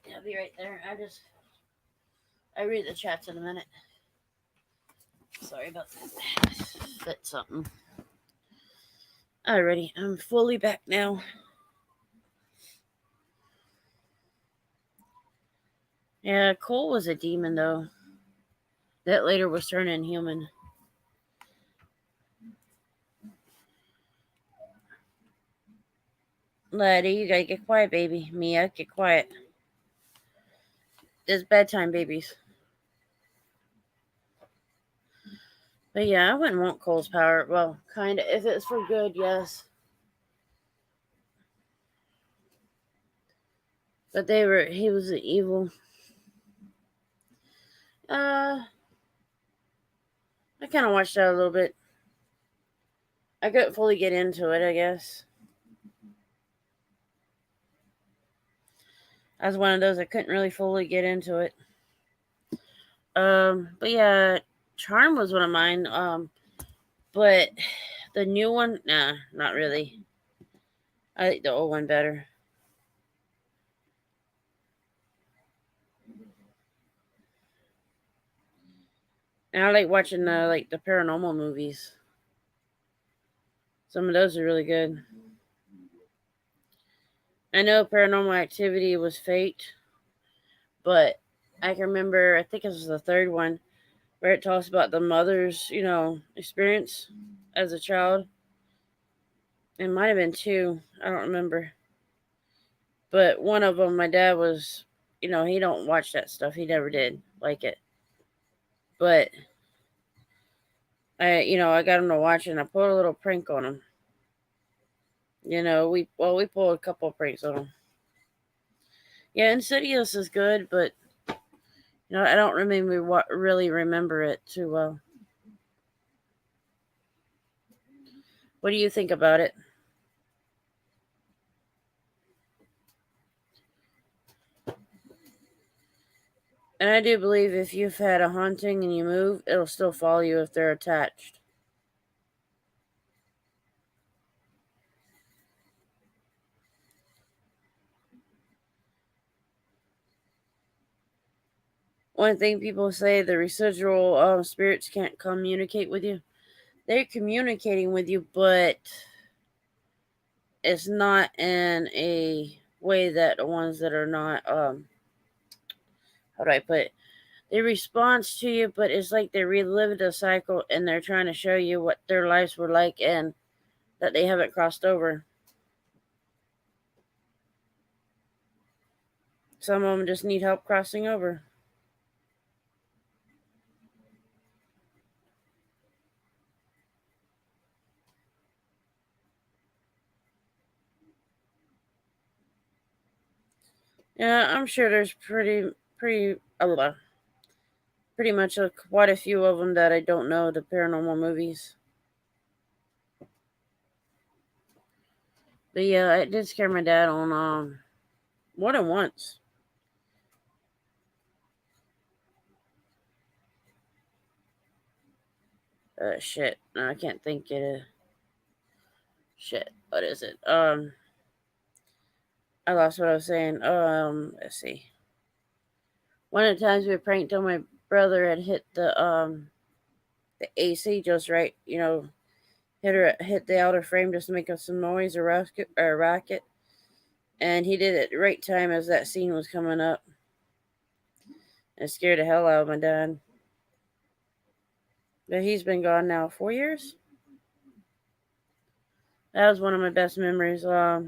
Yeah, I'll be right there. I read the chats in a minute. Sorry about that. Fit something. Alrighty, I'm fully back now. Yeah, Cole was a demon, though. That later was turning human. Letty, you gotta get quiet, baby. Mia, get quiet. It's bedtime, babies. But yeah, I wouldn't want Cole's power. Well, kinda. If it's for good, yes. But he was evil. I kind of watched that a little bit. I couldn't fully get into it, I guess. I was one of those that couldn't really fully get into it. But yeah, Charm was one of mine. But the new one, nah, not really. I like the old one better. And I like watching the paranormal movies. Some of those are really good. I know Paranormal Activity was faked, but I can remember. I think it was the third one where it talks about the mother's experience as a child. It might have been two. I don't remember. But one of them, my dad was, he don't watch that stuff. He never did like it. But I got him to watch it, and I pulled a little prank on him. We pulled a couple of pranks on him. Yeah, Insidious is good, but I don't really remember it too well. What do you think about it? And I do believe if you've had a haunting and you move, it'll still follow you if they're attached. One thing people say, the residual spirits can't communicate with you. They're communicating with you, but it's not in a way that the ones that are not how do I put it? They respond to you, but it's like they relived the cycle and they're trying to show you what their lives were like and that they haven't crossed over. Some of them just need help crossing over. Yeah, I'm sure there's pretty much quite a few of them that I don't know, the paranormal movies. But yeah, I did scare my dad on more than once. Shit, no, I can't think it. Shit, what is it? I lost what I was saying. Let's see. One of the times we pranked on my brother had hit the AC just right. Hit the outer frame just to make some noise or racket, and he did it right time as that scene was coming up. It scared the hell out of my dad. But he's been gone now 4 years. That was one of my best memories. Got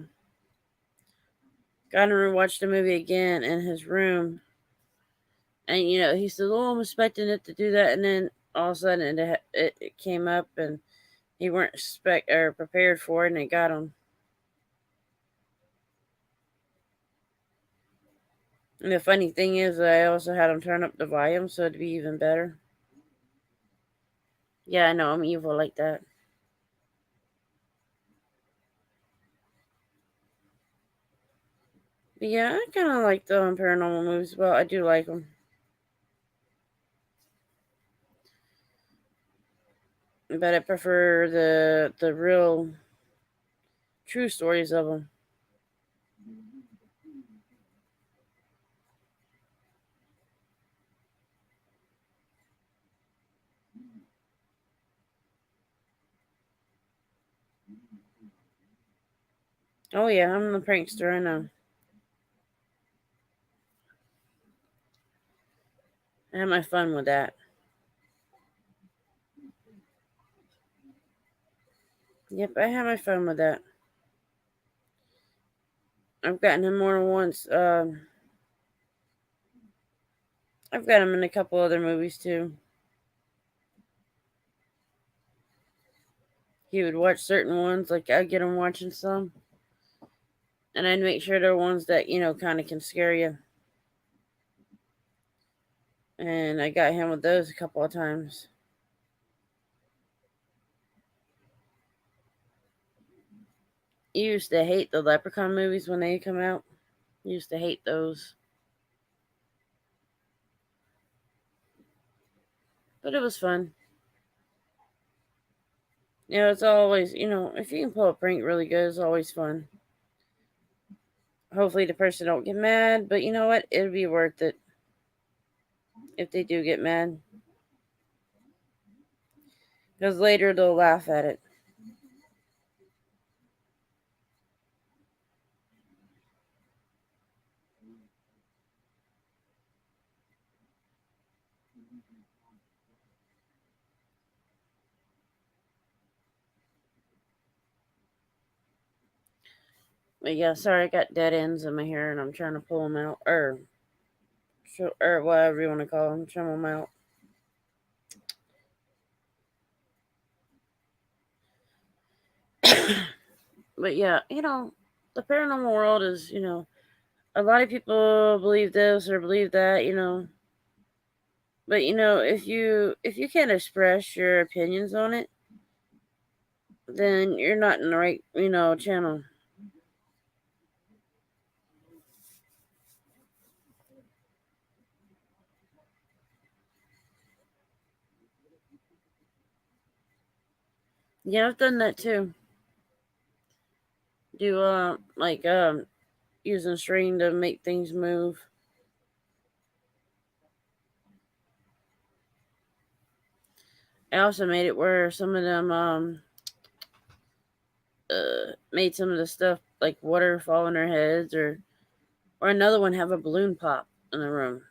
to watch the movie again in his room, and he said, "Oh, I'm expecting it to do that," and then all of a sudden it came up, and he weren't prepared for it, and it got him. And the funny thing is, I also had him turn up the volume so it'd be even better. Yeah, I know I'm evil like that. But yeah, I kind of like the paranormal movies. Well, I do like them, but I prefer the real, true stories of them. Oh yeah, I'm the prankster. I know. I have my fun with that. Yep, I have my fun with that. I've gotten him more than once. I've got him in a couple other movies too. He would watch certain ones, like I'd get him watching some, and I'd make sure they're ones that kind of can scare you. And I got him with those a couple of times. You used to hate the Leprechaun movies when they come out. You used to hate those, but it was fun. It's always if you can pull a prank really good, it's always fun. Hopefully the person don't get mad, but you know what? It'll be worth it if they do get mad. Because later they'll laugh at it. But yeah, sorry, I got dead ends in my hair and I'm trying to pull them out. Or whatever you want to call them, trim them out. But yeah, the paranormal world is, a lot of people believe this or believe that, But if you can't express your opinions on it, then you're not in the right, channel. Yeah, I've done that too. Do like using string to make things move. I also made it where some of them made some of the stuff like water fall on their heads, or another one have a balloon pop in the room.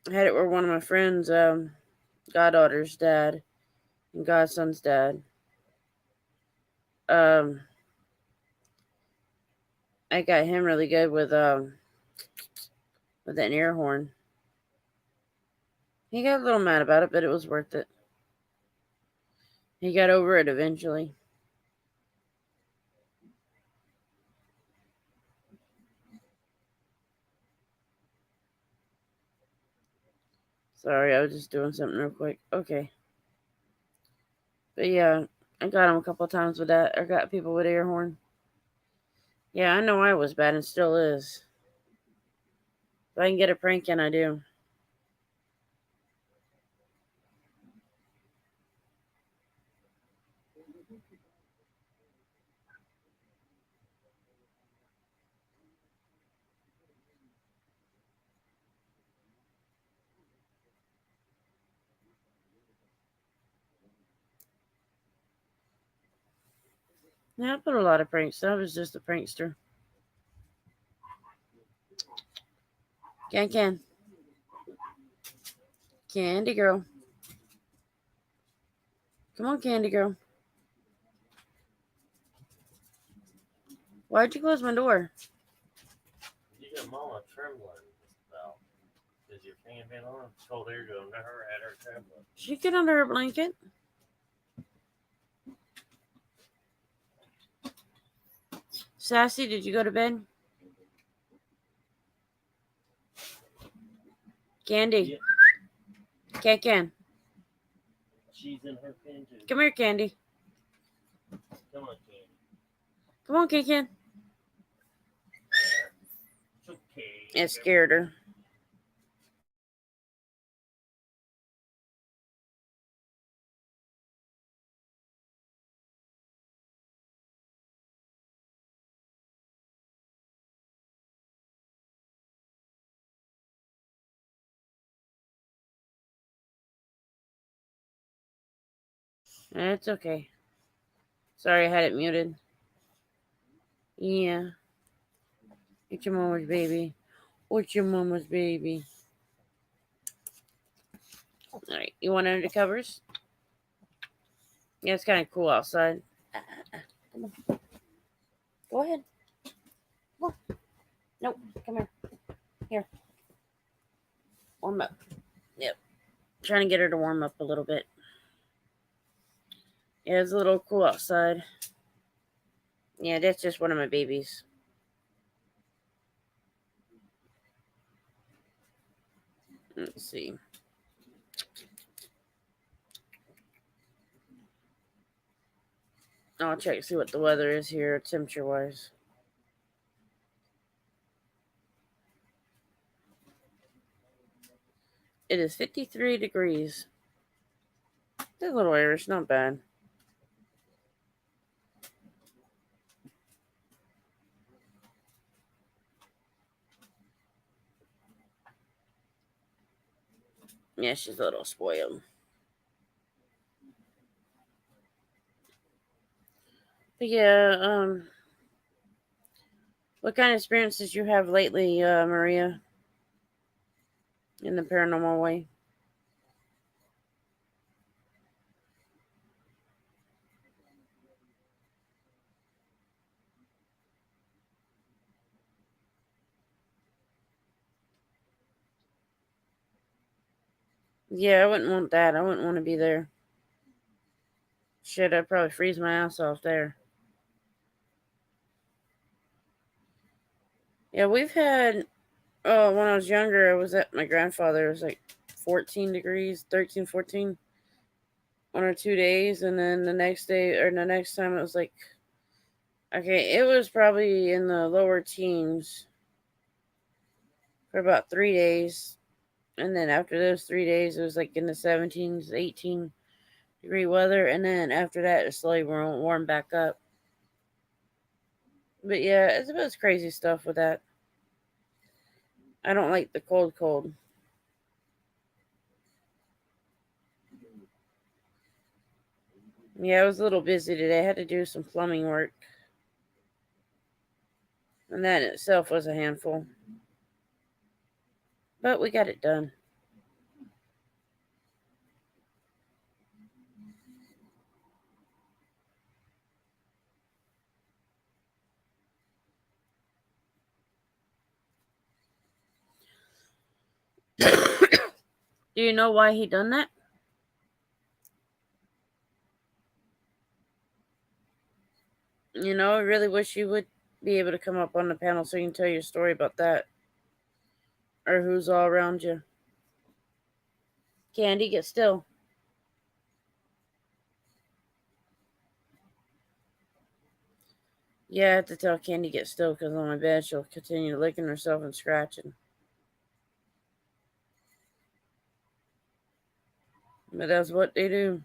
I had it where one of my friends goddaughter's dad and godson's dad, um I got him really good with an air horn. He got a little mad about it, but it was worth it. He got over it eventually. Sorry, I was just doing something real quick. Okay. But yeah, I got him a couple times with that. I got people with air horn. Yeah, I know I was bad and still is. If I can get a prank in, I do. Yeah, I put a lot of pranks. I was just a prankster. Can. Candy girl. Come on, candy girl. Why'd you close my door? You got mama trembling just about. Is your fan been on? Told her to go under her, had her trembling. She get under her blanket. Sassy, did you go to bed? Candy. Yeah, Can. she's in her fan too. Come here, Candy. Come on, Candy. Come on, Can. It's okay. It scared her. It's okay. Sorry, I had it muted. Yeah. It's your mama's baby. What's your mama's baby? Alright, you want under the covers? Yeah, it's kind of cool outside. Come on. Go ahead. Come on. Nope, come here. Here. Warm up. Yep. Trying to get her to warm up a little bit. Yeah, it's a little cool outside. Yeah, that's just one of my babies. Let's see. I'll check to see what the weather is here, temperature wise. It is 53 degrees. It's a little Irish, not bad. Yeah, she's a little spoiled. But yeah, what kind of experience did you have lately, Maria, in the paranormal way? Yeah, I wouldn't want that. I wouldn't want to be there. Shit, I'd probably freeze my ass off there. Yeah, we've had. Oh, when I was younger, I was at my grandfather. It was like 14 degrees, 13, 14, 1 or 2 days. And then the next day, or the next time, it was like, okay, it was probably in the lower teens for about 3 days. And then after those 3 days, it was like in the 17s, 18-degree weather. And then after that, it slowly warmed back up. But yeah, it's crazy stuff with that. I don't like the cold, cold. Yeah, I was a little busy today. I had to do some plumbing work. And that in itself was a handful. But we got it done. Do you know why he done that? I really wish you would be able to come up on the panel so you can tell your story about that. Or who's all around you. Candy, get still. Yeah, I have to tell Candy get still because on my bed she'll continue licking herself and scratching. But that's what they do.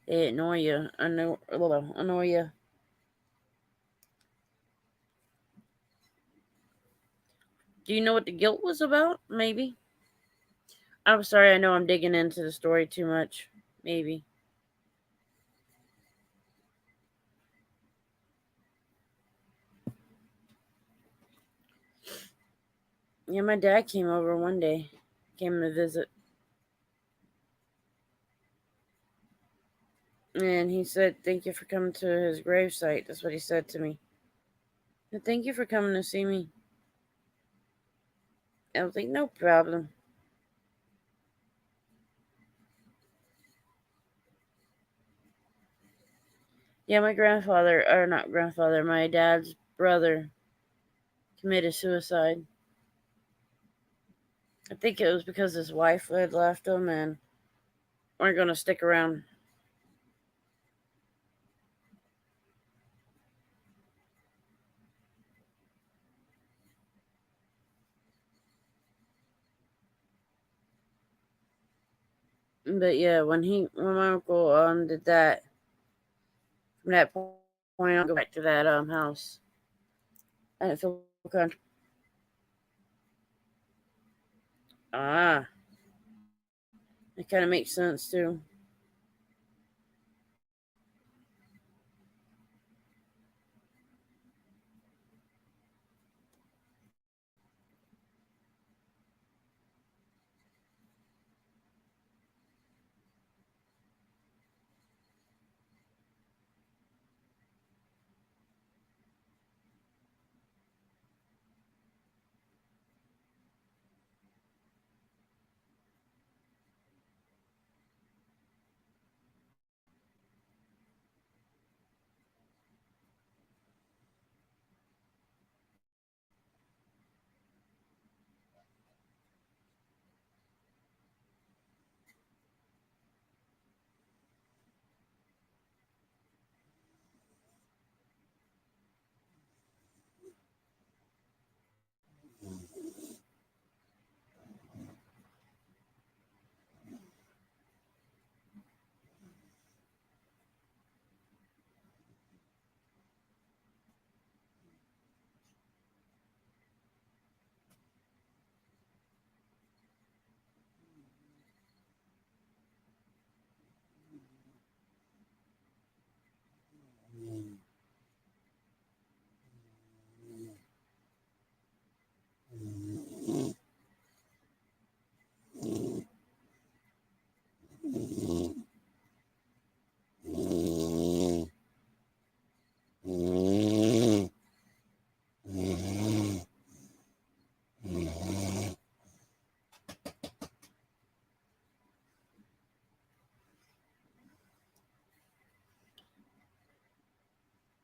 They annoy you. Annoy you. Do you know what the guilt was about? Maybe. I'm sorry, I know I'm digging into the story too much. Maybe. Yeah, my dad came over one day. Came to visit. And he said, "Thank you for coming to his gravesite." That's what he said to me. And thank you for coming to see me. I was like, no problem. Yeah, my grandfather, or not grandfather, my dad's brother committed suicide. I think it was because his wife had left him and weren't going to stick around. But yeah, when my uncle did that, from that point on, I go back to that house. I didn't feel comfortable. Ah, it kind of makes sense too.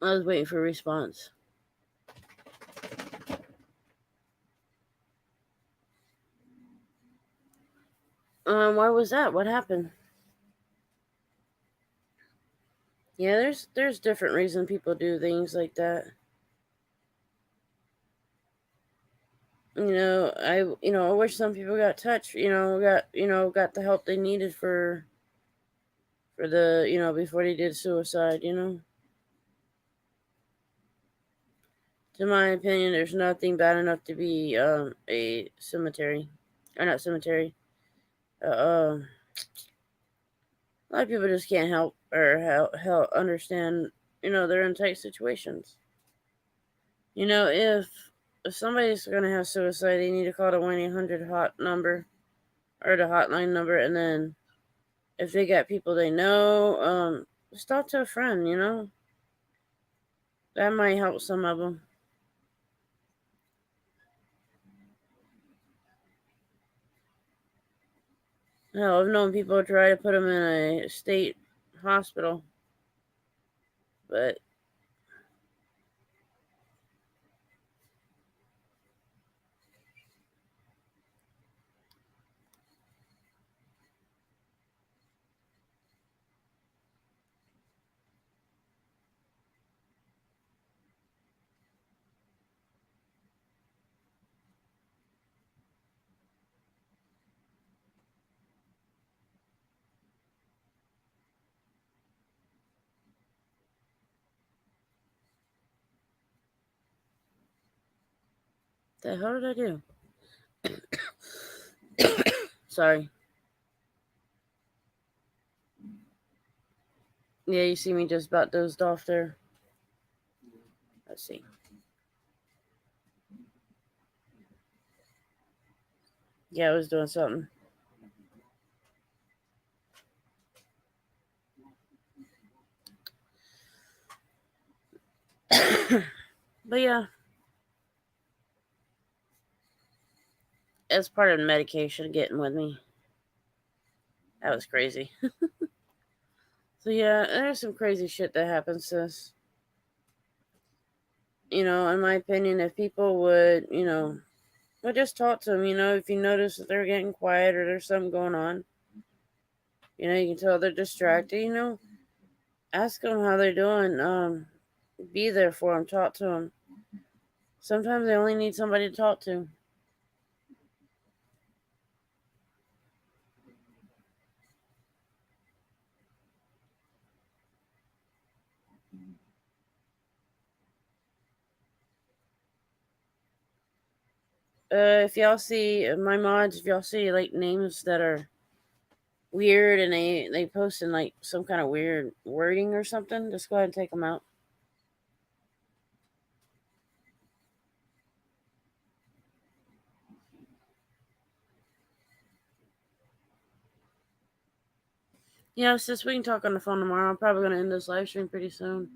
I was waiting for a response. Why was that? What happened? Yeah, there's different reasons people do things like that. I wish some people got touched. Got the help they needed for the before they did suicide. To my opinion, there's nothing bad enough to be a cemetery, or not cemetery. A lot of people just can't help or help understand. They're in tight situations. If somebody's gonna have suicide, they need to call the 1-800 hot number or the hotline number, and then if they got people they know, just talk to a friend. That might help some of them. Hell, I've known people try to put them in a state hospital, but the hell did I do? Sorry. Yeah, you see me just about dozed off there. Let's see. Yeah, I was doing something. But yeah, as part of the medication getting with me. That was crazy. So yeah, there's some crazy shit that happens to us. In my opinion, if people would just talk to them. If you notice that they're getting quiet or there's something going on, you can tell they're distracted. Ask them how they're doing. Be there for them. Talk to them. Sometimes they only need somebody to talk to. If y'all see my mods, if y'all see like names that are weird and they post in like some kind of weird wording or something, just go ahead and take them out. Since we can talk on the phone tomorrow, I'm probably gonna end this live stream pretty soon,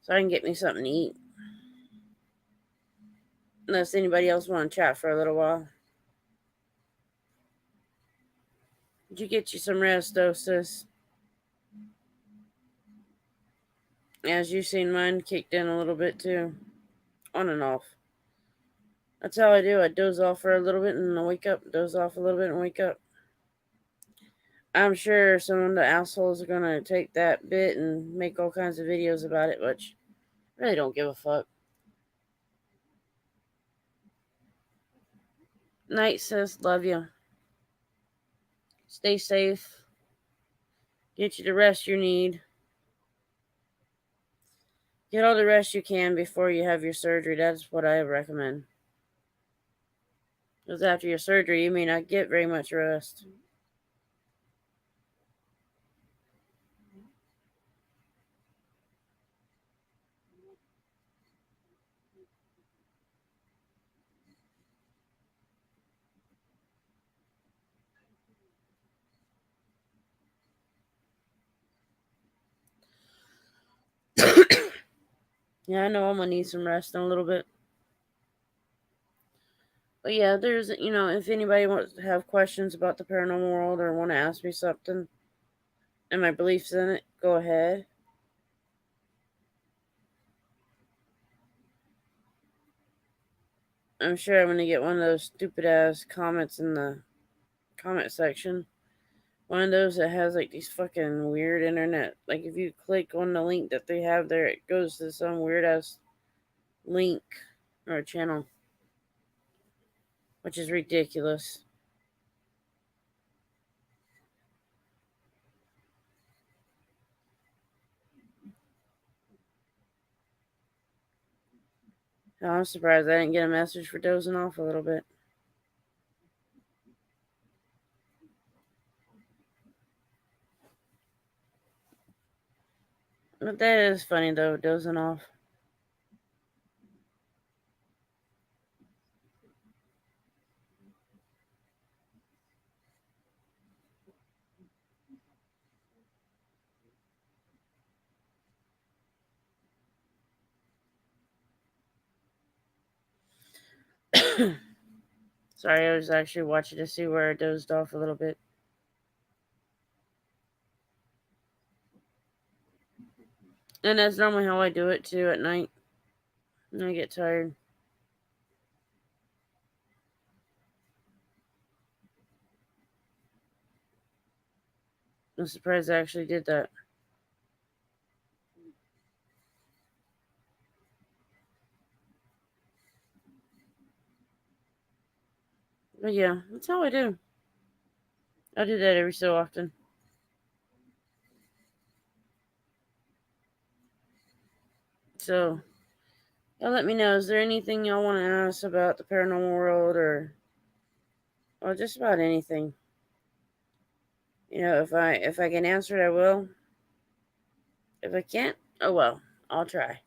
so I can get me something to eat. Unless anybody else want to chat for a little while. Did you get you some rest, though, sis? As you seen, mine kicked in a little bit too, on and off. That's how I do. I doze off for a little bit and I wake up. Doze off a little bit and wake up. I'm sure some of the assholes are gonna take that bit and make all kinds of videos about it, which I really don't give a fuck. Night, sis. Love you. Stay safe. Get you the rest you need. Get all the rest you can before you have your surgery. That's what I recommend. Because after your surgery, you may not get very much rest. Yeah, I know I'm gonna need some rest in a little bit. But yeah, if anybody wants to have questions about the paranormal world or want to ask me something and my beliefs in it, go ahead. I'm sure I'm gonna get one of those stupid ass comments in the comment section. One of those that has like these fucking weird internet. Like if you click on the link that they have there, it goes to some weird ass link or channel, which is ridiculous. I'm surprised I didn't get a message for dozing off a little bit. But that is funny though, dozing off. Sorry, I was actually watching to see where I dozed off a little bit. And that's normally how I do it too at night when I get tired. I'm surprised I actually did that. But yeah, that's how I do. I do that every so often. So, y'all let me know. Is there anything y'all want to ask about the paranormal world or just about anything? If I can answer it, I will. If I can't, oh well, I'll try.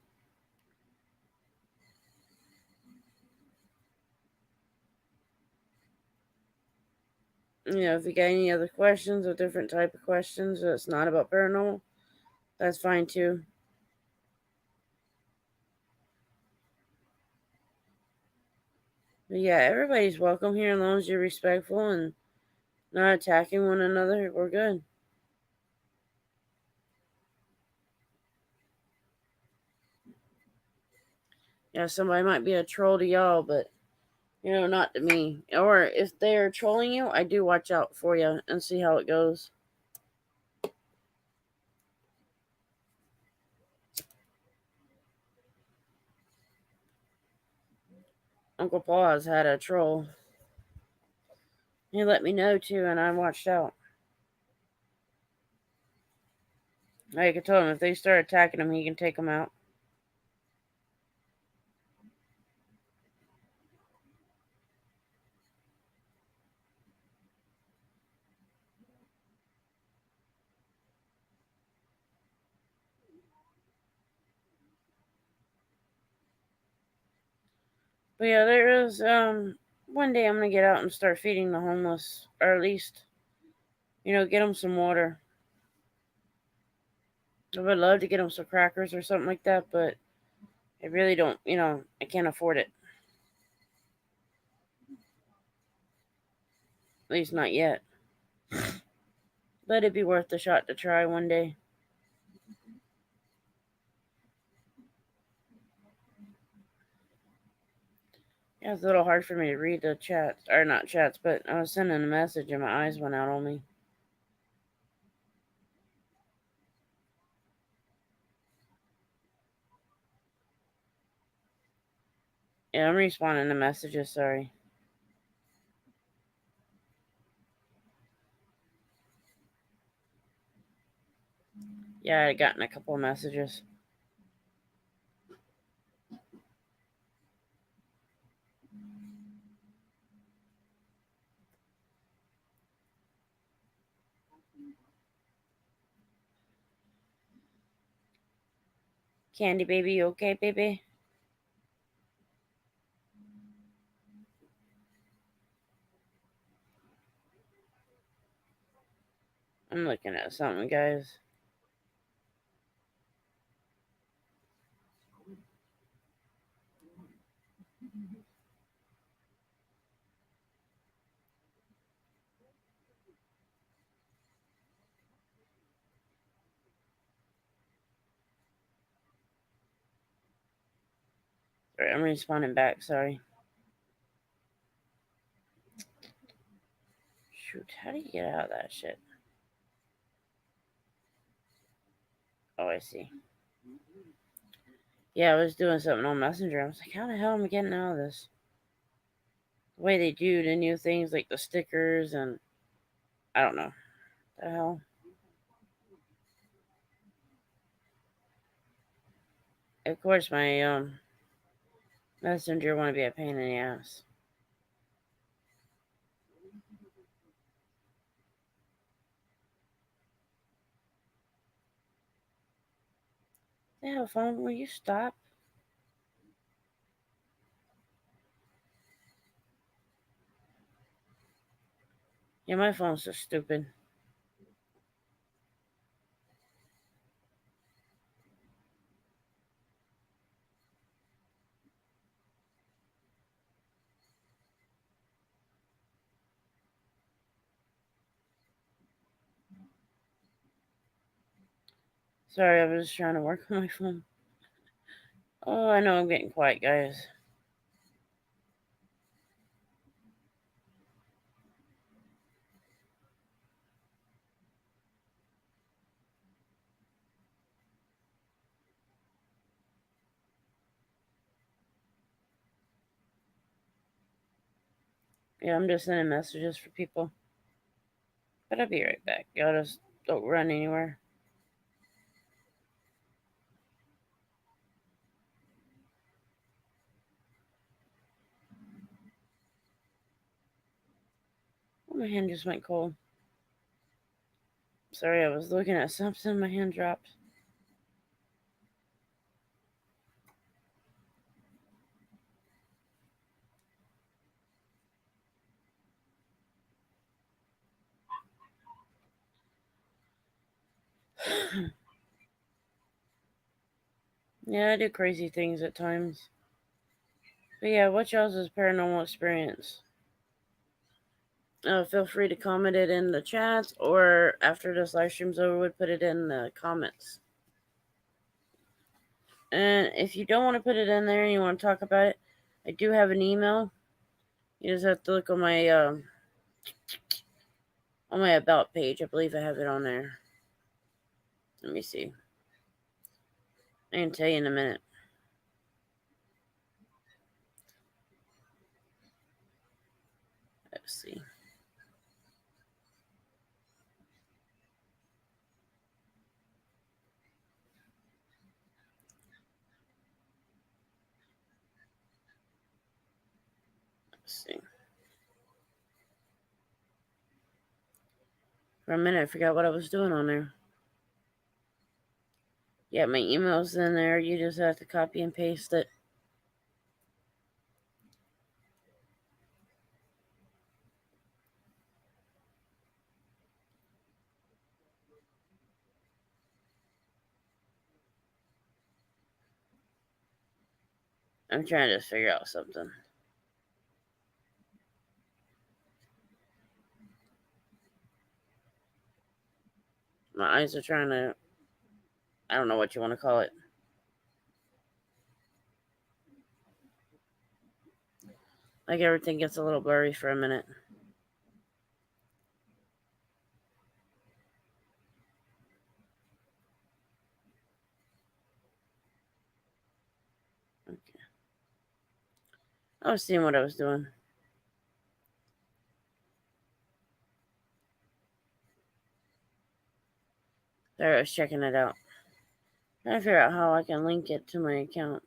If you got any other questions or different type of questions that's not about paranormal, that's fine too. But yeah, everybody's welcome here as long as you're respectful and not attacking one another. We're good. Yeah, somebody might be a troll to y'all, but not to me. Or if they're trolling you, I do watch out for you and see how it goes. Uncle Paul has had a troll. He let me know too, and I watched out. I could tell him if they start attacking him, he can take them out. But yeah, there is one day I'm gonna get out and start feeding the homeless, or at least get them some water. I would love to get them some crackers or something like that, but I really don't. I can't afford it. At least not yet. But it'd be worth the shot to try one day. Yeah, it's a little hard for me to read the chats, or not chats, but I was sending a message and my eyes went out on me. Yeah, I'm responding to messages, sorry. Yeah, I gotten a couple of messages. Candy baby, you okay, baby? I'm looking at something, guys. Sorry, I'm responding back, sorry. Shoot, how do you get out of that shit? Oh, I see. Yeah, I was doing something on Messenger. I was like, how the hell am I getting out of this? The way they do the new things like the stickers and I don't know. The hell? Of course my Messenger wanna be a pain in the ass. The hell, phone, will you stop? Yeah, my phone's so stupid. Sorry, I was trying to work on my phone. Oh, I know I'm getting quiet, guys. Yeah, I'm just sending messages for people. But I'll be right back. Y'all just don't run anywhere. Oh, my hand just went cold. Sorry, I was looking at something. My hand dropped. Yeah, I do crazy things at times. But yeah, what's y'all's paranormal experience? Feel free to comment it in the chat or after this live stream's over, would put it in the comments. And if you don't want to put it in there and you want to talk about it, I do have an email. You just have to look on my about page. I believe I have it on there. Let me see. I can tell you in a minute. Let's see. Let's see. For a minute, I forgot what I was doing on there. Yeah, my email's in there. You just have to copy and paste it. I'm trying to figure out something. My eyes are trying to. I don't know what you want to call it. Like everything gets a little blurry for a minute. Okay. I was seeing what I was doing. There, I was checking it out. Trying to figure out how I can link it to my account.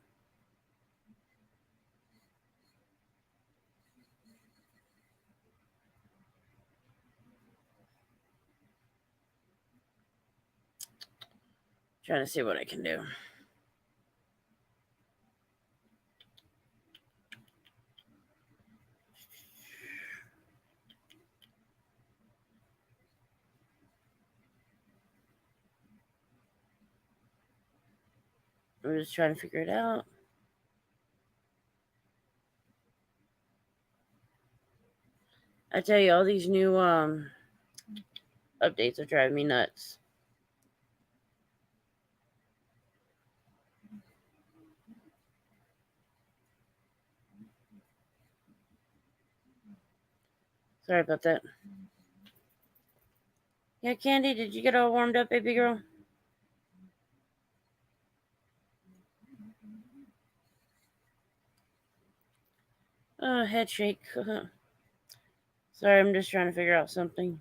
Trying to see what I can do. I'm just trying to figure it out. I tell you, all these new updates are driving me nuts. Sorry about that. Yeah, Candy, did you get all warmed up, baby girl? Head shake. Sorry, I'm just trying to figure out something.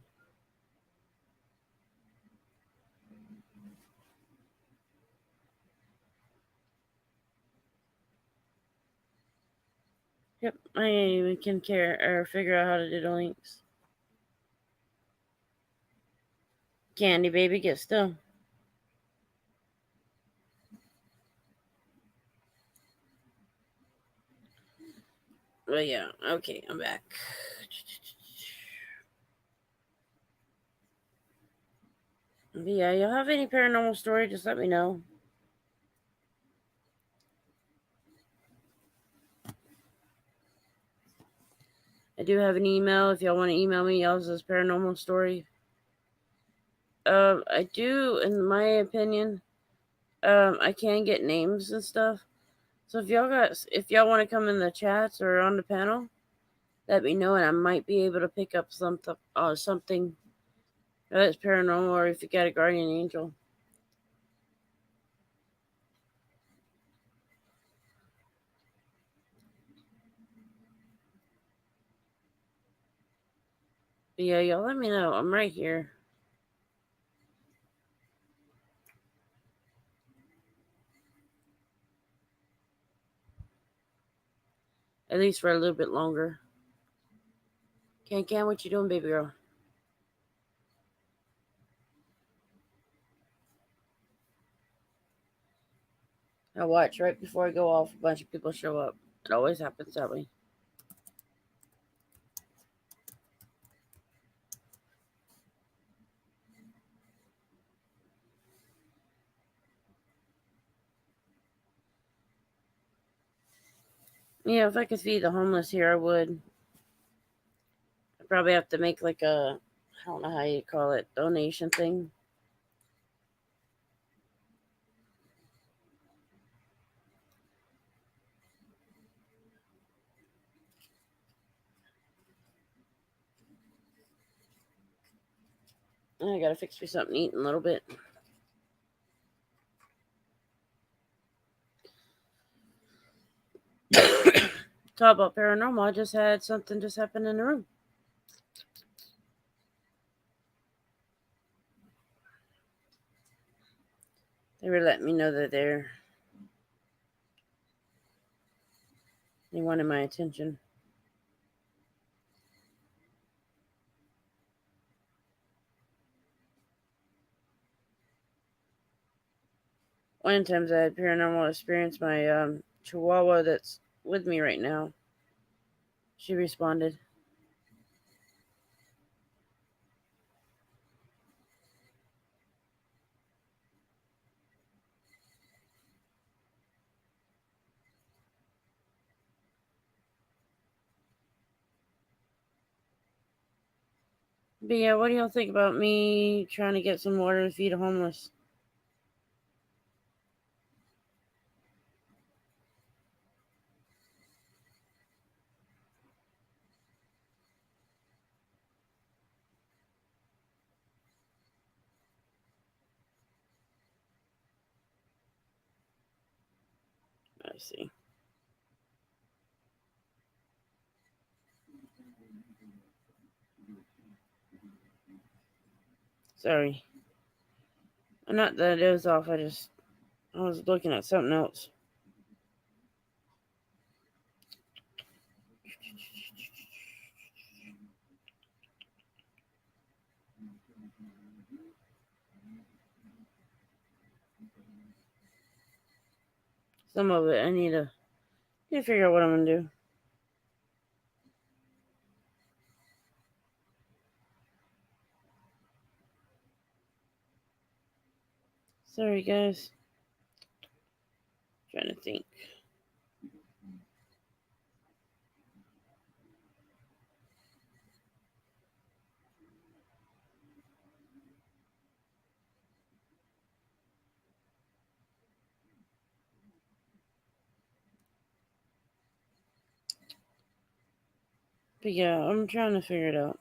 Yep, I ain't even can care or figure out how to do the links. Candy, baby, get still. But yeah, okay, I'm back. But yeah, y'all have any paranormal story? Just let me know. I do have an email if y'all want to email me y'all's paranormal story. I do, in my opinion, I can get names and stuff. So if y'all want to come in the chats or on the panel, let me know, and I might be able to pick up something that's paranormal, or if you got a guardian angel. But yeah, y'all let me know. I'm right here. At least for a little bit longer. Can, what you doing, baby girl? I watch right before I go off. A bunch of people show up. It always happens that way. Yeah, if I could feed the homeless here, I would. I'd probably have to make like I don't know how you call it, donation thing. I gotta fix me something to eat in a little bit. Talk about paranormal. I just had something just happen in the room. They were letting me know that they wanted my attention. One of the times I had paranormal experience, my chihuahua that's with me right now, she responded. But yeah, what do y'all think about me trying to get some water to feed the homeless? I see. Sorry. Not that it was off, I was looking at something else. Some of it I need to figure out what I'm gonna do. Sorry guys. Trying to think. But yeah, I'm trying to figure it out.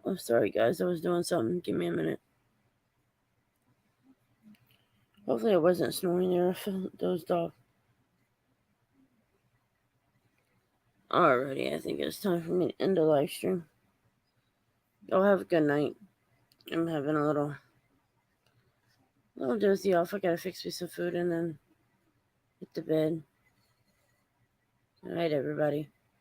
Oh, sorry guys, I was doing something. Give me a minute. Hopefully, I wasn't snoring there. I felt dozed off. Alrighty, I think it's time for me to end the live stream. Y'all have a good night. I'm having a little dozy off. I gotta fix me some food and then hit the bed. Good night, everybody.